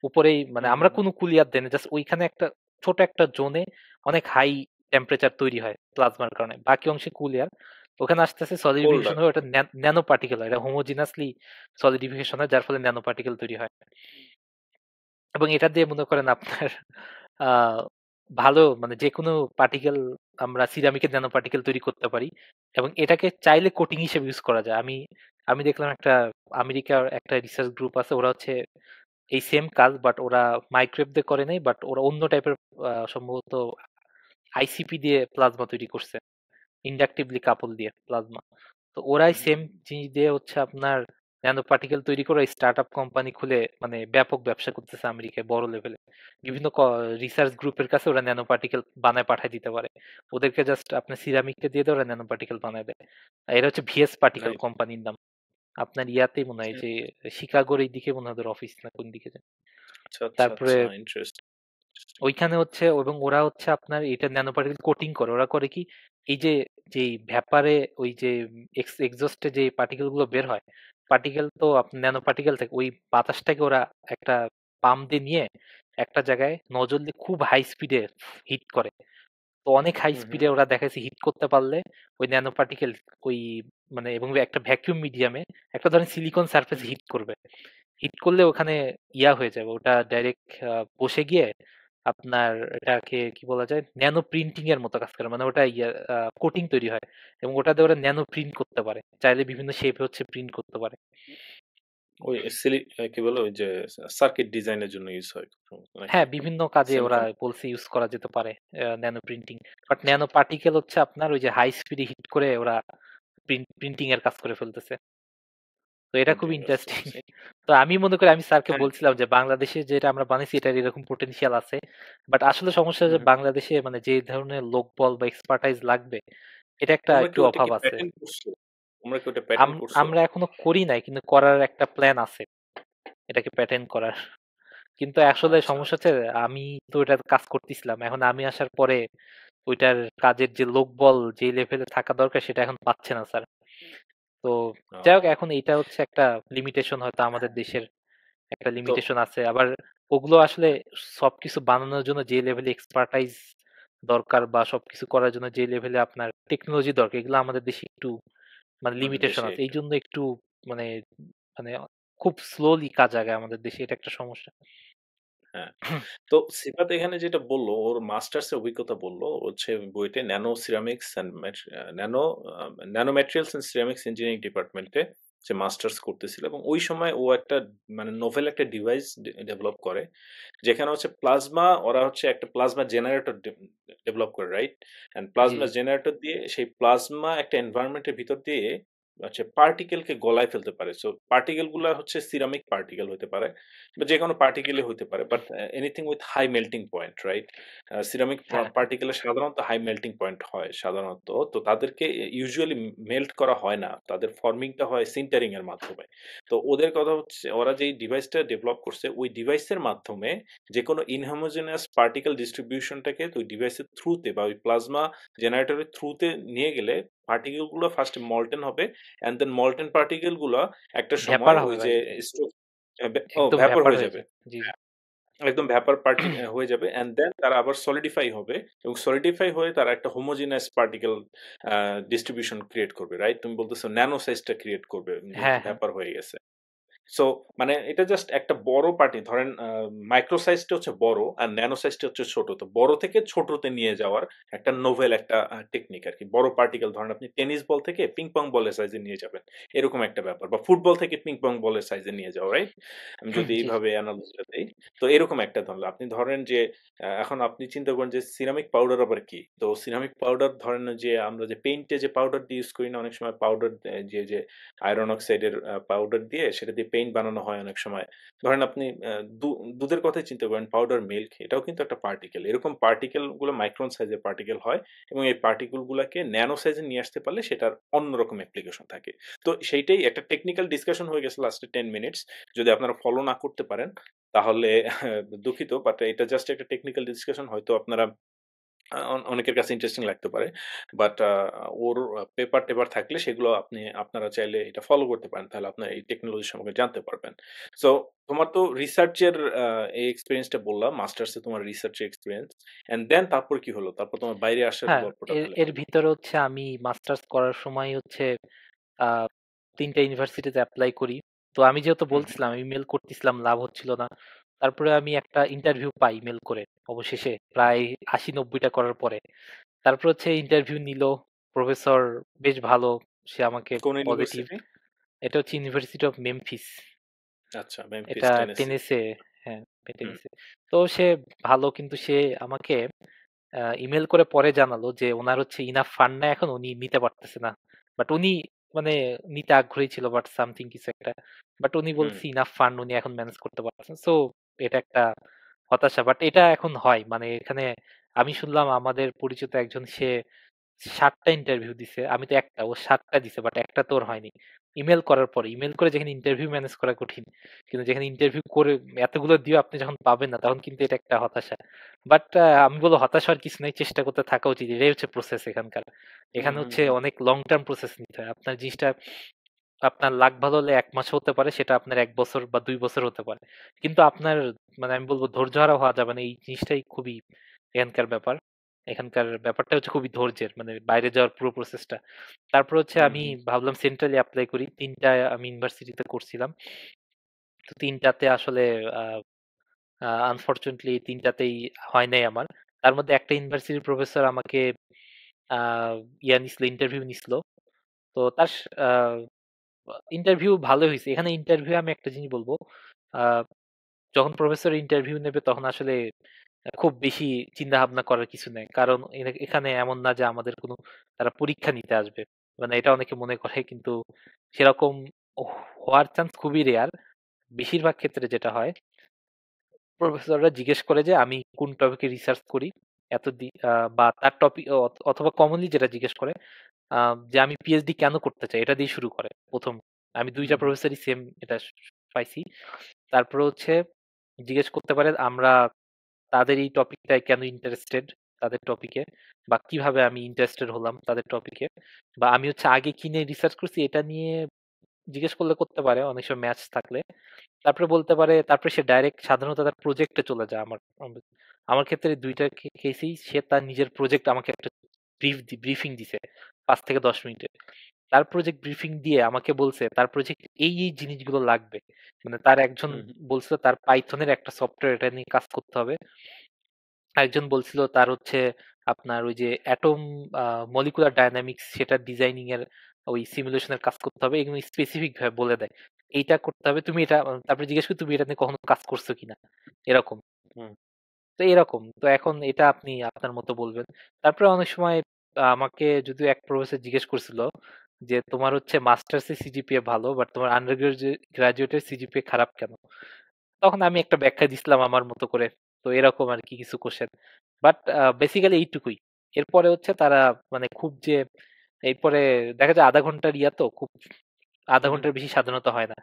উপরেই মানে হুম, আমরা হুম, হুম। কোনো কুল এয়ার দেন, জাস্ট ওইখানে একটা ছোট একটা জোনে অনেক হাই টেম্পারেচার তৈরি হয় প্লাজমার কারণে, বাকি অংশে কুল এয়ার, ওখানে আস্তে আস্তে কোল্ড সলিডিফিকেশন আর হয়ে ওটা ন্যানো পার্টিকেল হয়, এটা হোমোজিনাসলি সলিডিফিকেশন হয়, যার ফলে ন্যানো পার্টিকেল তৈরি হয়। এবং এটা দিয়ে মনে করেন আপনার আহ ভালো মানে যে কোনো পার্টিকেল, আমরা সিরামিকের ন্যানো পার্টিকেল তৈরি করতে পারি, এবং এটাকে চাইলে কোটিং হিসেবে ইউজ করা যায়। আমি আমি দেখলাম একটা আমেরিকার একটা রিসার্চ গ্রুপ আছে, ওরা হচ্ছে এই সেম কাজ, বাট ওরা মাইক্রোওয়েভ দিয়ে করে নাই, বাট ওরা অন্য টাইপের সম্ভবত ICP দিয়ে প্লাজমা তৈরি করছে, ইন্ডাকটিভলি কাপল দিয়ে প্লাজমা। তো ওরাই হুম, সেম জিনিস দিয়ে হচ্ছে আপনার ন্যানো পার্টিকেল তৈরি করে স্টার্ট আপ কোম্পানি খুলে মানে ব্যাপক ব্যবসা করতেছে আমেরিকায় বড় লেভেলে। বিভিন্ন রিসার্চ গ্রুপের কাছে ওরা ন্যানো পার্টিকেল বানায় পাঠিয়ে দিতে পারে, ওদেরকে জাস্ট আপনার সিরামিককে দিয়ে দেয়, ওরা ন্যানো পার্টিকেল বানায় দেয়। আর এটা হচ্ছে ভিএস পার্টিকেল নাইস। কোম্পানির নাম। আপনার ইয়াতেই মনে হয় যে শিকাগোর এই দিকে মনে হয় ওদের অফিস, না কোন দিকে জানি। আচ্ছা, আচ্ছা, তারপরে আচ্ছা, ইন্টারেস্টিং। ওইখানে হচ্ছে, এবং ওরা হচ্ছে আপনার এটা ন্যানো পার্টিকেল কোটিং করে, ওরা করে কি, এই যে যে ভ্যাপারে ওই যে এক্সস্টে যে পার্টিকেল গুলো বের হয়, পার্টিকেল তো আপনার ন্যানো পার্টিকেল থেকে ওই বাতাসটাকে ওরা একটা পাম্প দিয়ে নিয়ে একটা জায়গায় নজল দিয়ে খুব হাই স্পিডে হিট করে। তো অনেক হাই হুম, হুম, স্পিডে ওরা দেখাচ্ছে হিট করতে পারলে ওই ন্যানো পার্টিকেল ওই মানে, এবং একটা ভ্যাকুয়াম মিডিয়ামে একটা ধরেন সিলিকন সারফেস হুম, হিট করবে, হিট করলে ওখানে হয়ে যাবে, ওটা ডাইরেক্ট বসে গিয়ে আপনার এটাকে কি বলা যায়, ন্যানো প্রিন্টিং এর মতো কাজ করে, মানে ওটা কোটিং তৈরি হয়, এবং ওটা দিয়ে ওরা ন্যানো প্রিন্ট করতে পারে, চাইলে বিভিন্ন শেপে হচ্ছে প্রিন্ট করতে পারে। ওই কি বলে ওই যে সার্কিট ডিজাইনের জন্য ইউজ হয় নাকি? হ্যাঁ, বিভিন্ন কাজে সেম ওরা বলছে ইউজ করা যেতে পারে nano printing, but nano particle হচ্ছে আপনার ওই যে হাই স্পিডে হিট করে ওরা প্রিন্টিং এর কাজ করে ফেলতেছে। তো এটা খুব প্রিন্টিং এর কাজ ইন্টারেস্টিং। করতেছে। তো আমি মনে করি আমি স্যারকে হ্যাঁ। বলছিলাম যে বাংলাদেশে যেটা আমরা বানাইছি এটার এরকম পোটেনশিয়াল আছে, বাট আসলে সমস্যা হুম, যে হুম। বাংলাদেশে মানে যে ধরনের লোকবল বা এক্সপার্টাইজ লাগবে, এটা একটা তোমরা কি একটু ওইটা অভাব কি আছে। প্যাটেন্ট করছো? তোমরা কি ওটা প্যাটেন্ট করছো? আমরা এখনো করি নাই, কিন্তু করার একটা প্ল্যান আছে এটাকে প্যাটেন্ট করার। কিন্তু আসলে আচ্ছা, সমস্যা আচ্ছা। হচ্ছে আমি তো এটা কাজ করতেছিলাম, এখন আমি আসার পরে ওইটার কাজের যে লোকবল যে লেভেলে থাকা দরকার সেটা এখন পাচ্ছে না স্যার। তো যাই হোক, ও এখন এটা হচ্ছে একটা লিমিটেশন, হয়তো আমাদের দেশের একটা তো লিমিটেশন আছে। আবার ওগুলো আসলে সবকিছু বানানোর জন্য যে লেভেলে এক্সপার্টাইজ দরকার বা সবকিছু করার জন্য যে লেভেলে আপনার টেকনোলজি দরকার, এগুলো আমাদের দেশে একটু মানে লিমিটেশন দেশে আছে। এই একটু জন্য একটু মানে মানে খুব স্লোলি কাজ আগায় আমাদের দেশে, এটা একটা সমস্যা। হ্যাঁ। তো সিফাত এখানে যেটা বলল, ওর মাস্টার্স এর অভিজ্ঞতা বলল, হচ্ছে বুয়েটে nano ceramics and nano nano materials and ceramics engineering ডিপার্টমেন্টে সে মাস্টার্স করতেছিল, এবং ওই সময় ও একটা মানে নোভেল একটা ডিভাইস ডেভেলপ করে, যেখানে হচ্ছে প্লাজমা, ওরা হচ্ছে একটা প্লাজমা জেনারেটর ডেভেলপ করে, right? And G, plasma G. Generator দিয়ে সেই প্লাজমা একটা এনভায়রনমেন্টের ভিতর দিয়ে হচ্ছে পার্টিকেলকে গলায় ফেলতে পারে। সো পার্টিকেল গুলা হচ্ছে সিরামিক পার্টিকেল হতে পারে বা যে কোনো পার্টিকেলই হতে পারে, but anything with high melting point, right? Ceramic হ্যাঁ, হ্যাঁ। পার্টিকেলের সাধারণত হাই মেল্টিং পয়েন্ট হয় সাধারণত, তো তাদেরকে ইউজুয়ালি মেল্ট করা হয় না, তাদের ফর্মিংটা হয় সিন্টারিং এর মাধ্যমে। তো ওদের কথা হচ্ছে, ওরা যেই ডিভাইসটা ডেভেলপ করছে ওই ডিভাইসের মাধ্যমে যে কোনো ইনহোমোজেনাস পার্টিকেল ডিস্ট্রিবিউশনটাকে ওই ডিভাইসের থ্রুতে বা ওই প্লাজমা জেনারেটরের থ্রুতে নিয়ে গেলে পার্টিকেল গুলো ফার্স্ট মল্টেন হবে, অ্যান্ড দেন মল্টেন পার্টিকেল গুলো একটা ভ্যাপার সময় ওই হবে যে ভাই। একদম ভ্যাপর ভ্যাপার হয়ে হয়ে যাবে। যায়। জি, জি। একদম ভ্যাপার পার্টি হয়ে যাবে, অ্যান্ড দেন তারা আবার সলিডিফাই হবে, এবং সলিডিফাই হয়ে তারা একটা হোমোজিনাস পার্টিকেল ডিস্ট্রিবিউশন ক্রিয়েট করবে, রাইট? তুমি বলতেছো ন্যানো সাইজটা ক্রিয়েট করবে যেহেতু হ্যাঁ, হ্যাঁ। ভ্যাপার হয়ে গেছে। সো মানে এটা জাস্ট একটা বড় পার্টি, ধরেন মাইক্রো সাইজটা হচ্ছে বড় আর ন্যানো সাইজটা হচ্ছে ছোট, তো বড় থেকে ছোটতে নিয়ে যাওয়ার একটা নোভেল একটা টেকনিক আর কি। বড় পার্টিকেল ধরেন আপনি টেনিস বল থেকে পিং পং বলের সাইজে নিয়ে যাবেন, এরকম একটা ব্যাপার, বা ফুটবল থেকে পিং পং বলের সাইজে নিয়ে যাওয়া, রাইট? আমি যদি জি, এইভাবে অ্যানালজিটা দেই, তো এরকম একটা ধরনের আপনি ধরেন যে এখন আপনি চিন্তা করেন যে সিরামিক পাউডার আবার কি। তো সিরামিক পাউডার ধরেন যে আমরা যে পেইন্টে যে পাউডার দিয়ে ইউজ করি না অনেক সময়, পাউডার যে যে আয়রন অক্সাইডের পাউডার দিয়ে সেটা দিয়ে পেইন্ট বানানো হয় অনেক সময়। ধরেন আপনি দুধের কথাই চিন্তা করেন, পাউডার মিল্ক, এটাও কিন্তু একটা পার্টিকেল। এরকম পার্টিকেল গুলো মাইক্রন সাইজের পার্টিকেল হয়, এবং এই পার্টিকেল গুলাকে ন্যানো সাইজে নিয়ে আসতে পারলে সেটার অন্যরকম অ্যাপ্লিকেশন থাকে। তো সেইটাই একটা টেকনিক্যাল ডিসকাশন হয়ে গেছে লাস্টে 10 মিনিটস। যদি আপনারা ফলো না করতে পারেন তাহলে দুঃখিত, বাট এটা জাস্ট একটা টেকনিক্যাল ডিসকাশন, হয়তো আপনারা অনেকের কাছে ইন্টারেস্টিং লাগতে পারে। বাট ওর পেপার-টেপার থাকলে সেগুলো আপনারা চাইলে এটা ফলো করতে পারেন। তাহলে আপনারা এই টেকনোলজি সম্পর্কে জানতে পারবেন। সো তোমার তো রিসার্চের এই এক্সপেরিয়েন্সটা বললা, মাস্টার্সে তোমার রিসার্চের এক্সপেরিয়েন্স। অ্যান্ড দেন তারপর কি হলো? তারপর তোমার বাইরে আসার হ্যাঁ, গল্পটা এর তাহলে এর বলো। ভিতরে হচ্ছে আমি মাস্টার্স করার সময় হচ্ছে আ ৩ টা ইউনিভার্সিটিতে এপ্লাই করি। তো আমি যেহেতু হুম, হুম। বলছিলাম আমি মেইল করতেছিলাম, লাভ হচ্ছিল না। তারপরে আমি একটা ইন্টারভিউ পাই মেইল করে অবশেষে, প্রায় ৮০-৯০ টা করার পরে। তারপর হচ্ছে ইন্টারভিউ নিল। প্রফেসর বেশ ভালো। সে আমাকে কোন পজিটিভ। ইউনিভার্সিটি? এটা হচ্ছে ইউনিভার্সিটি অফ মেমফিস। আচ্ছা, মেমফিস, এটা টেনেসি। টেনেসে। হ্যাঁ, হুম, টেনেসে। তো সে ভালো, কিন্তু সে আমাকে ইমেইল করে পরে জানালো যে উনার হচ্ছে ইনাফ ফান্ড নাই এখন, উনি নিতে পারতেছে না। বাট উনি মানে নিতে আগ্রহী ছিল, বাট সামথিং কিছু একটা। বাট উনি হুম, বলছে ইনাফ ফান্ড উনি এখন ম্যানেজ করতে পারছেন। সো এটা একটা হতাশা। বাট এটা এখন হয়। মানে এখানে আমি শুনলাম আমাদের পরিচিত একজন, সে ৭ টা ইন্টারভিউ দিছে। আমি তো একটা, ও ৭ টা দিছে, বাট একটা তো ওর হয়নি। ইমেইল করার পরে, ইমেইল করে যেখানে ইন্টারভিউ ম্যানেজ করা কঠিন। কিন্তু যেখানে ইন্টারভিউ করে এতগুলো দিয়েও আপনি যখন পাবেন না, তখন কিন্তু এটা একটা হতাশা। বাট আমি বলব হতাশ হওয়ার কিছু নাই। চেষ্টা করতে থাকা উচিত। এটাই হচ্ছে প্রসেস এখানকার। হুম, এখানে হুম, হচ্ছে হুম, অনেক লং টার্ম প্রসেস নিতে হয়। আপনার জিনিসটা আপনার লাক ভালো হলে ১ মাসও হতে পারে, সেটা আপনার ১ বছর বা ২ বছর হতে পারে। কিন্তু আপনার মানে আমি বলব ধৈর্যহারা হওয়া যাবে না। এই জিনিসটাই খুবই এখানকার ব্যাপার। এখানকার ব্যাপারটা হচ্ছে খুবই ধৈর্যের। মানে বাইরে যাওয়ার পুরো প্রসেসটা। তারপর হচ্ছে হুম, আমি হুম। ভাবলাম সেন্ট্রালি এপ্লাই করি। ৩ টা আমি ইউনিভার্সিটিতে করছিলাম। তো ৩ টাতে আসলে আ আ আনফরচুনেটলি ৩ টাতেই হয় নাই আমার। তার মধ্যে একটা ইউনিভার্সিটির প্রফেসর আমাকে আ নিছিল, ইন্টারভিউ নিছিল। তো তার আ ইন্টারভিউ ভালোই হইছে। এখানে ইন্টারভিউ আমি একটা জিনিস বলব। আ যখন প্রফেসর ইন্টারভিউ নেবে তখন আসলে খুব বেশি চিন্তা-ভাবনা করার কিছু নাই। কারণ এখানে এমন না যে আমাদের কোনো তারা পরীক্ষা নিতে আসবে। মানে এটা অনেকে মনে করে, কিন্তু সেরকম হওয়ার চান্স খুবই রেয়ার। বেশিরভাগ ক্ষেত্রে যেটা হয়, প্রফেসররা জিজ্ঞেস করে যে আমি কোন টপিকে রিসার্চ করি। বা তার টপিক অথবা কমনলি যেটা জিজ্ঞেস করে আ যে আমি পিএইচডি কেন করতে চাই? এটা দিয়ে শুরু করে ১ম। আমি ২ হুম, টা হুম। প্রফেসরই সেম এটা পাইছি। তারপরে হচ্ছে জিজ্ঞেস করতে পারে আমরা তাদের এই টপিকটায় কেন ইন্টারেস্টেড? তাদের টপিকে, বা কিভাবে আমি ইন্টারেস্টেড হলাম তাদের টপিকে, বা আমি হচ্ছে আগে কি নিয়ে রিসার্চ করছি এটা নিয়ে জিজ্ঞেস করলে করতে পারে অনেক সময় ম্যাচ থাকলে। তারপরে বলতে পারে, তারপরে সে ডাইরেক্ট সাধারণত তার প্রজেক্টে চলে যায়। আমার ক্ষেত্রে দুইটা কেসেই সে তার নিজের প্রজেক্ট আমাকে একটা ব্রিফিং দিছে 5 থেকে 10 মিনিটে। তার প্রজেক্ট ব্রিফিং দিয়ে আমাকে বলছে তার প্রজেক্ট এই জিনিসগুলো লাগবে। মানে তার একজন হুম, বলছিল তার পাইথনের একটা সফটওয়্যার এটা নিয়ে কাজ করতে হবে। একজন বলছিল তার হচ্ছে আপনার ওই যে অ্যাটম মলিকুলার ডায়নামিক্স সেটা ডিজাইনিং এর ওই সিমুলেশনের কাজ করতে হবে, এগুলো স্পেসিফিক ভাবে বলে দেয় এইটা করতে হবে তুমি এটা, তারপরে জিজ্ঞেস করি তুমি এটা নিয়ে কখনো কাজ করছো কিনা, এরকম। হুম, তো এরকম তো এখন এটা আপনি আপনার মতো বলবেন। তারপরে অনেক সময় আমাকে যদিও এক প্রফেসর জিজ্ঞেস করছিল যে তোমার হচ্ছে মাস্টার্স এর সিজিপিএ ভালো বাট তোমার আন্ডার গ্রাজুয়েটের সিজিপিএ খারাপ কেন? তখন আমি একটা ব্যাখ্যা দিছিলাম আমার মতো করে। তো এরকম আর কি কিছু কোশ্চেন, বাট বেসিক্যালি এইটুকুই। এরপরে হচ্ছে তারা মানে খুব যে এরপরে দেখা যায় আধা ঘন্টার ইয়া তো খুব আধা হুম, হুম, ঘন্টার বেশি সাধারণত হয় না।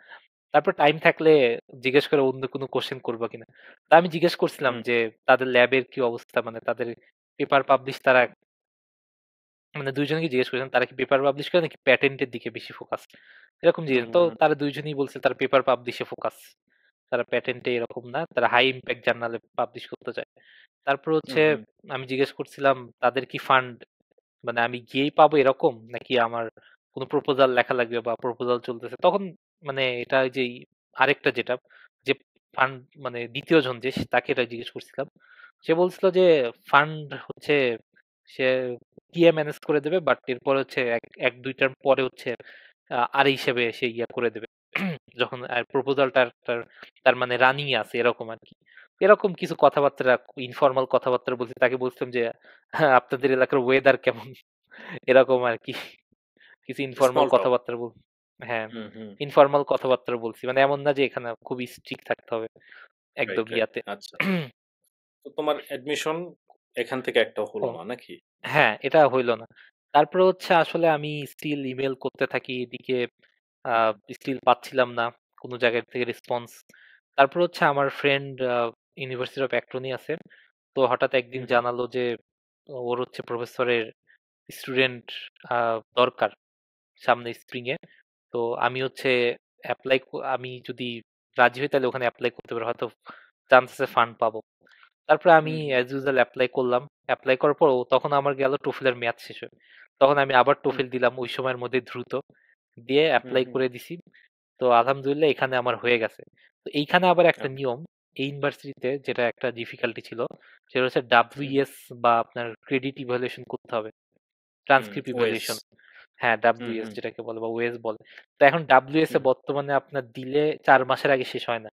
তারপর টাইম থাকলে জিজ্ঞেস করে অন্য কোনো কোশ্চেন করবো কিনা। তা আমি জিজ্ঞেস করছিলাম হুম, যে তাদের ল্যাবের কি অবস্থা, মানে তাদের পেপার পাবলিশ তারা, মানে দুইজনকে জিজ্ঞেস করেছিলাম তারা কি পেপার পাবলিশ করে নাকি প্যাটেন্টের দিকে বেশি ফোকাস, এরকম হুম, জিজ্ঞেস। তো হুম, তারা দুইজনই বলছে তারা পেপার পাবলিশে ফোকাস, তারা প্যাটেন্টে এরকম না, তারা হাই ইম্প্যাক্ট জার্নালে পাবলিশ করতে চায়। তারপর হুম, হচ্ছে হুম, আমি জিজ্ঞেস করছিলাম তাদের কি ফান্ড, মানে আমি গিয়েই পাবো এরকম নাকি আমার কোনো প্রপোজাল লেখা লাগবে বা প্রপোজাল চলতেছে তখন, মানে এটা ওই যে আরেকটা যেটা যে ফান্ড মানে দ্বিতীয় জন যে তাকে এটা জিজ্ঞেস করছিলাম। সে বলছিল যে ফান্ড হচ্ছে সে টিএ ম্যানেজ করে দেবে, বাট এরপর হচ্ছে এক এক দুই টার্ম পরে হচ্ছে আর হিসেবে সে ইয়া করে দেবে যখন আর প্রপোজালটা তার তার মানে রানিং আছে এরকম আর কি। এরকম কিছু কথাবার্তা ইনফর্মাল কথাবার্তা বলছি, তাকে বলছিলাম যে হ্যাঁ, আপনাদের এলাকার ওয়েদার কেমন, এরকম আর কি কিছু ইনফর্মাল স্মল টক। কথাবার্তা বল। হ্যাঁ, হুম, হুম, ইনফর্মাল কথাবার্তা বলছি, মানে এমন না যে এখানে খুবই স্ট্রিক্ট থাকতে হবে একদম রাইট, রাইট। ইয়াতে। আচ্ছা। তো তোমার অ্যাডমিশন এখান থেকে একটা ও হলো না নাকি? হ্যাঁ, এটা হইল না। তারপরে হচ্ছে আসলে আমি স্টিল ইমেল করতে থাকি এদিকে, হুম, স্টিল পাচ্ছিলাম না কোনো জায়গা থেকে রেসপন্স। তারপর হচ্ছে আমার ফ্রেন্ড ইউনিভার্সিটি অফ অ্যাক্টনি আছে, তো হঠাৎ একদিন হুম, হুম, জানালো যে ওর হচ্ছে প্রফেসরের স্টুডেন্ট দরকার সামনে স্প্রিং এ। তো আমি হচ্ছে আমি যদি রাজি হই তাহলে ওখানে অ্যাপ্লাই করতে পারবো, হয়তো চান্স আছে ফান্ড পাবো। তারপরে আমি হুম, অ্যাজ ইউজুয়াল অ্যাপ্লাই করলাম। অ্যাপ্লাই করার পর তখন আমার গেল টোফেলের মেয়াদ শেষ হয়ে। তখন আমি আবার হুম, টোফেল দিলাম ওই সময়ের মধ্যে দ্রুত। দিয়ে হুম, এপ্লাই হুম, করে দিছি। তো আলহামদুলিল্লাহ এখানে আমার হয়ে গেছে। তো এইখানে আবার একটা আচ্ছা, নিয়ম এই ইউনিভার্সিটিতে যেটা একটা ডিফিকাল্টি ছিল সেটা হচ্ছে হুম, ডাব্লিউএস বা আপনার ক্রেডিট ইভ্যালুয়েশন করতে হবে। হুম, ট্রান্সক্রিপ্ট ওয়েস। ইভ্যালুয়েশন। হ্যাঁ, হুম, ডাব্লিউএস হুম, যেটাকে বলে বা ওএস বলে। তো এখন ডাব্লিউএস এ হুম। বর্তমানে আপনার দিলে ৪ মাসের আগে শেষ হয় না।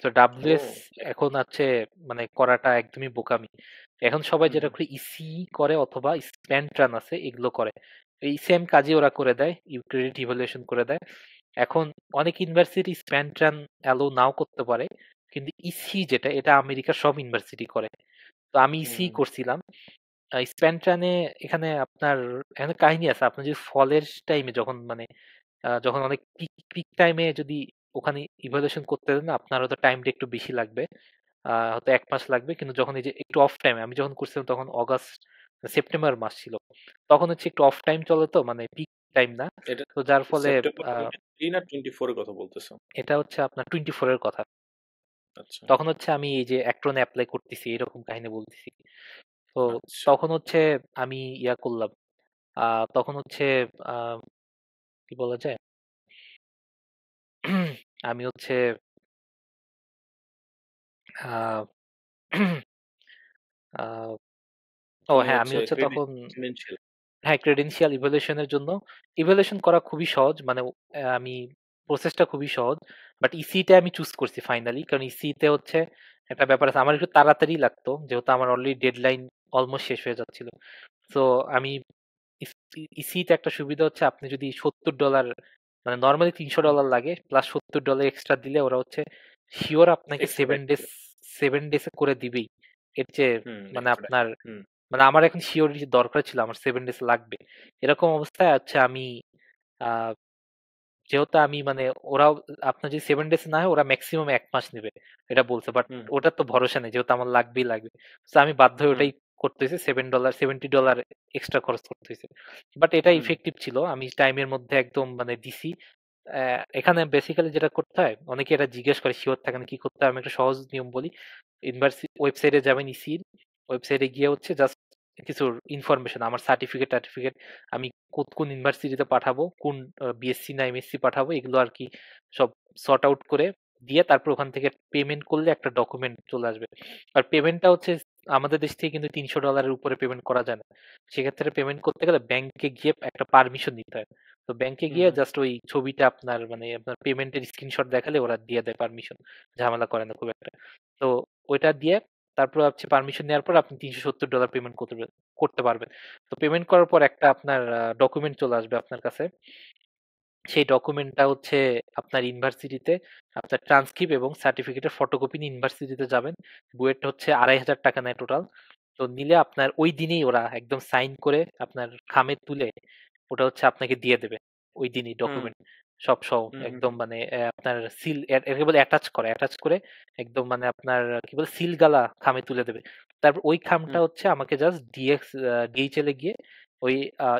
তো ও ডাব্লিউএস ওকে। এখন আছে মানে করাটা একদমই বোকামি। এখন সবাই হুম, যেটা হুম, করে ইসি করে অথবা স্প্যান্ট্রান আছে এগুলো করে। এই সেম কাজই ওরা করে দেয়, ক্রেডিট ইভ্যালুয়েশন করে দেয়। এখন অনেক ইউনিভার্সিটি স্প্যান্ট্রান অ্যালো নাও করতে পারে, কিন্তু ইসি যেটা এটা আমেরিকার সব ইউনিভার্সিটি করে। তো আমি ইসি হুম, করছিলাম। স্প্যান্ট্রানে এখানে আপনার এখানে কাহিনী আছে। আপনার যদি ফলের টাইমে যখন মানে যখন অনেক পিক পিক টাইমে যদি ওখানে ইভালুয়েশন করতে দেন না, আপনার হয়তো টাইমটা একটু বেশি লাগবে। হয়তো ১ মাস লাগবে। কিন্তু যখন এই যে একটু অফ টাইম আমি যখন করছিলাম তখন অগাস্ট, সেপ্টেম্বর মাস ছিল। তখন হচ্ছে একটু অফ টাইম চলে তো মানে পিক টাইম না। এটা তো যার ফলে সেপ্টেম্বর আ 23 না 24 এর কথা বলতেছো? এটা হচ্ছে আপনার 24 এর কথা। আচ্ছা, তখন হচ্ছে আমি এই যে অ্যাক্ট্রনে এপ্লাই করতেছি এরকম কাহিনী বলতেছি। তো আচ্ছা। তখন হচ্ছে আমি ইয়া করলাম। আ তখন হচ্ছে আ কি বলা যায়? আমি হচ্ছে আ আ ও তুমি হ্যাঁ, আমি হচ্ছে হচ্ছে তখন ক্রেডেনশিয়াল। হ্যাঁ, ক্রেডেনশিয়াল ইভ্যালুয়েশন এর জন্য ইভ্যালুয়েশন করা খুবই সহজ। মানে আমি প্রসেসটা খুবই সহজ। বাট ইসি টা আমি চুজ করছি ফাইনালি। কারণ ইসি তে হচ্ছে একটা ব্যাপার আছে। আমার একটু তাড়াতাড়ি লাগতো। যেহেতু আমার অলরেডি ডেডলাইন অলমোস্ট শেষ হয়ে যাচ্ছিল। সো আমি ইসি তে একটা সুবিধা হচ্ছে আপনি যদি $৭০ মানে নরমালি হুম, $৩০০ লাগে প্লাস $৭০ এক্সট্রা দিলে ওরা হচ্ছে সিওর আপনাকে এক্সট্রা 7 ব্যাক ডেজ করে। 7 ডেজ এ করে দিবেই। এর চেয়ে হুম, মানে এক্সট্রা ব্যাক। আপনার হুম, মানে আমার এখন সিওরিটি দরকার ছিল আমার 7 ডেজ লাগবে। এরকম অবস্থায় হচ্ছে আমি আ যেহেতু আমি মানে ওরাও আপনার যদি 7 ডেজ না হয় ওরা মেক্সিমাম ১ মাস নেবে। এটা বলছে। বাট হুম, ওটার তো ভরসা নেই যেহেতু আমার লাগবেই লাগবে। সো আমি বাধ্য হয়ে হুম, ওটাই করতে হইছে $7 $70 এক্সট্রা খরচ করতে হইছে। বাট এটা হুম, ইফেক্টিভ ছিল। আমি টাইমের মধ্যে একদম মানে দিছি। এখানে বেসিক্যালি যেটা করতে হয়, অনেকে এটা জিজ্ঞেস করে সিওর থাকে না কি করতে হয়, আমি একটা সহজ নিয়ম বলি। ওয়েবসাইটে যাবেন ইসির, ওয়েবসাইটে গিয়ে হচ্ছে জাস্ট কিছু ইনফরমেশন, আমার সার্টিফিকেট টার্টিফিকেট, আমি কোন ইউনিভার্সিটিতে পাঠাবো, কোন বিএসসি না এমএসসি পাঠাবো, এগুলো আর কি সব সর্ট আউট করে দিয়ে তারপর ওখান থেকে পেমেন্ট করলে একটা ডকুমেন্ট চলে আসবে। আর পেমেন্টটা হচ্ছে আমাদের দেশ থেকে কিন্তু $300 উপরে পেমেন্ট করা যায় না। সেক্ষেত্রে পেমেন্ট করতে গেলে ব্যাংকে গিয়ে একটা পারমিশন নিতে হয়। তো ব্যাংকে হুম, গিয়ে হুম, জাস্ট ওই ছবিটা আপনার মানে আপনার পেমেন্টের স্ক্রিনশট দেখালে ওরা দিয়ে দেয় পারমিশন। ঝামেলা করে না খুব একটা। তো ওইটা দিয়ে তারপর হচ্ছে পারমিশন নেওয়ার পর আপনি $370 পেমেন্ট করতে পারবেন। তো পেমেন্ট করার পর একটা আপনার ডকুমেন্ট চলে আসবে আপনার কাছে। সেই ডকুমেন্টটা হচ্ছে আপনার ইউনিভার্সিটিতে আপনার ট্রান্সক্রিপ্ট এবং সার্টিফিকেটের ফটোকপি নিয়ে ইউনিভার্সিটিতে যাবেন। বুয়েট হচ্ছে ৳২,৫০০ নেয় টোটাল। তো নিলে আপনার ওই দিনেই ওরা একদম সাইন করে আপনার খামে তুলে ওটা হচ্ছে আপনাকে দিয়ে দেবে ওই দিনই হুম, ডকুমেন্ট সব সহ হুম, হুম, একদম মানে আপনার সিল এটাকে বলে অ্যাটাচ করে একদম মানে আপনার কি বলে সিল গালা খামে তুলে দেবে। তারপর ওই খামটা হুম, হচ্ছে আমাকে জাস্ট ডিএইচএল এ গিয়ে ওই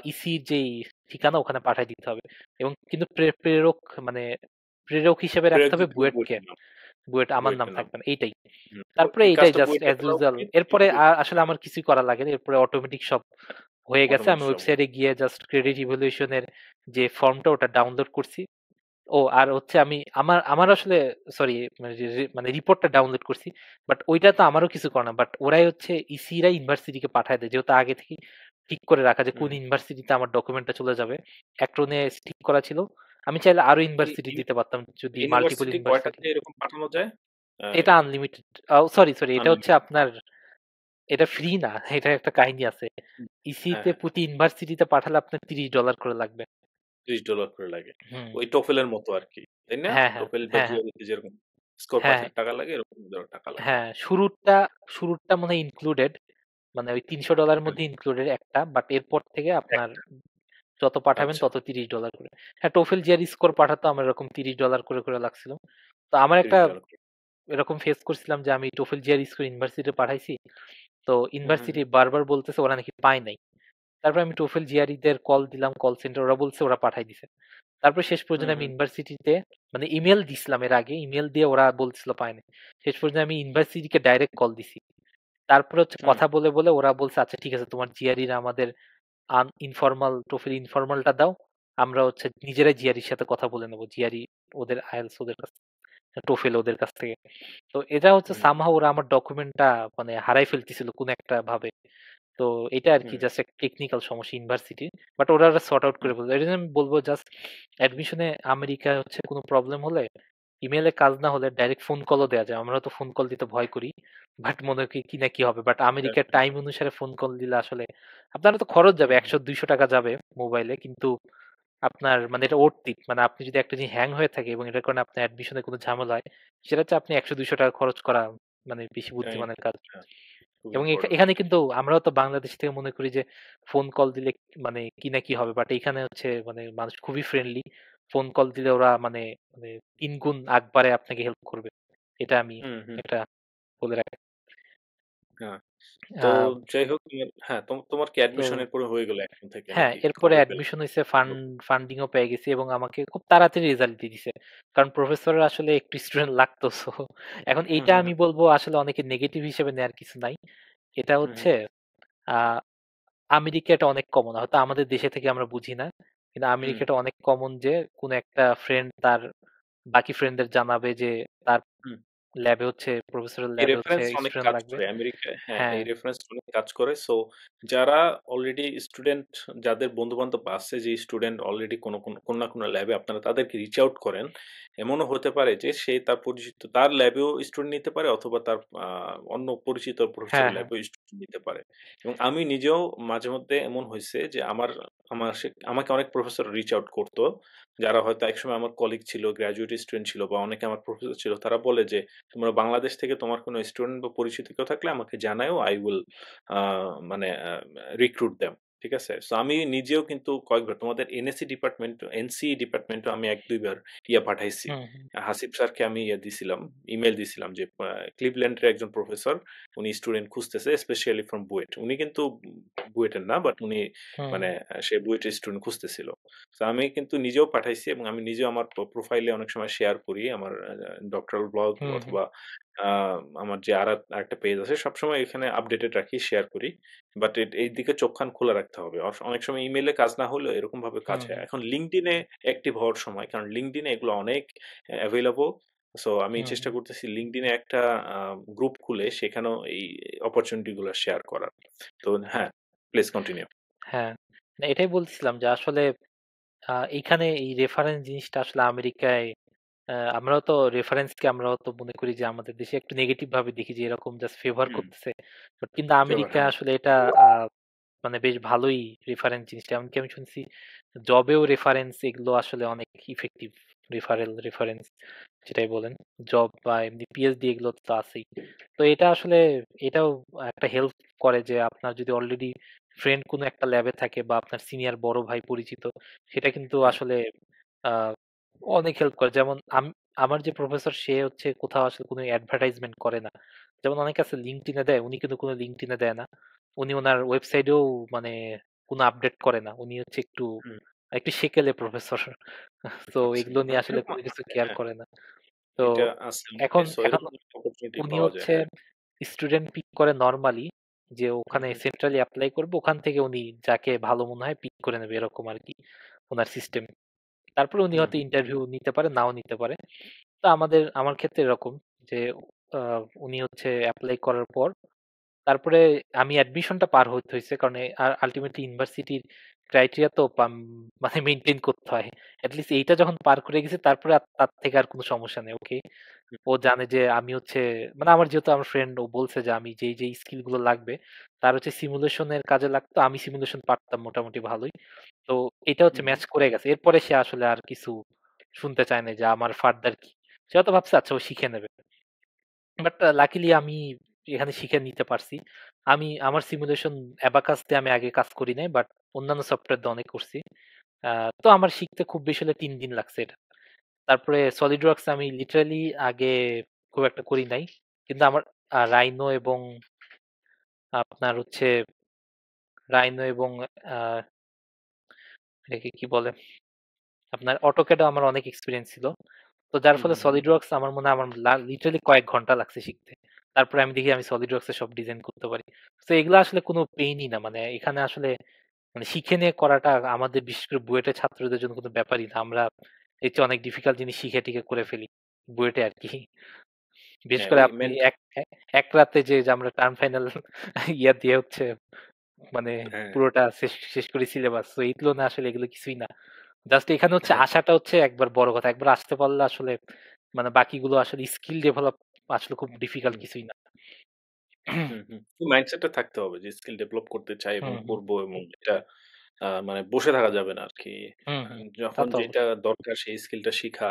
ইসির যেই ঠিকানা ওখানে পাঠিয়ে দিতে হবে। এবং কিন্তু প্রেরক মানে প্রেরক হিসেবে রাখতে প্রেরক হবে দিতে হবে বুয়েটকে। বুয়েটের নাম, বুয়েট আমার নাম বুয়েটের নাম। থাকবে না এইটাই। হুম, তো তারপরে এই এইটাই কাজটা জাস্ট বুয়েটে অ্যাজ করা ইউজুয়াল। উচিত এরপরে নাকি আসলে আমার কিছুই করা লাগে না। এরপরে অটোমেটিক সব হয়ে গেছে। আমি অটোমেটিক সব হবে? ওয়েবসাইটে গিয়ে জাস্ট ক্রেডিট ইভ্যালুয়েশন এর যে ফর্মটা ওটা ডাউনলোড করছি। ও আর হচ্ছে আমি আমার আমার আসলে সরি মানে রিপোর্টটা ডাউনলোড করছি। বাট ওইটা তো আমারও কিছু করে না। বাট ওরাই হচ্ছে ইসিরা ইউনিভার্সিটিকে পাঠায় দেয়। যেহেতু আগে থেকেই ঠিক করে রাখা যে কোন হুম, ইউনিভার্সিটিতে আমার ডকুমেন্টটা চলে যাবে। অ্যাক্রোনে ঠিক করা ছিল। আমি চাইলে আরো এই ইউনিভার্সিটি ইউ দিতে পারতাম যদি মাল্টিপল ইউনিভার্সিটি ইউনিভার্সিটি। কয়টাতে এরকম পাঠানো যায়? আ এটা আনলিমিটেড। সরি এটা হচ্ছে আনলিমিটেড। আপনার এটা ফ্রি না। এটার একটা কাহিনী আছে। হুম, হ্যাঁ, ইসিতে হ্যাঁ। প্রতি ইউনিভার্সিটিতে পাঠালে আপনার $30 করে লাগবে। $30 করে লাগে। হুম। ওই TOEFL এর মতো আরকি। তাই না? হ্যাঁ, হ্যাঁ, TOEFL বা হ্যাঁ, হ্যাঁ, GRE তে যেরকম স্কোর হ্যাঁ, পাইতে হ্যাঁ, টাকা লাগে এরকম ওদেরও টাকা লাগে। হ্যাঁ, শুরুরটা মনে হয় ইনক্লুডেড। মানে ওই $300 এর হুম, মধ্যে ইনক্লুডেড একটা। বাট এরপর থেকে আপনার যত পাঠাবেন আচ্ছা তত $30 করে। হ্যাঁ, টোফেল জিআরই স্কোর পাঠাতে আমার এরকম $30 করে লাগছিল। তো আমার একটা $30 করে। এরকম ফেস করছিলাম যে আমি টোফেল জিআরই স্কোর ইউনিভার্সিটিতে পাঠাইছি। তো হুম, হুম, ইউনিভার্সিটি হুম, বারবার বলতেছে ওরা নাকি পায় নাই। তারপর আমি টোফেল জিআরই দের কল দিলাম, কল সেন্টার, ওরা বলছে ওরা পাঠাই দিছে। তারপর শেষ হুম, পর্যন্ত আমি হুম, ইউনিভার্সিটিতে মানে ইমেল দিছিলাম এর আগে, ইমেল দিয়ে ওরা বলছিল পায় নাই। শেষ পর্যন্ত আমি ইউনিভার্সিটিকে ডাইরেক্ট কল দিছি। তারপরে হচ্ছে হুম, কথা বলে ওরা বলছে আচ্ছা ঠিক আছে তোমার জিআরই আমাদের ইনফরমাল টোফেল ইনফরমালটা দাও। আমরা হচ্ছে নিজেরাই জিআরির সাথে কথা বলে নেবো। জিআরই ওদের আইএলটিএস ওদের কাছ টোফেল ওদের কাছ থেকে। তো এটা হচ্ছে হুম, সামহাউ ওরা আমার ডকুমেন্টটা মানে হারাই ফেলতেছিল কোন একটা ভাবে। তো এটা আরকি হুম, জাস্ট একটা টেকনিক্যাল সমস্যা ইউনিভার্সিটির। বাট ওরা সর্ট আউট হুম, করে ফেলবে। এজন্য আমি বলব জাস্ট অ্যাডমিশনে আমেরিকায় হচ্ছে কোনো প্রবলেম হলে ইমেইলে কাজ না হলে ডাইরেক্ট ফোন কলও দেয়া যায়। আমরা তো ফোন কল দিতে ভয় করি। বাট মনে করি কি না কি হবে। বাট আমেরিকার আচ্ছা, টাইম অনুসারে ফোন কল দিলে আসলে আপনার তো খরচ যাবে হুম, হুম, ৳১০০-৳২০০ যাবে মোবাইলে। কিন্তু আপনার মানে এটা worth it। মানে আপনি যদি একটা জিনিস হ্যাং হয়ে থাকে এবং এটার কারণে আপনার অ্যাডমিশনে কোনো ঝামেলা হয়, সেটা হচ্ছে আপনি ৳১০০-৳২০০ খরচ করা মানে বেশি বুদ্ধিমানের কাজ। আচ্ছা, খুব এবং ইম্পোর্টেন্ট। এখানে কিন্তু আমরাও তো বাংলাদেশ থেকে মনে করি যে ফোন কল দিলে মানে কি না কি হবে। বাট এখানে হচ্ছে মানে মানুষ খুবই ফ্রেন্ডলি। ফোন কল দিলে ওরা মানে মানে ৩ গুণ আগ বাড়ায় আপনাকে হেল্প করবে। এটা আমি হুম, হুম, এটা বলে রাখি। হ্যাঁ। তো আ যাই হোক হ্যাঁ, তোমার কি তো অ্যাডমিশন এরপরে হয়ে গেল এখন থেকে হ্যাঁ, নাকি এরপরে কবে পেলে? অ্যাডমিশন হইছে, ফান্ডিং ও পেয়ে গেছি এবং আমাকে খুব তাড়াতাড়ি রেজাল্ট দিয়ে দিছে। কারণ প্রফেসরের আসলে একটু স্টুডেন্ট লাগতো। সো এখন হুম, এইটা হুম, আমি হুম, বলব আসলে অনেকে নেগেটিভ হিসেবে নেয়ার কিছু নাই। এটা হুম, হুম, হচ্ছে আ আমেরিকা এটা অনেক কমন। হয়তো আমাদের দেশে থেকে আমরা বুঝি না। কিন্তু হুম। আমেরিকা এটা অনেক কমন যে কোন একটা ফ্রেন্ড তার বাকি ফ্রেন্ডদের জানাবে যে তার হুম। ল্যাবে হচ্ছে প্রফেসরের এই ল্যাবে হচ্ছে রেফারেন্স অনেক স্টুডেন্ট কাজ লাগবে। করে আমেরিকায়। হ্যাঁ, হ্যাঁ, এই রেফারেন্স অনেক কাজ করে। সো যারা অলরেডি স্টুডেন্ট যাদের বন্ধু-বান্ধব আছে যে স্টুডেন্ট অলরেডি কোনো না কোনো ল্যাবে আপনারা তাদেরকে রিচ আউট করেন। এমনও হতে পারে যে সে তার পরিচিত তার ল্যাবেও স্টুডেন্ট নিতে পারে অথবা তার অন্য পরিচিত হ্যাঁ, প্রফেসরের হ্যাঁ, ল্যাবেও স্টুডেন্ট নিতে পারে। এবং আমি নিজেও মাঝেমধ্যে এমন হইছে যে আমাকে অনেক প্রফেসর রিচ আউট করত। যারা হয়তো একসময় আমার কলিগ ছিল, গ্র্যাজুয়েট স্টুডেন্ট ছিল বা অনেকে আমার প্রফেসর ছিল। তারা বলে যে তোমরা বাংলাদেশ থেকে তোমার কোনো স্টুডেন্ট বা পরিচিত কেউ থাকলে আমাকে জানায়ও। I will আ মানে রিক্রুট দেম। ঠিক আছে? সো আমি নিজেও কিন্তু কয়েকবার তোমাদের এনসি ডিপার্টমেন্টও আমি ১-২ বার পাঠাইছি। হুম, হুম, হাসিব স্যারকে আমি দিছিলাম, ইমেইল দিছিলাম যে ক্লিভল্যান্ডের একজন প্রফেসর উনি স্টুডেন্ট খুঁজতেছে স্পেশালি ফ্রম বুয়েট। উনি কিন্তু বুয়েটের না, বাট উনি হুম, মানে সে বুয়েটের স্টুডেন্ট খুঁজতেছিল। তো আমি কিন্তু নিজেও পাঠাইছি এবং আমি নিজেও আমার প্রোফাইলে অনেক সময় শেয়ার করি। আমার ডক্টরাল ব্লগ হুম, হুম, অথবা আ আমার যে আরেকটা পেজ আছে সবসময় এখানে আপডেটেড রাখি, শেয়ার করি। বাট এই দিকে চোখ কান খোলা রাখতে হবে। অনেক সময় ইমেইলে কাজ না হলেও এরকমভাবে কাজ হুম, হয়। হুম, এখন LinkedIn এ অ্যাক্টিভ হওয়ার সময়, কারণ LinkedIn এ এগুলো অনেক এভেইলেবল। সো আমি হুম, চেষ্টা হুম। করতেছি LinkedIn এ একটা আ গ্রুপ খুলে সেখানেও এই অপরচুনিটি গুলো শেয়ার করার। তো হ্যাঁ, প্লিজ কন্টিনিউ। হ্যাঁ, না এটাই বলছিলাম যে আসলে এইখানে এই রেফারেন্স জিনিসটা আসলে আমেরিকায় আমরাও তো রেফারেন্সকে আমরাও তো মনে করি যে আমাদের দেশে একটু নেগেটিভ ভাবে দেখি যে এরকম জাস্ট ফেভার হুম, করতেছে। বাট কিন্তু ফেভার আমেরিকায় হ্যাঁ। আসলে এটা মানে বেশ ভালোই রেফারেন্স জিনিসটা। এমনকি আমি শুনছি জবেও রেফারেন্স এগুলো আসলে অনেক ইফেক্টিভ। রেফারেন্স যেটাই বলেন। জব বা এমনি পিএইচডি এগুলো তো আছেই। তো এটা আসলে এটাও একটা হেল্প করে যে আপনার যদি অলরেডি ফ্রেন্ড কোনো একটা ল্যাবে থাকে বা আপনার সিনিয়র বড় ভাই পরিচিত, সেটা কিন্তু হ্যাঁ, আসলে আহ, অনেক হেল্প করে। যেমন আমার যে প্রফেসর সে হচ্ছে কোথাও আসলে কোনো অ্যাডভার্টাইজমেন্ট করে না। যেমন অনেকে আছে লিঙ্কডইনে দেয়, উনি কিন্তু কোনো লিঙ্কডইনে দেয় না। উনি ওনার ওয়েবসাইটেও মানে কোনো আপডেট করে না। উনি হচ্ছে একটু হুম, একটু সেকেলে প্রফেসর। তো আচ্ছা। এগুলো নিয়ে আসলে এরকম কোনো কিছু আছে, কেয়ার হ্যাঁ। করে না। তো এটা আছে এখন অনেকটাই। সো এখন এরকম একটা অপরচুনিটি উনি পাওয়া যায়, হচ্ছে হ্যাঁ। স্টুডেন্ট পিক করে নরমালি, যে হুম, ওখানে হুম, সেন্ট্রালি অ্যাপ্লাই করবে, ওখান থেকে উনি যাকে ভালো মনে হয় পিক করে নেবে, এরকম আর কি ওনার সিস্টেম। তারপরে উনি হুম, হয়তো ইন্টারভিউ নিতে পারে, নাও নিতে পারে। তো আমার ক্ষেত্রে এরকম যে উনি হচ্ছে অ্যাপ্লাই করার পর তারপরে আমি অ্যাডমিশনটা পার হইতে হইছে, কারণ আলটিমেটলি ইউনিভার্সিটির ক্রাইটেরিয়া তো মানে মেনটেন করতে হয়। এটলিস্ট এইটা যখন পার করে গেছে তারপরে তার থেকে আর কোনো সমস্যা নেই। ওকে, হুম, ও জানে যে আমি হচ্ছে মানে আমার যেহেতু আমার ফ্রেন্ড ও বলছে যে আমি যেই স্কিল গুলো লাগবে তার হচ্ছে সিমুলেশনের কাজে লাগতো, আমি সিমুলেশন পারতাম মোটামুটি ভালোই। তো এটা হচ্ছে হুম, ম্যাচ করে গেছে। এরপরে সে আসলে আর কিছু শুনতে চায় না যে আমার ফার্দার কি। সে হয়তো ভাবছে আচ্ছা ও শিখে নেবে। বাট লাকিলি আমি এখানে শিখে নিতে পারছি। আমার সিমুলেশন অ্যাবাকাস দিয়ে আমি আগে কাজ করি নাই, বাট অন্যান্য সফটওয়্যার দিয়ে অনেক করছি। তো আমার শিখতে খুব বেশি হলে ৩ দিন লাগছে এটা। তারপরে সলিডওয়ার্কস আমি লিটারালি আগে খুব একটা করি নাই। কিন্তু আমার রাইনো এবং আপনার হচ্ছে রাইনো এবং আ এটাকে কি বলে? আপনার AutoCAD ও আমার অনেক এক্সপেরিয়েন্স ছিল। তো যার হুম, ফলে হুম, হুম। সলিডওয়ার্কস আমার মনে হয় আমার লিটারালি কয়েক ঘন্টা লাগছে শিখতে। তারপরে আমি দেখি আমি সলিডওয়ার্কস এ সব ডিজাইন করতে পারি। তো এগুলা আসলে কোনো পেইনই না। মানে এখানে আসলে মানে শিখে নিয়ে করাটা আমাদের বিশেষ করে বুয়েটের ছাত্রদের জন্য কোনো ব্যাপারই না। আমরা এর চেয়ে অনেক ডিফিকাল্ট জিনিস শিখে টিকে করে ফেলি বুয়েটে আরকি। বিশেষ হ্যাঁ, করে ওই আপনি এক রাতে যে আমরা টার্ম ফাইনাল দিয়ে হচ্ছে মানে হ্যাঁ, পুরোটা শেষ শেষ করি সিলেবাস। তো এই তুলনায় আসলে এগুলো কিছুই না। জাস্ট এখানে হচ্ছে হ্যাঁ। আসাটা হচ্ছে একবার বড় কথা। একবার আসতে পারলে আসলে মানে বাকিগুলো আসলে স্কিল ডেভেলপ আসলে খুব ডিফিকাল্ট হুম, কিছুই না। হুম, হুম। মাইন্ডসেটটা থাকতে হবে যে স্কিল ডেভেলপ করতে চাই এবং হুম, হুম, করব, এবং এটা মানে বসে থাকা যাবে না আরকি। হুম, হুম। তা যখন তো যেটা অবশ্যই। দরকার সেই স্কিলটা শিখা,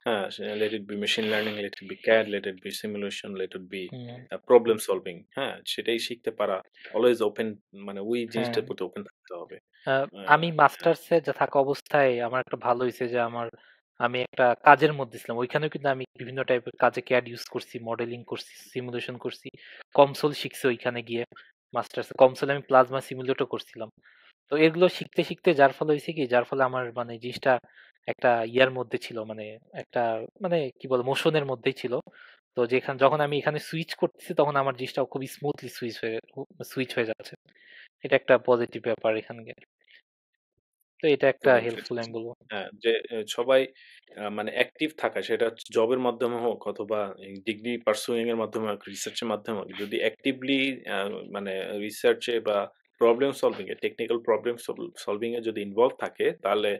হ্যাঁ, let it be machine learning, let it be CAD, let it be simulation, let it be hmm, problem solving, হ্যাঁ? সেটাই শিখতে পারা। অলওয়েজ ওপেন, মানে ওই হ্যাঁ। জিনিসটার প্রতি ওপেন থাকতে হবে। আ আ আমি হ্যাঁ, মাস্টার্সে থাকা অবস্থায় আমার একটা ভালো হইছে যে আমি একটা কাজের মধ্যে ছিলাম। ওইখানেও কিন্তু আমি বিভিন্ন টাইপের কাজে CAD ইউজ করছি, মডেলিং করছি, সিমুলেশন করছি। কনসোল শিখছি ওইখানে গিয়ে। মাস্টার্সে কনসোলে আমি প্লাজমা সিমুলেটর করছিলাম। তো এগুলো শিখতে যার ফলে হইছে কি, যার ফলে আমার মানে জিনিসটা একটা ইয়ার মধ্যে ছিল, মানে একটা মানে কি বলে মোশনের মধ্যেই ছিল। তো যখন আমি এখানে সুইচ করতেছি তখন আমার জিনিসটা খুবই স্মুথলি সুইচ হয়ে যাচ্ছে। এটা একটা পজিটিভ ব্যাপার এখানে। তো এটা একটা ট্রু, সেটা হেল্পফুল আমি বলব। হ্যাঁ, যে সবাই মানে অ্যাক্টিভ থাকা, সেটা জবের মাধ্যমে হোক অথবা ডিগ্রি পার্সুইং এর মাধ্যমে হোক, রিসার্চ এর মাধ্যমে হোক, যদি অ্যাক্টিভলি মানে রিসার্চ এ বা প্রবলেম সলভিং এ, টেকনিক্যাল প্রবলেম সলভিং এ যদি ইনভলভ থাকে, তাহলে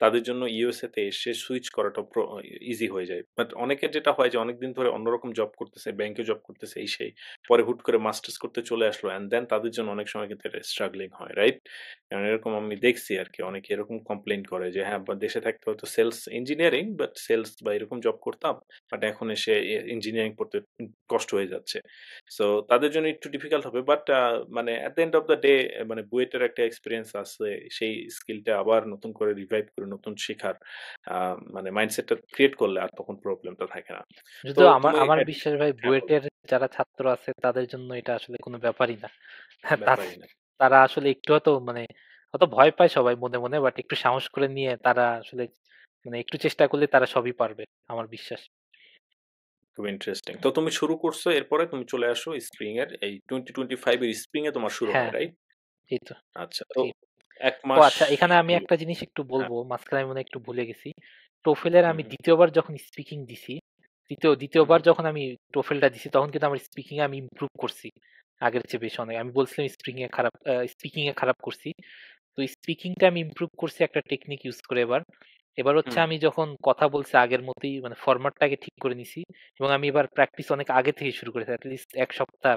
তাদের জন্য ইউএসএ তে এসে সুইচ করাটা ইজি হয়ে যায়। বাট অনেকের যেটা হয় যে অনেকদিন ধরে অন্যরকম জব করতেছে, ব্যাংকে জব করতেছে এই সেই। পরে হুট করে মাস্টার্স করতে চলে আসলো, অ্যান্ড দেন তাদের জন্য অনেক সময় কিন্তু এটা স্ট্রাগলিং হয়, রাইট? কারণ এরকম আমি দেখছি আরকি, অনেকে এরকম কমপ্লেইন করে যে হ্যাঁ, বা দেশে থাকতে হয়তো সেলস ইঞ্জিনিয়ারিং, বাট সেলস বা এরকম জব করতাম। বাট এখন এসে ইঞ্জিনিয়ারিং পড়তে কষ্ট হয়ে যাচ্ছে। সো তাদের জন্য একটু ডিফিকাল্ট হবে। বাট মানে at the end of the day মানে বুয়েটের একটা এক্সপেরিয়েন্স আছে। সেই স্কিলটা আবার নতুন করে রিভাইভ করে নতুন শেখার আ মানে মাইন্ডসেটটা ক্রিয়েট করলে আর তখন প্রবলেমটা থাকে না। তো যদিও আমার তুমি আমার বিশ্বাস ভাই হ্যাঁ, বলো। বুয়েটের যারা ছাত্র আছে তাদের জন্য এটা আসলে কোনো ব্যাপারই না। হ্যাঁ, ব্যাপারই না। তারা আসলে একটু হয়তো মানে হয়তো ভয় পায় সবাই মনে, মনে বাট একটু সাহস করে নিয়ে তারা আসলে মানে একটু চেষ্টা করলে তারা সবই পারবে আমার বিশ্বাস। খুব ইন্টারেস্টিং। তো তুমি শুরু করছো এরপরে তুমি চলে আসো স্প্রিং এর এই 2025 এর স্প্রিং এ তোমার শুরু হয়, হ্যাঁ, রাইট? এই তো। আচ্ছা তো এই ১ ও মাস আচ্ছা, এখানে আমি হলো। একটা জিনিস একটু হ্যাঁ, বলবো। মাঝখানে আমি মনে হয় একটু ভুলে গেছি। টোফেলের হুম, আমি হুম, ২য় বার যখন স্পিকিং দিছি, হুম, ২য় বার হুম, যখন আমি টোফেলটা দিছি তখন কিন্তু আমার স্পিকিং এ আমি ইমপ্রুভ করছি। আগের চেয়ে বেশি অনেক। আমি বলছিলাম স্পিকিং এ খারাপ করছি। তো স্পিকিংটা আমি ইমপ্রুভ করছি একটা টেকনিক ইউজ করে এবার। এবার হচ্ছে হুম, আমি যখন কথা বলছি আগের মতোই মানে ফরম্যাটটাকে ঠিক করে নিছি এবং আমি এবার প্র্যাকটিস অনেক আগে থেকে শুরু করেছি। এট লিস্ট ১ সপ্তাহ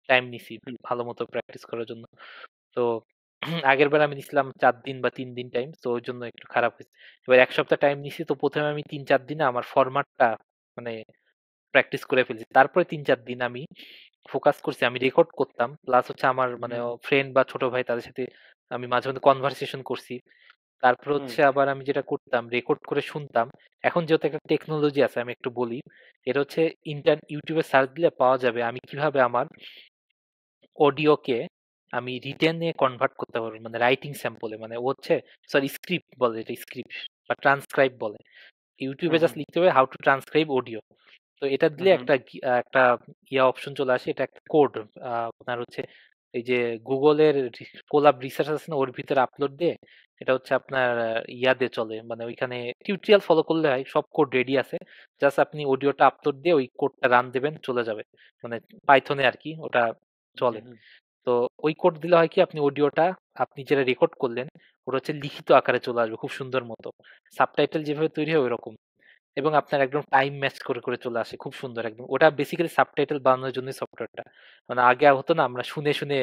টাইম নিছি হুম, ভালোমতো প্র্যাকটিস করার জন্য। তো আগেরবার আমি নিছিলাম ৪ দিন বা ৩ দিন টাইম। তো ওই জন্য একটু খারাপ হইছে। এবার ১ সপ্তাহ টাইম নিছি। তো ১ম এ আমি ৩-৪ দিনে আমার ফরম্যাটটা মানে প্র্যাকটিস করে ফেলছি। তারপরে ৩-৪ দিন আমি ফোকাস করছি। আমি রেকর্ড করতাম। প্লাস হচ্ছে আমার মানে হুম, ফ্রেন্ড বা ছোট ভাই তাদের সাথে আমি মাঝে মধ্যে কনভারসেশন করছি। তারপরে হুম, হচ্ছে আবার আমি যেটা করতাম রেকর্ড করে শুনতাম। এখন যেহেতু একটা টেকনোলজি আছে আমি একটু বলি। এটা হচ্ছে YouTube এ সার্চ দিলে পাওয়া যাবে আমি কিভাবে আমার অডিওকে আমি রিটেন এ কনভার্ট করতে পারবো। মানে রাইটিং স্যাম্পল এ মানে ও হচ্ছে সরি স্ক্রিপ্ট বলে এটা স্ক্রিপ্ট বা ট্রান্সক্রাইব বলে। YouTube হুম, এ জাস্ট হুম, লিখতে হবে হাউ টু ট্রান্সক্রাইব অডিও। তো এটা হুম, দিলে হুম, একটা অপশন চলে আসে। এটা একটা কোড। আপনার হচ্ছে এই যে Google এর কোলাব রিসার্চ আছে না ওর ভিতরে আপলোড দিয়ে এটা হচ্ছে আপনার ইয়াতে চলে। মানে ওইখানে টিউটোরিয়াল ফলো করলে হয়। সব কোড রেডি আছে। জাস্ট আপনি অডিওটা আপলোড দিয়ে ওই কোডটা রান দিবেন চলে যাবে। মানে পাইথনে আরকি ওটা চলে। হুম, তো ওই কোড দিলে হয় কি আপনি অডিওটা আপনি যেটা রেকর্ড করলেন ওটা হচ্ছে লিখিত আকারে চলে আসবে খুব সুন্দর মতো। সাবটাইটেল যেভাবে তৈরি হয় ওইরকম। এবং আপনার একদম টাইম ম্যাচ করে, করে চলে আসে। খুব সুন্দর একদম। ওটা বেসিক্যালি সাবটাইটেল বানানোর জন্যই সফটওয়্যারটা। মানে আগে হতো না আমরা শুনে, শুনে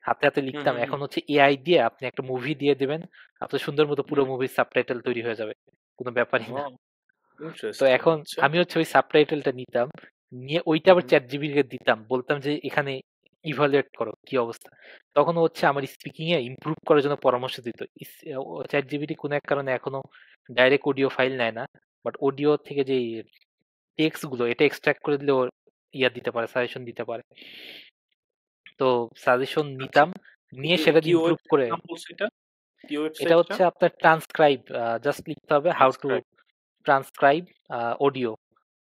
হাতে, হাতে হুম, লিখতাম। হুম, হুম, এখন হচ্ছে এআই দিয়ে আপনি একটা মুভি দিয়ে দিবেন। আপনার সুন্দর মতো পুরো হুম, মুভির সাবটাইটেল তৈরি হয়ে যাবে। কোন ব্যাপারই ও না। তো ইন্টারেস্টিং। এখন আচ্ছা। আমি হচ্ছে ওই সাবটাইটেলটা নিতাম। নিয়ে ওইটা হুম, আবার হুম, ChatGPT কে দিতাম। বলতাম যে এখানে ইভালুয়েট করো কি অবস্থা। তখন ও হচ্ছে আমার স্পিকিং এ ইমপ্রুভ করার জন্য পরামর্শ দিত। ChatGPT কোন এক কারণে এখনো ডাইরেক্ট অডিও ফাইল নেয় না। বাট অডিও থেকে যেই টেক্সট গুলো এটা এক্সট্রাক্ট করে দিলে ও দিতে পারে, সাজেশন দিতে পারে। তো সাজেশন আচ্ছা। নিতাম, নিয়ে সেটা কি দিয়ে ইমপ্রুভ ওয়েবসাইটের করে নাম বলছো এটা? কি এটা ওয়েবসাইট এটা? হচ্ছে আপনার ট্রান্সক্রাইব জাস্ট লিখতে হবে how to transcribe. Transcribe audio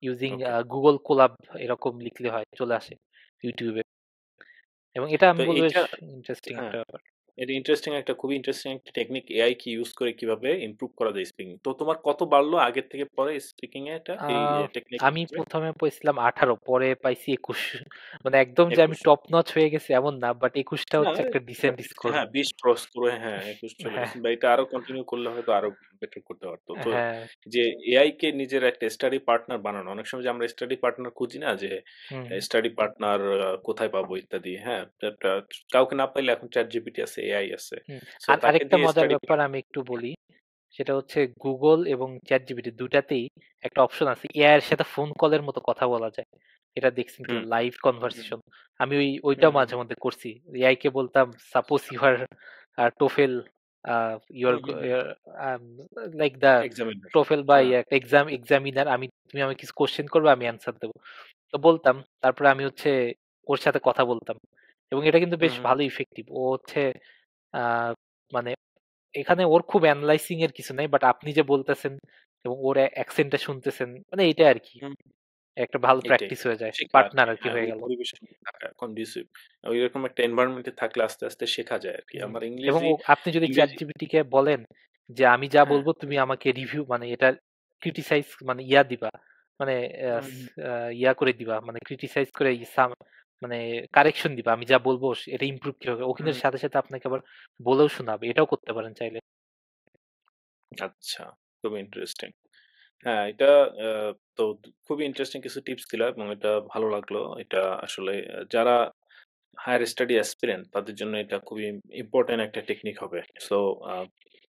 using okay. Google Colab এরকম লিখলে হয় চলে আসে YouTube এ। এবং এটা তো আমি বলব বেশ এইটা ইন্টারেস্টিং হ্যাঁ। একটা ব্যাপার। এটা ইন্টারেস্টিং একটা খুবই ইন্টারেস্টিং একটা টেকনিক এআই কে ইউস করে কিভাবে ইমপ্রুভ করা যায় স্পিকিং। তো তোমার কত বাড়লো আগের থেকে পরে স্পিকিং এ এটা আ এই টেকনিক আমি ১ম এ পাইছিলাম ১৮ পরে পাইছি ২১ মানে একদম যে আমি ২১ টপ নচ হয়ে গেছি এমন না। বাট ২১ টা না হচ্ছে একটা ডিসেন্ট স্কোর। হ্যাঁ ২০ ক্রস করে হ্যাঁ ২১ চলে হ্যাঁ, গেছে বা এটা আরো কন্টিনিউ করলে হয়তো আরো বেটার করতে পারতো। তো হ্যাঁ। যে এআই কে নিজের একটা স্টাডি পার্টনার বানানো অনেক সময় যে আমরা স্টাডি পার্টনার খুঁজি না যে হুম, স্টাডি পার্টনার কোথায় পাবো ইত্যাদি হ্যাঁ কাউকে না পাইলে এখন চ্যাট জিপিটি আছে এআই আছে হুম। সো আর তাকে আরেকটা দিয়ে মজার স্টাডি ব্যাপার আমি একটু বলি। সেটা হচ্ছে Google এবং ChatGPT ২ টাতেই একটা অপশন আছে। এআই এর সাথে ফোন কলের মতো কথা বলা যায়। এটা দেখছেন হুম কিনা? লাইভ হুম কনভারসেশন। আমি হুম ওইটাও হুম মাঝে মধ্যে করছি। এআই কে বলতাম suppose you are TOEFL you are hmm hmm hmm um like the examiner TOEFL বা হ্যাঁ এক্সামিনার তুমি আমাকে কিছু কোয়েশ্চেন করবে আমি অ্যান্সার দেব। তো বলতাম। তারপরে আমি হচ্ছে ওর সাথে কথা বলতাম। এবং এটা কিন্তু হুম বেশ হুম ভালো ইফেক্টিভ। ও হচ্ছে আ মানে এখানে ওর খুব এনালাইজিং এর কিছু নাই। বাট আপনি যে বলতেছেন এবং ওর অ্যাকসেন্ট টা শুনতেছেন মানে এইটাই আরকি। হুম, একটা ভালো এটাই প্র্যাকটিস হয়ে যায়। শেখা আর পার্টনার কি আরকি হ্যাঁ হয়ে ওই গেল। পরিবেশের মধ্যে থাকা কন্ডিসিভ ওইরকম একটা এনভায়রনমেন্ট এ থাকলে আস্তে আস্তে শেখা যায় আর কি হুম। আমার এবং ইংরেজি আপনি যদি ইংরেজি ChatGPT কে বলেন যে, "আমি যা হ্যাঁ বলব তুমি আমাকে রিভিউ মানে এটা ক্রিটিসাইজ মানে দিবা। মানে আ হুম স হুম আ করে দিবা। মানে ক্রিটিসাইজ করে মানে কারেকশন দিবা। আমি যা বলব এটা ইমপ্রুভ কিভাবে?" ও কিন্তু হুম, সাথে, সাথে আপনাকে আবার বলেও শোনাবে। এটাও করতে পারেন চাইলে। আচ্ছা খুবই ইন্টারেস্টিং হ্যাঁ, এটা আ তো খুবই ইন্টারেস্টিং কিছু টিপস দিলা এবং এটা ভালো লাগলো। এটা আসলে যারা হায়ার স্টাডি অ্যাসপিরেন্ট তাদের জন্য এটা খুবই ইম্পোর্টেন্ট একটা টেকনিক হবে। সো আ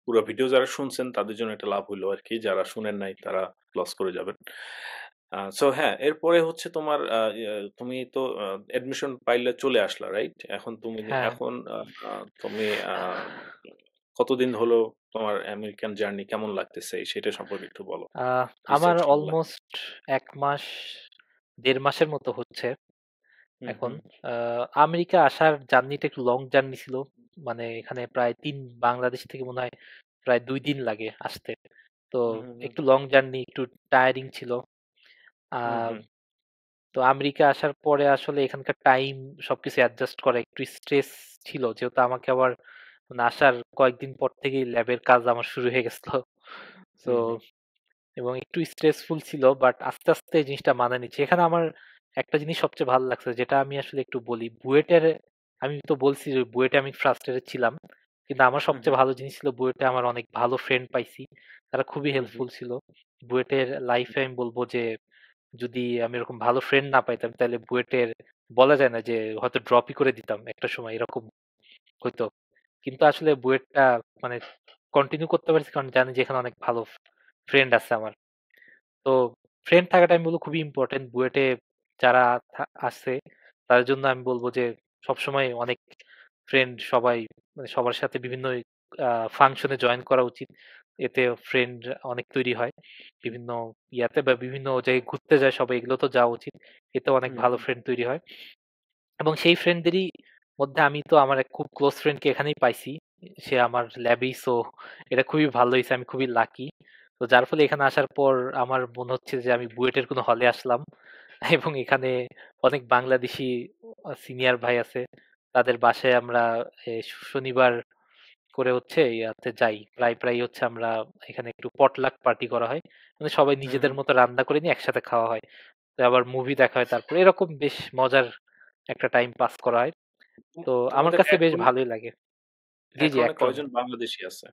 পুরো ভিডিও যারা শুনছেন তাদের জন্য এটা লাভ হইলো আরকি। যারা শুনেন নাই তারা লস করে যাবেন। সো হ্যাঁ, এরপরে হচ্ছে তোমার তুমি তো অ্যাডমিশন পাইলে চলে আসলা, রাইট? এখন হ্যাঁ। এখন তুমি কতদিন হলো তোমার আমেরিকান জার্নি কেমন লাগতেছে সেটা সম্পর্কে একটু বলো। আহ, আমার রিসার্চ গুলা। অলমোস্ট 1 মাস 1.5 মাসের মতো হচ্ছে হুম, এখন। হুম, আমেরিকা আসার জার্নিটা একটু লং জার্নি ছিল। মানে এখানে প্রায় বাংলাদেশ থেকে মনে হয় প্রায় 2 দিন লাগে আসতে। তো হুম, হুম, হুম, একটু লং জার্নি, একটু টায়ারিং ছিল। হুম, আহ, হুম, তো আমেরিকা আসার পরে আসলে এখানকার টাইম সবকিছু অ্যাডজাস্ট করা একটু স্ট্রেস ছিল, যেহেতু আমাকে আবার মানে আসার কয়েকদিন পর থেকেই ল্যাবের কাজ আমার শুরু হয়ে গেছিল। তো হুম, হুম, এবং একটু স্ট্রেসফুল ছিল, বাট আস্তে আস্তে এই জিনিসটা মানায় নিচ্ছি। এখানে আমার একটা জিনিস সবচেয়ে ভালো লাগছে, যেটা আমি আসলে একটু বলি বুয়েটের। আমি তো বলছি যে বুয়েটে আমি ফ্রাস্ট্রেটেড ছিলাম, কিন্তু আমার হুম, হুম, সবচেয়ে ভালো জিনিস ছিল বুয়েটে আমার অনেক ভালো ফ্রেন্ড পাইছি। তারা খুবই হুম, হুম, হেল্পফুল ছিল। বুয়েটের লাইফে আমি বলবো যে যদি আমি এরকম ভালো ফ্রেন্ড না পাইতাম তাহলে বুয়েটের বলা যায় না যে হয়তো ড্রপই করে দিতাম একটা সময়, এরকম হইতো। কিন্তু আসলে বুয়েটটা মানে কন্টিনিউ করতে পারছি কারণ জানি যে এখানে অনেক ভালো ফ্রেন্ড আছে আমার। তো ফ্রেন্ড থাকাটা আমি বলবো খুবই ইম্পর্টেন্ট বুয়েটে। যারা আছে তাদের জন্য আমি বলবো যে সবসময় অনেক ফ্রেন্ড সবাই মানে সবার সাথে বিভিন্ন ফাংশনে জয়েন করা উচিত। এতে ফ্রেন্ড অনেক তৈরি হয়। বিভিন্ন ইয়াতে বা বিভিন্ন জায়গায় ঘুরতে যায় সবাই, এগুলো তো যাওয়া উচিত। এতে অনেক হুম, ভালো হুম, ফ্রেন্ড তৈরি হয়। এবং সেই ফ্রেন্ডদেরই মধ্যে আমি তো আমার এক খুব ক্লোজ ফ্রেন্ডকে এখানেই পাইছি। সে আমার ল্যাবেই, সো এটা খুবই ভালো হয়েছে, আমি খুবই লাকি। তো যার ফলে এখানে আসার পর আমার মনে হচ্ছে যে আমি বুয়েটের কোনো হলে আসলাম। এবং এখানে অনেক বাংলাদেশি সিনিয়র ভাই আছে, তাদের বাসায় আমরা শনিবার করে হচ্ছে ইয়াতে যাই, প্রায় প্রায় হচ্ছে আমরা এখানে একটু পটলাক পার্টি করা হয়, মানে সবাই হুম, নিজেদের হুম। মতো রান্না করে নিয়ে একসাথে খাওয়া হয়। তো আবার মুভি দেখা হয়, তারপর এরকম বেশ মজার একটা টাইম পাস করা হয়। তো আমার তোমাদের কাছে বেশ একরনে ভালোই লাগে। জি, জি, একরনে অ্যাক্রনে। কয়জন বাংলাদেশী আছে?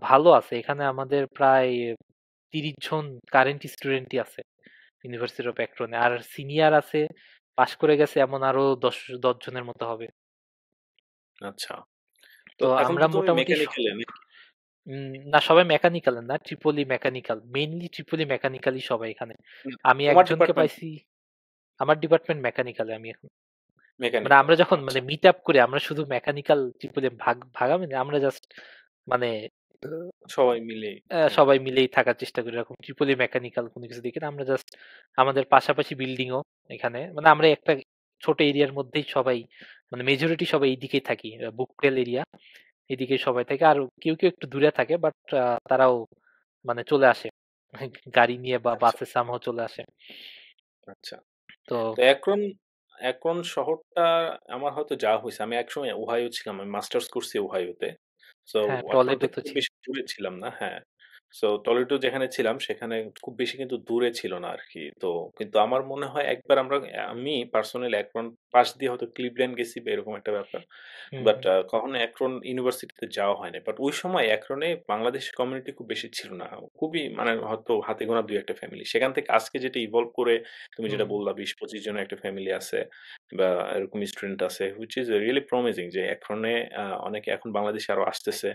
ভালো আছে এখানে, আমাদের প্রায় 30 জন কারেন্ট স্টুডেন্টই আছে ইউনিভার্সিটি অফ অ্যাক্রনে, আর সিনিয়র আছে পাশ করে গেছে এমন আরো 10 জনের মতো হবে। আচ্ছা। তো তো এখন আমরা তো তুমি মোটামুটি মেকানিক্যাল এ নাকি? না, সবাই মেকানিক্যাল না, ট্রিপলি মেকানিক্যাল, মেইনলি ট্রিপলি মেকানিক্যালই সবাই এখানে। আমি তোমার একজনকে ডিপার্টমেন্ট পাইছি। আমার ডিপার্টমেন্ট মেকানিক্যালে আমি এখন। মানে মেকানিক্যাল। আমরা যখন মানে আচ্ছা। মিট আপ করি আমরা শুধু মেকানিক্যাল ট্রিপলি ভাগামি না, আমরা জাস্ট মানে সবাই মিলেই। হুম, সবাই মিলেই থাকার চেষ্টা করি, এরকম ট্রিপলি মেকানিক্যাল কোনো কিছু দেখি না আমরা। জাস্ট আমাদের পাশাপাশি বিল্ডিংও এখানে, মানে আমরা একটা ছোট এরিয়ার মধ্যেই সবাই, মানে মেজরিটি সবাই এইদিকেই থাকি, বুকটেল এরিয়া, এদিকে সবাই থাকে। আর কেউ কেউ একটু দূরে থাকে, বাট তারাও মানে চলে আসে গাড়ি নিয়ে বা আচ্ছা, বাসে সামহ চলে আসে। আচ্ছা। তো তো একরন শহরটা আমার হয়তো যাওয়া হইছে। আমি একসময় ওহাইও ছিলাম। আমি মাস্টার্স করছি ওহাইওতে। সো হ্যাঁ, এখন টলেডো থেকে তো খুব ছিল। বেশি দূরে ছিলাম না। হ্যাঁ। সো টলেডো যেখানে ছিলাম সেখানে খুব বেশি কিন্তু দূরে ছিল না আরকি। তো কিন্তু আমার মনে হয় একবার আমি পার্সোনালি একরন পাশ দিয়ে হয়তো ক্লিভল্যান্ড গেছি বা এরকম একটা ব্যাপার। হুম, বাট হুম, কখনো একরন ইউনিভার্সিটিতে যাওয়া হয় নাই। বাট ওই সময় একরনে বাংলাদেশি কমিউনিটি খুব বেশি ছিল না। খুবই মানে হয়তো হাতে গোনা ২-১ টা ফ্যামিলি। সেখান থেকে আজকে যেটা ইভলভ করে তুমি যেটা হুম। বললা ২০-২৫ জনের একটা ফ্যামিলি আছে বা এরকম স্টুডেন্ট আছে হুইচ ইস রিয়ালি প্রমিজিং যে একরনে অনেকে এখন বাংলাদেশে আরো আসতেছে।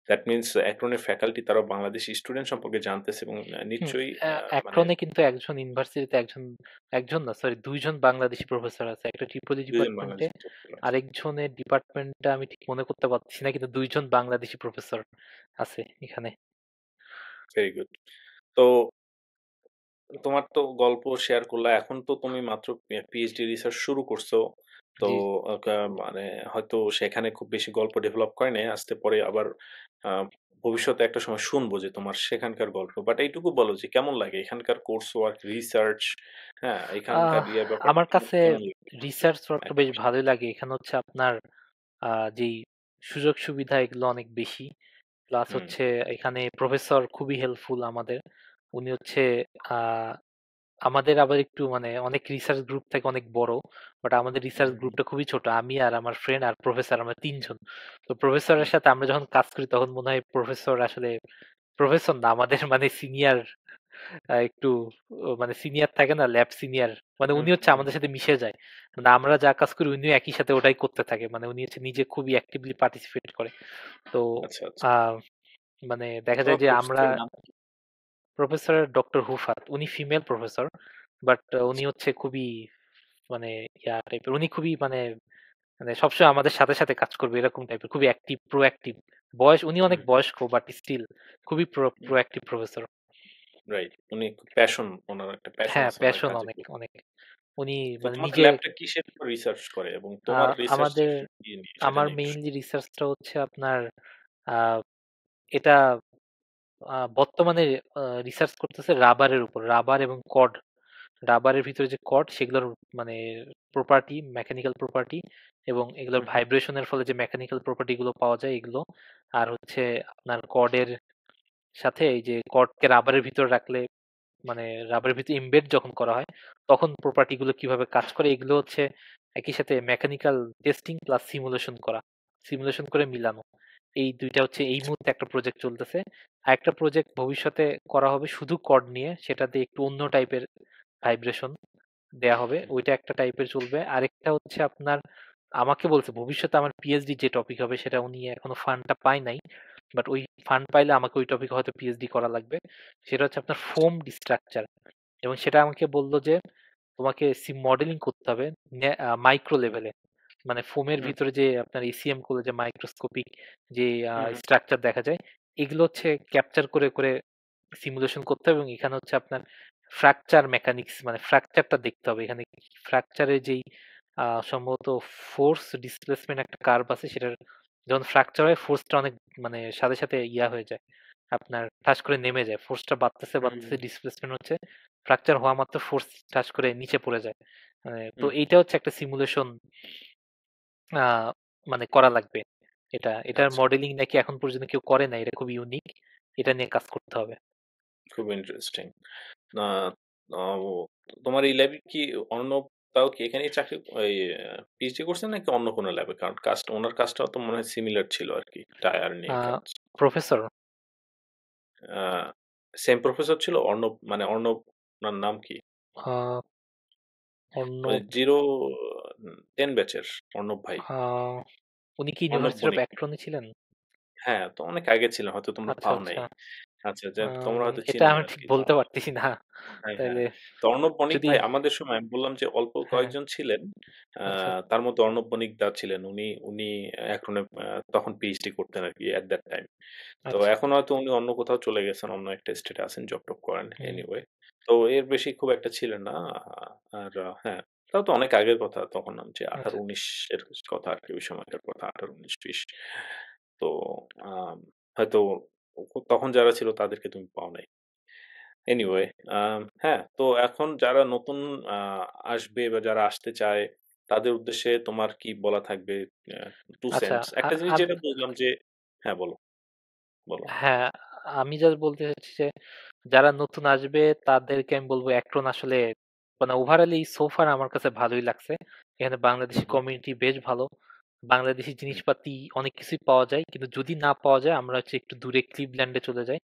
দ্যাট মিনস একরনের ফ্যাকাল্টি তারাও বাংলাদেশি স্টুডেন্ট সম্পর্কে জানতেছে এবং হুম, নিশ্চয়ই মানে অ্যাক্রনে কিন্তু একজন ইউনিভার্সিটিতে একজন না, সরি, 2 জন বাংলাদেশি প্রফেসর আছে, একটা ট্রিপলি ২ জন ডিপার্টমেন্টে। বাংলাদেশি ছাত্র আছে। আরেকজনের ডিপার্টমেন্টটা আমি ঠিক মনে করতে পারছি না, কিন্তু 2 জন বাংলাদেশি প্রফেসর আছে এখানে। Very good. তো তোমার তো গল্প শেয়ার করলা। এখন তো তুমি মাত্র পিএইচডি রিসার্চ শুরু করছো। তো জি। মানে হয়তো সেখানে খুব বেশি গল্প ডেভেলপ হয় নাই। আস্তে পরে আবার আ ভবিষ্যতে একটা সময় শুনবো যে তোমার সেখানকার গল্প। বাট এইটুকু বলো যে কেমন লাগে এখানকার কোর্স ওয়ার্ক, রিসার্চ, হ্যাঁ? এখানকার আহ ব্যাপারটা আমার তোমার কাছে কেমন লাগে? রিসার্চ ওয়ার্কটা একটা বেশ বিষয়। ভালোই লাগে। এখানে হচ্ছে আপনার যেই সুযোগ সুবিধা এগুলো অনেক বেশি। প্লাস হুম, হচ্ছে এখানে প্রফেসর খুবই হেল্পফুল আমাদের। উনি হচ্ছে আহ আমাদের আবার একটু মানে অনেক রিসার্চ গ্রুপ থেকে অনেক বড়, বাট আমাদের রিসার্চ হুম, হুম, গ্রুপটা খুবই ছোট। আমি আর আমার ফ্রেন্ড আর প্রফেসর, আমরা 3 জন। তো প্রফেসরের হুম। সাথে আমরা যখন কাজ করি তখন মনে হয় প্রফেসর আসলে প্রফেসর না, আমাদের মানে সিনিয়র, একটু মানে সিনিয়র থাকে না, ল্যাব সিনিয়র, মানে হুম, উনি হচ্ছে হুম, আমাদের সাথে মিশে যায়। মানে আমরা যা কাজ করি উনিও একই সাথে ওটাই করতে থাকে, মানে উনি হচ্ছে নিজে খুবই অ্যাক্টিভলি পার্টিসিপেট করে। তো আচ্ছা, আচ্ছা। আহ মানে দেখা যায় তোমার যে আমরা প্রফেসরের নাম কি? প্রফেসর ডক্টর হুফাত, উনি ফিমেল প্রফেসর। বাট উনি হচ্ছে খুবই মানে ইয়া টাইপের, উনি খুবই মানে মানে সবসময় আমাদের সাথে সাথে কাজ করবে এরকম টাইপের, খুবই অ্যাক্টিভ, প্রোঅ্যাক্টিভ। বয়স উনি অনেক হুম, বয়স্ক, বাট স্টিল খুবই হুম, প্রোঅ্যাক্টিভ প্রফেসর। রাইট। উনি প্যাশন, ওনার একটা প্যাশন হ্যাঁ, আছে ওনার প্যাশন কাজের অনেক প্রতি। অনেক। উনি তো মানে তোমাদের নিজে ল্যাবটা কিসের উপর রিসার্চ করে এবং তোমার রিসার্চটা আমাদের কি নিয়ে সেটা আমার নিয়ে একটু মেইনলি রিসার্চটা হচ্ছে আপনার আহ, এটা বর্তমানে রিসার্চ করতেছে রাবারের উপর, রাবার এবং কড। রাবারের ভিতরে যে কড সেগুলোর মানে প্রপার্টি, মেকানিক্যাল প্রপার্টি, এবং এগুলোর হুম, হুম, ভাইব্রেশনের ফলে যে মেকানিক্যাল প্রপার্টি গুলো পাওয়া যায় এগুলো। আর হচ্ছে আপনার কডের সাথে এই যে কডকে রাবারের ভিতর রাখলে মানে রাবারের ভিতরে ইমবেড যখন করা হয় তখন প্রপার্টি গুলো কিভাবে কাজ করে এগুলো হচ্ছে একই সাথে মেকানিক্যাল টেস্টিং প্লাস সিমুলেশন করা, সিমুলেশন করে মিলানো। এই দুইটা হচ্ছে এই মুহূর্তে একটা প্রজেক্ট চলতেছে। আর একটা প্রজেক্ট ভবিষ্যতে করা হবে শুধু কর্ড নিয়ে, সেটাতে একটু অন্য টাইপের ভাইব্রেশন দেয়া হবে, ওইটা একটা টাইপের চলবে। আরেকটা হচ্ছে আপনার আমাকে বলছে ভবিষ্যতে আমার পিএইচডি যে টপিক হবে সেটা, উনি এখনো ফান্ডটা পায় নাই, বাট ওই ফান্ড পাইলে আমাকে ওই টপিকে হয়তো পিএইচডি করা লাগবে। সেটা হচ্ছে আপনার ফোম স্ট্রাকচার, এবং সেটা আমাকে বলল যে তোমাকে মডেলিং করতে হবে মাইক্রো লেভেলে, মানে ফোমের হুম, ভিতরে যে আপনার এসিএম করলে যে মাইক্রোস্কোপিক যে হুম, হুম, স্ট্রাকচার দেখা যায় এগুলো হচ্ছে ক্যাপচার করে করে সিমুলেশন করতে হবে। এবং এখানে হচ্ছে আপনার ফ্র্যাকচার মেকানিক্স মানে ফ্র্যাকচারটা দেখতে হবে এখানে। ফ্র্যাকচারের যেই সম্ভবত ফোর্স ডিসপ্লেসমেন্ট একটা কার্ভ আছে, সেটার যখন ফ্র্যাকচার হয় ফোর্সটা অনেক মানে সাথে সাথে ইয়া হয়ে যায়, আপনার ঠাস করে নেমে যায়, ফোর্সটা বাড়তেছে হুম, বাড়তেছে, হুম, ডিসপ্লেসমেন্ট হচ্ছে, ফ্র্যাকচার হওয়া মাত্র ফোর্স ঠাস করে নিচে পড়ে যায়। তো হুম, এইটা হচ্ছে একটা সিমুলেশন মানে করা লাগবে। এটার আচ্ছা, মডেলিং নাকি এখন পর্যন্ত কেউ করে নাই, এটা খুব ইউনিক, এটা নিয়ে কাজ করতে হবে। খুব ইন্টারেস্টিং। আ আ ও তোমার এই ল্যাবে কি অর্ণবটাও কি এখানেই চাকরি ওই পিএইচডি করছেন নাকি অন্য কোনো ল্যাবে? কারণ কাজটা উনার কাজটাও তো মনে হয় সিমিলার ছিল আরকি। টায়ার নিয়ে কাজ। প্রফেসর আ সেম প্রফেসর ছিল অর্ণব মানে অর্ণব উনার নাম কি? অন্য ওই 0 10 ব্যাচের অর্ণব ভাই। আহ, উনি কি অর্ণব ইউনিভার্সিটি অফ বণিক। অ্যাক্রনে ছিলেন? হ্যাঁ, তো অনেক আগে ছিলেন। হয়তো তোমরা আচ্ছা পাও নাই। আচ্ছা। আচ্ছা, তোমরা হয়তো এটা চিনো না আমি ঠিক আরকি। বলতে পারতেছি না। হ্যাঁ, হ্যাঁ। তাইলে তো অর্ণব বণিক যদি ভাই আমাদের সময় আমি বললাম যে অল্প হ্যাঁ। কয়েকজন ছিলেন। আ আচ্ছা তার মধ্যে অর্ণব বণিক দা ছিলেন। উনি এখনো তখন পিএইচডি করতেন আরকি at that time. তো আচ্ছা। এখন হয়তো উনি অন্য কোথাও চলে গেছেন। অন্য একটা স্টেটে আছেন, জব-টব করেন। হুম, এনিওয়ে। তো এর বেশি খুব একটা ছিলেন না। আর হ্যাঁ, তাও তো অনেক আগের কথা। তখন যে আচ্ছা 18-19 এর কথা আরকি ওই সময়কার কথা 18, 19, 20 তো আম হয়তো তখন যারা ছিল তাদেরকে তুমি পাও নাই। এনিওয়ে হ্যাঁ, তো এখন যারা নতুন আ আসবে বা যারা আসতে চায় তাদের উদ্দেশ্যে তোমার কি বলা থাকবে? আ 2 আচ্ছা। সেন্টস। একটা জিনিস যেটা বুঝলাম যে হ্যাঁ, বলো, বলো। হ্যাঁ, আমি জাস্ট বলতে চাচ্ছি যে যারা নতুন আসবে তাদেরকে আমি বলবো অ্যাক্রন আসলে মানে ওভারঅলি সোফার আমার কাছে ভালোই লাগছে। এখানে হুম, বাংলাদেশি হুম, কমিউনিটি বেশ ভালো। বাংলাদেশি হুম, জিনিসপাতি অনেক কিছুই পাওয়া যায়, কিন্তু যদি না পাওয়া যায় আমরা হচ্ছে একটু দূরে ক্লিভল্যান্ডে চলে যাই।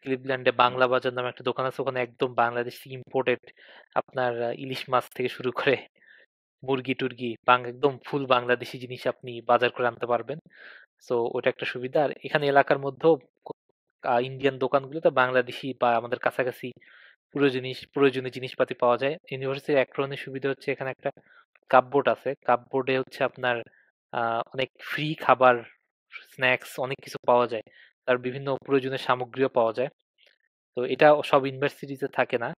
ক্লিভল্যান্ডে হুম, বাংলা বাজার নামে একটা দোকান আছে, ওখানে একদম বাংলাদেশি ইম্পোর্টেড আপনার ইলিশ মাছ থেকে শুরু করে মুরগি টুরগি একদম ফুল বাংলাদেশি জিনিস আপনি বাজার করে আনতে পারবেন। সো ওটা একটা সুবিধা। আর এখানে এলাকার মধ্যেও ইন্ডিয়ান দোকানগুলোতে বাংলাদেশি বা আমাদের কাছাকাছি প্রয়োজনীয় জিনিসপাতি পাওয়া যায়। ইউনিভার্সিটির এক ধরনের সুবিধা হচ্ছে এখানে একটা কাপবোর্ড আছে। কাপবোর্ডে হচ্ছে আপনার অনেক ফ্রি খাবার, স্ন্যাক্স অনেক কিছু পাওয়া যায়। তার বিভিন্ন প্রয়োজনীয় সামগ্রীও পাওয়া যায়। তো এটা সব ইউনিভার্সিটিতে থাকে না।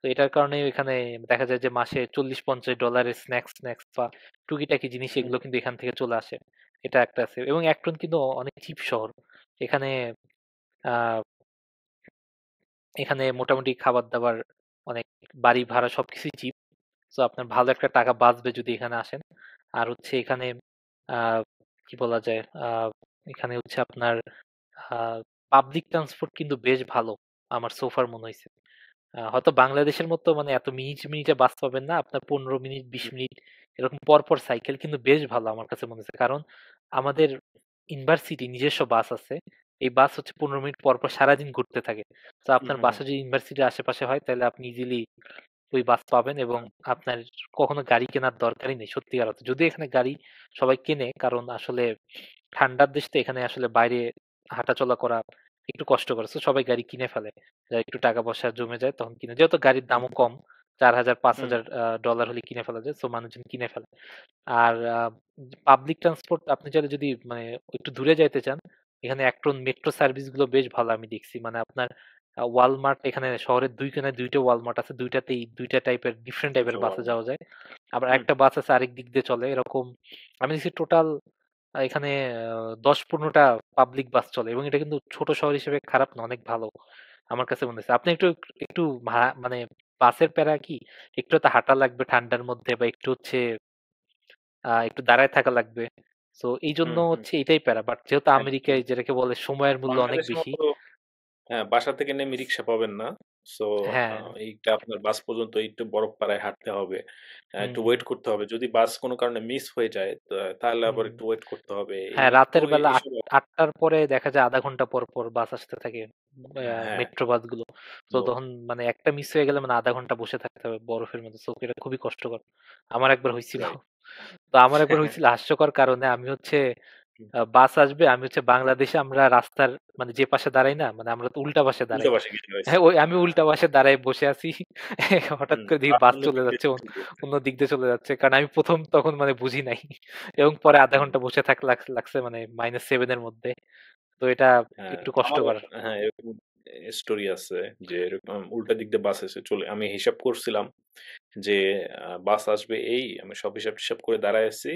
তো এটার কারণে এখানে দেখা যায় যে মাসে $40-50 স্ন্যাক্স বা টুকিটাকি জিনিস হুম, এগুলো কিন্তু এখান থেকে চলে আসে। এটা একটা আছে। এবং অ্যাক্টন কিন্তু অনেক চিপ শহর। এখানে আহ এখানে মোটামুটি খাবার-দাবার অনেক, বাড়ি ভাড়া সবকিছুই চিপ। সো আপনার ভালো একটা টাকা বাঁচবে যদি এখানে আসেন। আর হচ্ছে এখানে আ কি বলা যায়? এখানে হচ্ছে আপনার আ পাবলিক ট্রান্সপোর্ট কিন্তু বেশ ভালো। আমার সো ফার মনে হইছে। হয়তো বাংলাদেশের মতো মানে এত মিনিটে বাস পাবেন না। আপনার ১৫ মিনিট ২০ হুম, মিনিট এরকম পর সাইকেল কিন্তু বেশ ভালো আমার কাছে মনে হচ্ছে। কারণ আমাদের ইউনিভার্সিটি নিজস্ব বাস আছে। এই বাস হচ্ছে ১৫ মিনিট পর সারাদিন ঘুরতে থাকে। তো হুম, আপনার হুম, হুম, বাসা যদি ইউনিভার্সিটির আশেপাশে হয় তাহলে আপনি ইজিলি ওই বাস পাবেন, এবং আপনার কখনো গাড়ি কেনার দরকারই নেই সত্যিকার অর্থে। যদিও এখানে গাড়ি সবাই কেনে, কারণ আসলে ঠান্ডার দেশ তো, এখানে আসলে বাইরে হাঁটাচলা করা একটু কষ্টকর। সো সবাই গাড়ি কিনে ফেলে। যার একটু টাকা পয়সা জমে যায় তখন কিনে। যেহেতু গাড়ির হুম, দামও কম, $4,000 হুম, $5,000 ডলার হলে কিনে ফেলা যায়। সো মানুষজন কিনে ফেলে। আর পাবলিক ট্রান্সপোর্ট আপনি চাইলে যদি মানে একটু দূরে যাইতে চান, এখানে অ্যাক্ট্রন মেট্রো সার্ভিস গুলো বেশ ভালো আমি দেখছি। মানে আপনার ওয়ালমার্ট এখানে শহরের ২ কোণায় ২ টা ওয়ালমার্ট আছে। ২ টাতেই ২ টা টাইপের ডিফারেন্ট টাইপের দুটো বাসে ওয়ার্ল্ড। যাওয়া যায়। আবার হুম, একটা বাস আছে আরেক দিক দিয়ে চলে। এরকম আমি দেখছি টোটাল এখানে ১০-১৫ টা পাবলিক বাস চলে এবং এটা কিন্তু ছোট শহর হিসেবে খারাপ না, অনেক ভালো। আমার কাছে মনে হচ্ছে। আপনি একটু একটু মানে বাসের প্যারা কি? একটু তো হাঁটা লাগবে ঠান্ডার মধ্যে বা একটু হচ্ছে একটু দাঁড়ায় থাকা লাগবে। সো এইজন্য হুম, হুম। হচ্ছে এটাই প্যারা। বাট যেহেতু হ্যাঁ, আমেরিকায় যেটাকে বলে সময়ের মূল্য অনেক বাংলাদেশের বেশি। মতো হ্যাঁ, বাসা থেকে নেমে রিক্সা পাবেন না। সো হ্যাঁ, এইটা আপনার বাস পর্যন্ত একটু বরফ-পাড়ায় হাঁটতে হবে। একটু হুম, ওয়েট করতে হবে। যদি বাস কোনো কারণে মিস হয়ে যায় তাহলে আবার হুম। একটু ওয়েট করতে হবে। হ্যাঁ, তো রাতের বেলা এসব ৮টার পরে দেখা যায় ০.৫ ঘন্টা পর, পর বাস আসতে থাকে। হ্যাঁ, মেট্রো বাসগুলো। তো তো তখন মানে একটা মিস হয়ে গেলে মানে ০.৫ ঘন্টা বসে থাকতে হবে বরফের মধ্যে। সো এটা খুবই কষ্টকর। আমার একবার হইছিল। রাইট। তো আমার একবার হইছিল হাস্যকর কারণে আমি হচ্ছে বাস আসবে, আমি হচ্ছে বাংলাদেশে আমরা রাস্তার মানে যে পাশে দাঁড়াই না? মানে আমরা তো উল্টা পাশে উল্টা দাঁড়াই। পাশে গিয়ে হ্যাঁ, দাঁড়াইছেন। ওই আমি উল্টা পাশে দাঁড়ায় বসে আছি। হঠাৎ হুম, করে দেখি বাস বাস অন্য চলে দিক দিয়ে যাচ্ছে চলে গেছে। অন্য দিক দিয়ে চলে যাচ্ছে। কারণ আমি ১ম তখন মানে বুঝি নাই। এবং পরে ০.৫ হুম, ঘন্টা বসে লাগছে মানে -7 এর মধ্যে। তো এটা হ্যাঁ, একটু আমারও কষ্টকর। হ্যাঁ, এরকম স্টোরি আছে যে এরকম উল্টা দিক দিয়ে বাস এসে চলে আমি হিসাব করছিলাম যে বাস আসবে আমি সব হিসাব-টিসাব করে দাঁড়ায় আছি।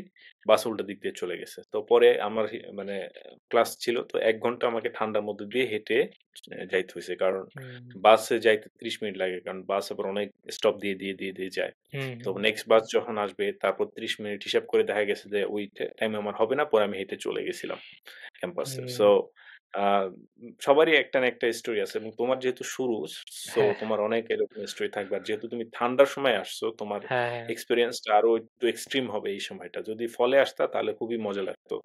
বাস উল্টা দিক দিয়ে চলে গেছে। তো পরে আমার মানে ক্লাস ছিল তো ১ ঘন্টা আমাকে ঠান্ডার মধ্যে দিয়ে হেঁটে যাইতে হইছে। কারণ হুম, বাসে যাইতে ৩০ মিনিট লাগে। কারণ বাস আবার অনেক স্টপ দিয়ে যায়। হুম, তো হুম। নেক্সট বাস যখন আসবে তারপর ৩০ মিনিট হিসাব করে দেখা গেছে যে ওই টাইমে আমার হবে না। পরে আমি হেঁটে চলে গেছিলাম ক্যাম্পাসে। হুম, সো আ সবারই একটা না একটা স্টোরি আছে এবং তোমার যেহেতু শুরু সো হ্যাঁ, তোমার অনেক এরকম স্টোরি থাকবে। আর যেহেতু তুমি ঠান্ডার সময় আসছো, তোমার হ্যাঁ, হ্যাঁ। এক্সপেরিয়েন্সটা আরো একটু এক্সট্রিম হবে এই সময়টা। যদি ফলে আসতা তাহলে খুবই মজা লাগতো।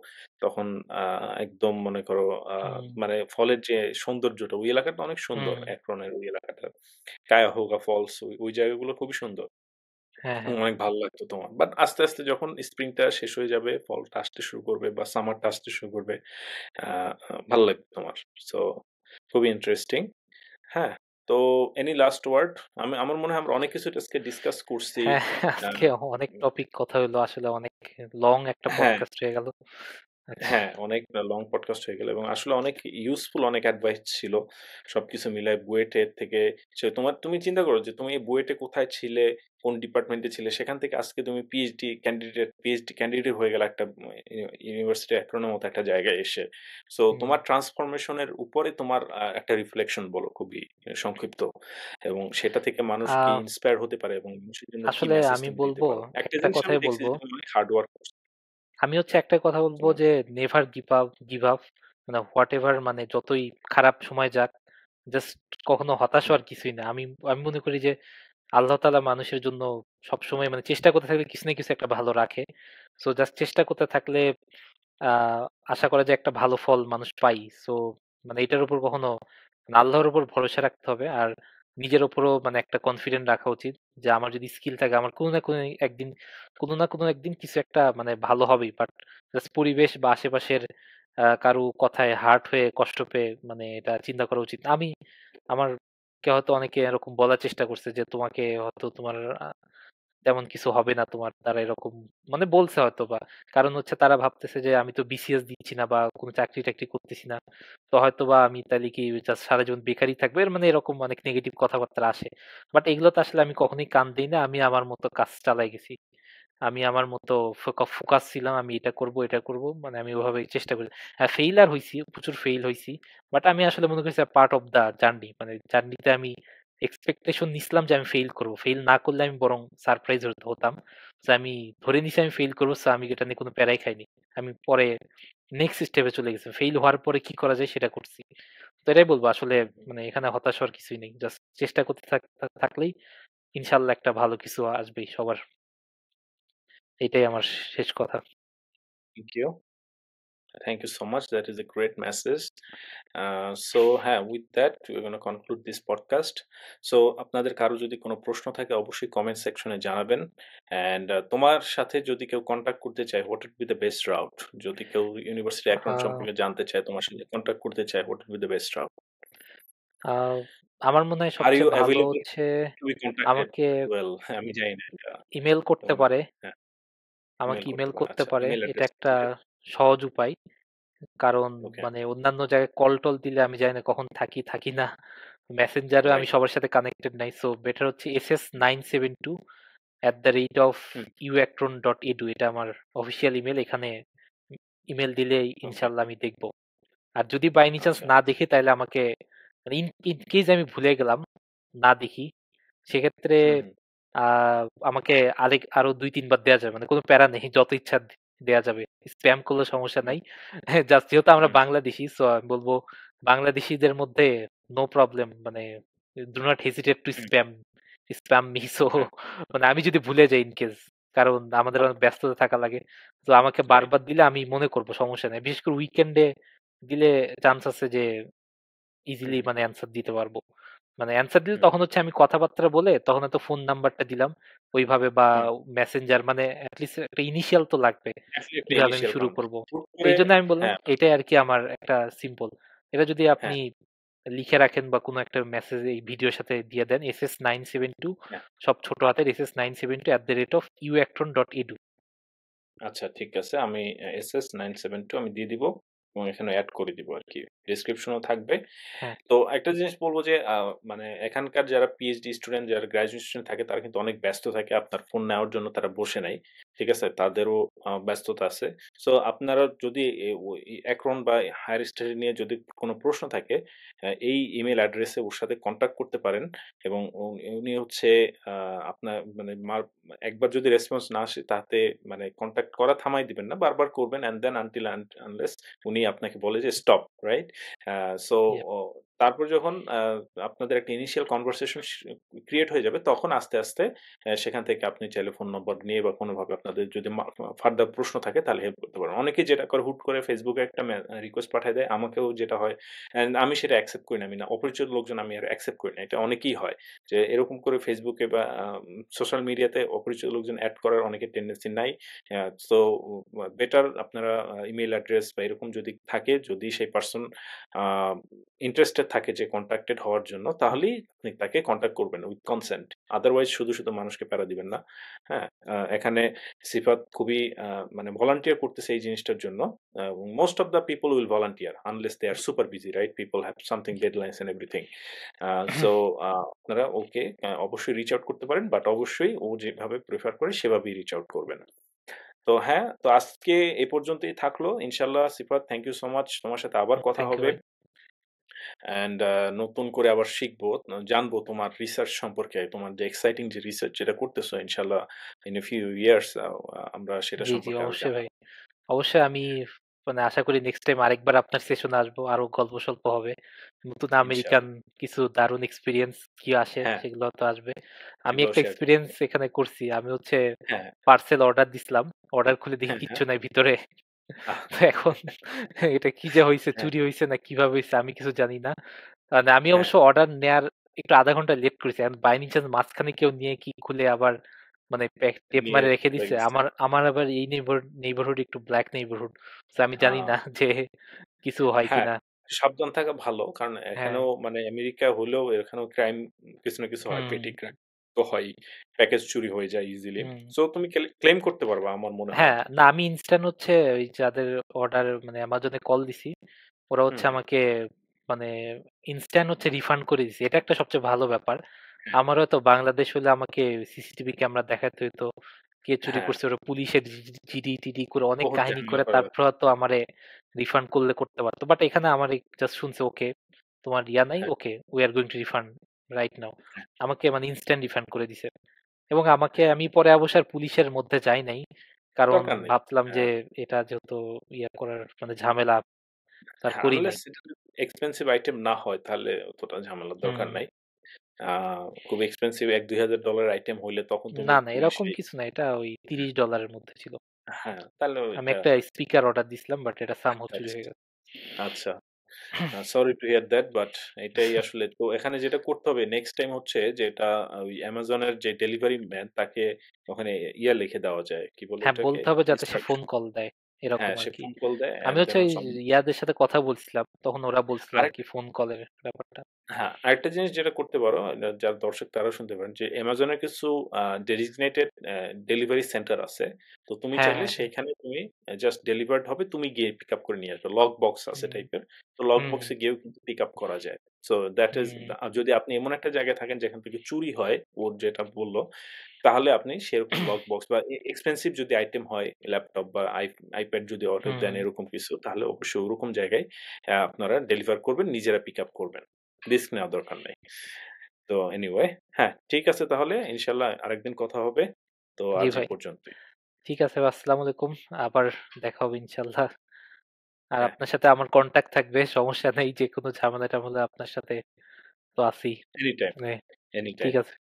তখন আ একদম মনে করো আ হুম, মানে ফলের যে সৌন্দর্যটা, ওই এলাকাটা অনেক সুন্দর। হুম, একরনের ওই এলাকাটা। কায়াহোগা ফলস ওই জায়গাগুলো খুবই সুন্দর। হ্যাঁ, হ্যাঁ। অনেক ভালো লাগতো তোমার। বাট আস্তে যখন স্প্রিংটা শেষ হয়ে যাবে, ফলটা আসতে শুরু করবে বা সামারটা আসতে শুরু করবে, আ ভালো লাগবে তোমার। সো খুবই ইন্টারেস্টিং। হ্যাঁ, তো এনি লাস্ট ওয়ার্ড? আমার মনে হয় আমরা অনেক কিছু আজকে ডিসকাস করছি। হ্যাঁ, আ আজকে অনেক টপিক কথা হইলো আসলে অনেক লং একটা হ্যাঁ। পডকাস্ট হয়ে গেল। আচ্ছা। হ্যাঁ, অনেক লং পডকাস্ট হয়ে গেল এবং আসলে অনেক ইউজফুল অনেক অ্যাডভাইস ছিল। সবকিছু মিলায় বুয়েটের থেকে তুমি চিন্তা করো যে তুমি বুয়েটে কোথায় ছিলে, কোন ডিপার্টমেন্টে ছিলে, সেখান থেকে আজকে তুমি পিএইচডি ক্যান্ডিডেট হয়ে গেলা একটা ইউনিভার্সিটি অ্যাক্রনের মতো একটা জায়গায় এসে। সো হুম। তোমার ট্রান্সফরমেশন এর উপরে তোমার একটা রিফ্লেকশন বলো খুবই সংক্ষিপ্ত এবং সেটা থেকে মানুষ কি আ ইন্সপায়ার হতে পারে এবং মানুষের জন্য কি আসলে মেসেজ আমি তুমি দিতে বলবো, পারো? একটা একটা জিনিস আমি কথাই দেখছি বলবো। যে তুমি অনেক হার্ড ওয়ার্ক করছো। আমি হচ্ছে একটাই কথা বলবো হুম, যে নেভার গিভ আপ। মানে হোয়াট এভার মানে যতই খারাপ সময় যাক, জাস্ট কখনো হতাশ হুম, হওয়ার কিছুই না। আমি আমি মনে করি যে আল্লাহ তাআলা মানুষের জন্য সবসময় মানে চেষ্টা করতে থাকলে কিছু না কিছু একটা ভালো রাখে। সো জাস্ট চেষ্টা করতে থাকলে আ আশা করা যায় একটা ভালো ফল মানুষ পায়। সো মানে এটার উপর কখনো মানে আল্লাহর উপর ভরসা রাখতে হবে। আর নিজের উপরও মানে একটা কনফিডেন্ট রাখা উচিত যে আমার যদি স্কিল থাকে আমার কোনো না কোনো একদিন কিছু একটা মানে ভালো হবেই। বাট জাস্ট পরিবেশ বা আশেপাশের কারো কথায় হার্ট হয়ে কষ্ট পেয়ে মানে এটা চিন্তা করা উচিত না। আমারকে হয়তো অনেকে এরকম বলার চেষ্টা করছে যে তোমাকে হয়তো তোমার আ তেমন কিছু হবে না তোমার দ্বারা, এরকম মানে বলছে হয়তোবা। কারণ হচ্ছে তারা ভাবতেছে যে আমি তো বিসিএস দিচ্ছি না বা কোনো চাকরি-টাকরি করতেছি না। তো হয়তোবা আমি তাইলে কি জাস্ট সারা জীবন বেকারই থাকবো। এর মানে এরকম অনেক নেগেটিভ কথাবার্তা আসে। বাট এগুলোতে আসলে আমি কখনোই কান দেই না। আমি আমার মতো কাজ চালাই গেছি। আমি আমার মতো ফোকাস ছিলাম। আমি এটা করব, এটা করব। মানে আমি ওভাবেই চেষ্টা করি। হ্যাঁ, ফেইলিউর হইছি, প্রচুর ফেইল হইছি। বাট আমি আসলে মনে করছি পার্ট অফ দ্য জার্নি। মানে জার্নিতে আমি এক্সপেকটেশন নিছিলাম যে আমি ফেইল করব। ফেইল না করলে আমি বরং সারপ্রাইজ হতাম। সো আমি ধরে নিছি আমি ফেইল করব। সো আমি এটা নিয়ে কোনো প্যারাই খাইনি। আমি পরে নেক্সট স্টেপে চলে গেছি। ফেইল হওয়ার পরে কি করা যায় সেটা করছি। তো এটাই বলব আসলে মানে এখানে হতাশ হওয়ার কিছুই নেই। জাস্ট চেষ্টা করতে থাকলেই ইনশাআল্লাহ একটা ভালো কিছু আসবেই সবার। এটাই আমার শেষ কথা। Thank you. Thank you so much. That is a great message. So হ্যাঁ, with that we're gonna conclude this podcast. So আপনাদের কারো যদি কোনো প্রশ্ন থাকে অবশ্যই কমেন্ট সেকশনে জানাবেন। অ্যান্ড তোমার সাথে যদি কেউ কনট্যাক্ট করতে চায়, what would be the best route? যদি কেউ ইউনিভার্সিটি আ অ্যাকাউন্ট সম্পর্কে জানতে চায়, তোমার সাথে কনট্যাক্ট করতে চায়, what would be the best route? আ আমার মনে হয় আর ইউ সবচেয়ে ভালো অ্যাভেইলেবল হচ্ছে টু বি কনট্যাক্টেড আমাকে অ্যাজ ওয়েল? আমি জানি না এটা ইমেইল করতে তোমার পারে। হ্যাঁ, আমাকে ইমেইল করতে ইমেইল পারে। করতে আচ্ছা, পারে। ইমেইল এটা অ্যাড্রেস একটা জি। সহজ উপায়। কারণ ওকে। মানে অন্যান্য জায়গায় কল-টল দিলে আমি জানি না কখন থাকি, থাকি না। মেসেঞ্জারেও আমি রাইট। সবার সাথে কানেক্টেড নাই। সো বেটার হচ্ছে হুম, ss972@uactron.edu এটা আমার অফিসিয়াল ইমেইল। এখানে ইমেইল দিলেই ওকে। ইনশাআল্লাহ আমি দেখব। আর যদি বাই এনি চান্স আচ্ছা। না দেখি তাহলে আমাকে মানে ইন ইন কেস আমি ভুলে গেলাম, না দেখি, সেক্ষেত্রে হুম, হুম, আ আমাকে আরো ২-৩ বার দেয়া যাবে। মানে কোন প্যারা নেই। যত ইচ্ছা দেয়া যাবে। স্প্যাম করলে সমস্যা হুম, নাই। জাস্ট যেহেতু আমরা হুম, বাংলাদেশী সো আমি বলব বাংলাদেশীদের মধ্যে নো প্রবলেম মানে do not hesitate two hmm, spam me so হ্যাঁ, মানে আমি যদি ভুলে যাই ইন কেস কারণ আমাদের অনেক ওকে, ব্যস্ততা থাকা লাগে। তো আমাকে রাইট। বারবার দিলে আমি মনে করব সমস্যা নাই। বিশেষ করে উইকেন্ডে দিলে চান্স আছে যে ইজিলি হুম, মানে অ্যান্সার দিতে পারবো। মানে অ্যান্সার দিলে হুম, তখন হচ্ছে আমি কথাবার্তা বলে তখন হয়তো ফোন নাম্বারটা দিলাম ওইভাবে বা হুম। মেসেঞ্জার মানে এটলিস্ট একটা ইনিশিয়াল তো লাগবে। ডেফিনিটলি একটা কিভাবে আমি ইনিশিয়াল শুরু কারণ করব। হুট তো করে এইজন্য আমি বললাম হ্যাঁ, এটাই আরকি আমার একটা সিম্পল। এটা যদি হ্যাঁ, আপনি লিখে রাখেন বা কোনো একটা মেসেজ এই ভিডিওর সাথে দিয়ে দেন SS972 হ্যাঁ। সব ছোট হাতের SS972@uactron.edu আচ্ছা ঠিক আছে। আমি SS972 আমি দিয়ে দিব এবং এখানে এড করে দিব আরকি। ডেসক্রিপশন ও থাকবে। হ্যাঁ, তো একটা জিনিস বলব যে মানে এখানকার যারা পিএইচডি স্টুডেন্ট যারা গ্র্যাজুয়েট স্টুডেন্ট থাকে তারা কিন্তু অনেক ব্যস্ত থাকে। আপনার ফোন নেওয়ার জন্য তারা বসে নাই। ঠিক আছে? তাদেরও ব্যস্ততা আছে। সো আপনারা যদি ওই অ্যাক্রন বা হায়ার স্টাডি নিয়ে যদি কোন প্রশ্ন থাকে এই ইমেইল অ্যাড্রেসে ওর সাথে কনট্যাক্ট করতে পারেন এবং উনি হচ্ছে আ আপনার মানে একবার যদি রেসপন্স না আসে তাতে মানে কনট্যাক্ট করা থামাই দিবেন না। বারবার করবেন অ্যান্ড দেন আনটিল আনলেস উনি আপনাকে বলে যে স্টপ, রাইট? আ সো ইয়া ও তারপর যখন আপনাদের একটা ইনিশিয়াল কনভারসেশন ক্রিয়েট হয়ে যাবে তখন আস্তে, আস্তে সেখান থেকে আপনি চাইলে ফোন নম্বর নিয়ে বা কোনভাবে আপনাদের যদি ফার্দার প্রশ্ন থাকে তাহলে হেল্প করতে পারেন। অনেকেই যেটা করে হুট করে Facebook এ একটা রিকোয়েস্ট পাঠায় দেয়। আমাকেও যেটা হয় অ্যান্ড আমি সেটা অ্যাকসেপ্ট করি না। আমি না অপরিচিত লোকজন আমি আর অ্যাকসেপ্ট করি না। এটা অনেকেই হয়। যে এরকম করে Facebook এ বা সোশ্যাল মিডিয়াতে অপরিচিত লোকজন এড করার অনেকের টেনডেন্সি নাই। সো বেটার আপনারা ইমেইল অ্যাড্রেস বা এরকম যদি থাকে, যদি সেই পারসন আ ইন্টারেস্টেড থাকে যে কনট্যাক্টেড হওয়ার জন্য, তাহলেই আপনি তাকে কনট্যাক্ট করবেন উইথ কনসেন্ট। আদারওয়াইজ শুধু, শুধু মানুষকে প্যারা দিবেন না। হ্যাঁ? এখানে সিফাত খুবই মানে ভলান্টিয়ার করতেছে এই জিনিসটার জন্য। Most of the people will volunteer unless they are super busy, right? People have something deadlines and everything. So আপনারা ওকে অবশ্যই রিচ আউট করতে পারেন। বাট অবশ্যই ও যেভাবে প্রেফার করে সেভাবেই রিচ আউট করবেন। তো হ্যাঁ, তো আজকে এ পর্যন্তই থাকলো। ইনশাআল্লাহ সিফাত থ্যাংক ইউ সো মাচ। তোমার সাথে আবার কথা থ্যাংক ইউ হবে। ভাই। অ্যান্ড নতুন করে আবার শিখবো, জানবো তোমার রিসার্চ সম্পর্কে। তোমার যে এক্সাইটিং যে রিসার্চ যেটা করতেছো ইনশাআল্লাহ ইন এ ফিউ ইয়ার্স আমরা সেটা জি, জি সম্পর্কে আরো অবশ্যই জানবো। ভাই। অবশ্যই আমি মানে আশা করি নেক্সট টাইম আরেকবার আপনার সেশনে আসবো। আরো গল্পসল্প হবে। নতুন আমেরিকান ইনশাআল্লাহ। কিছু দারুণ এক্সপেরিয়েন্স কি আসে হ্যাঁ, সেগুলো তো আসবে। আমি সেগুলোও একটা শেয়ার করব। এক্সপেরিয়েন্স এখানে করছি। আমি হচ্ছে হ্যাঁ, পার্সেল অর্ডার দিছিলাম। অর্ডার খুলে দেখি হ্যাঁ, হ্যাঁ। কিচ্ছু নাই ভিতরে। আহ তো এখন এটা কি যে হইছে, হ্যাঁ, চুরি হইছে না কিভাবে হইছে আমি কিছু জানি না। মানে আমি হ্যাঁ, অবশ্য অর্ডার নেয়ার একটু ০.৫ ঘন্টা লেট করেছি। এখন বাই এনি চান্স মাঝখানে কেউ নিয়ে কি খুলে আবার মানে টেপ নিয়ে মারে রেখে চলে দিছে। গেছে। আমার আবার এই নেইবারহুড একটু ব্লাক নেইবারহুড। সো আমি আ জানি না যে কিছু হয় হ্যাঁ, কিনা। সাবধান থাকা ভালো। কারণ হ্যাঁ, এখানেও মানে আমেরিকা হলেও এখানেও ক্রাইম কিছু না কিছু হয়। হুম, পেটি ক্রাইম তো হয়ই। প্যাকেজ চুরি হয়ে যায় ইজিলি। হুম। সো তুমি ক্লেম করতে পারবা আমার মনে হয়। হ্যাঁ, না আমি ইনস্ট্যান্ট হচ্ছে ওই যাদের অর্ডার মানে Amazon এ কল দিছি, ওরা হুম, হচ্ছে হুম। আমাকে মানে ইনস্ট্যান্ট হচ্ছে রিফান্ড করে দিছে। এটা একটা সবচেয়ে ভালো ব্যাপার। হ্যাঁ, আমারও হয়তো বাংলাদেশ হলে আমাকে সিসিটিভি ক্যামেরা দেখাইতে হইতো। কে চুরি হ্যাঁ। করছে ওরা পুলিশের জিডি-টিডি করে অনেক বহুত কাহিনী ঝামেলা করে করা তারপর হয়তো আমারে রিফান্ড করতে পারত। বাট এখানে আমারে জাস্ট শুনছে ওকে তোমার ইয়া নাই, হ্যাঁ, okay we are going to refund right now. হ্যাঁ, আমাকে মানে ইনস্ট্যান্ট রিফান্ড করে দিছে। এবং আমি পরে অবশ্য আর পুলিশের মধ্যে যাই নাই। কারণ দরকার নেই। ভাবলাম যে হ্যাঁ, এটা যেহেতু ইয়ে করার মানে ঝামেলা তো আর হ্যাঁ, করি আনলেস নাই। এটা যদি এক্সপেনসিভ আইটেম না হয় তাহলে অতটা ঝামেলার দরকার হুম। নাই। আ খুব এক্সপেনসিভ $১-২,০০০ আইটেম হইলে তখন তুমি না, এরকম পুলিশে কিছু না। এটা ওই $৩০ এর মধ্যে ছিল। হ্যাঁ, তাহলে আমি ওইটা একটা স্পিকার অর্ডার দিছিলাম বাট এটা সামহাউ চুরি আচ্ছা, হয়ে গেছে। আচ্ছা। Sorry to hear that but এটাই আসলে তো এখানে যেটা করতে হবে নেক্সট টাইম হচ্ছে যেটা ওই Amazon এর যে ডেলিভারি ম্যান তাকে ওখানে লিখে দেওয়া যায়। কি বলে হ্যাঁ, ওটাকে? বলতে হবে যাতে সে ফোন ইনস্ট্রাকশন কল দেয়। এরকম হ্যাঁ, সে আরকি। ফোন কল দেয় আমি অ্যান্ড হচ্ছে দেন ওই ইয়াদের সাথে কথা বলছিলাম। তখন ওরা বলছিল আরেক আরকি ফোন কলের ব্যাপারটা। হ্যাঁ, আরেকটা জিনিস যেটা করতে পারো, যারা দর্শক তারাও শুনতে পারেন যে Amazon এর কিছু ডেজিগনেটেড ডেলিভারি সেন্টার আছে। তো তুমি হ্যাঁ, চাইলে হ্যাঁ, হ্যাঁ। সেইখানে তুমি জাস্ট ডেলিভারড হবে, তুমি গিয়ে পিক আপ করে নিয়ে আসবে। লক বক্স আছে হুম, টাইপের। তো লক হুম, বক্সে গিয়েও কিন্তু পিক আপ করা যায়। সো দ্যাট ইস হুম, যদি আপনি এমন একটা জায়গায় থাকেন যেখান থেকে চুরি হয়, ওর যেটা বলল, তাহলে আপনি সেরকম লক বক্স বা এক্সপেনসিভ যদি আইটেম হয়, ল্যাপটপ বা আইপ্যাড যদি অর্ডার হুম, দেন এরকম কিছু, তাহলে অবশ্যই ওরকম জায়গায় আপনারা ডেলিভার করবেন, নিজেরা পিক আপ করবেন। রিস্ক নেওয়ার দরকার নাই। তো এনিওয়ে, হ্যাঁ, ঠিক আছে তাহলে ইনশাআল্লাহ আরেকদিন কথা হবে। তো জি আজ এই ভাই। পর্যন্তই। ঠিক আছে, আসসালামু আলাইকুম। আবার দেখা হবে ইনশাআল্লাহ। আর হ্যাঁ, আপনার সাথে আমার কনট্যাক্ট থাকবে। সমস্যা নেই। যেকোনো ঝামেলা-টামেলা আপনার সাথে তো আছি। এনিটাইম, মানে ঠিক এনিটাইম। আছে।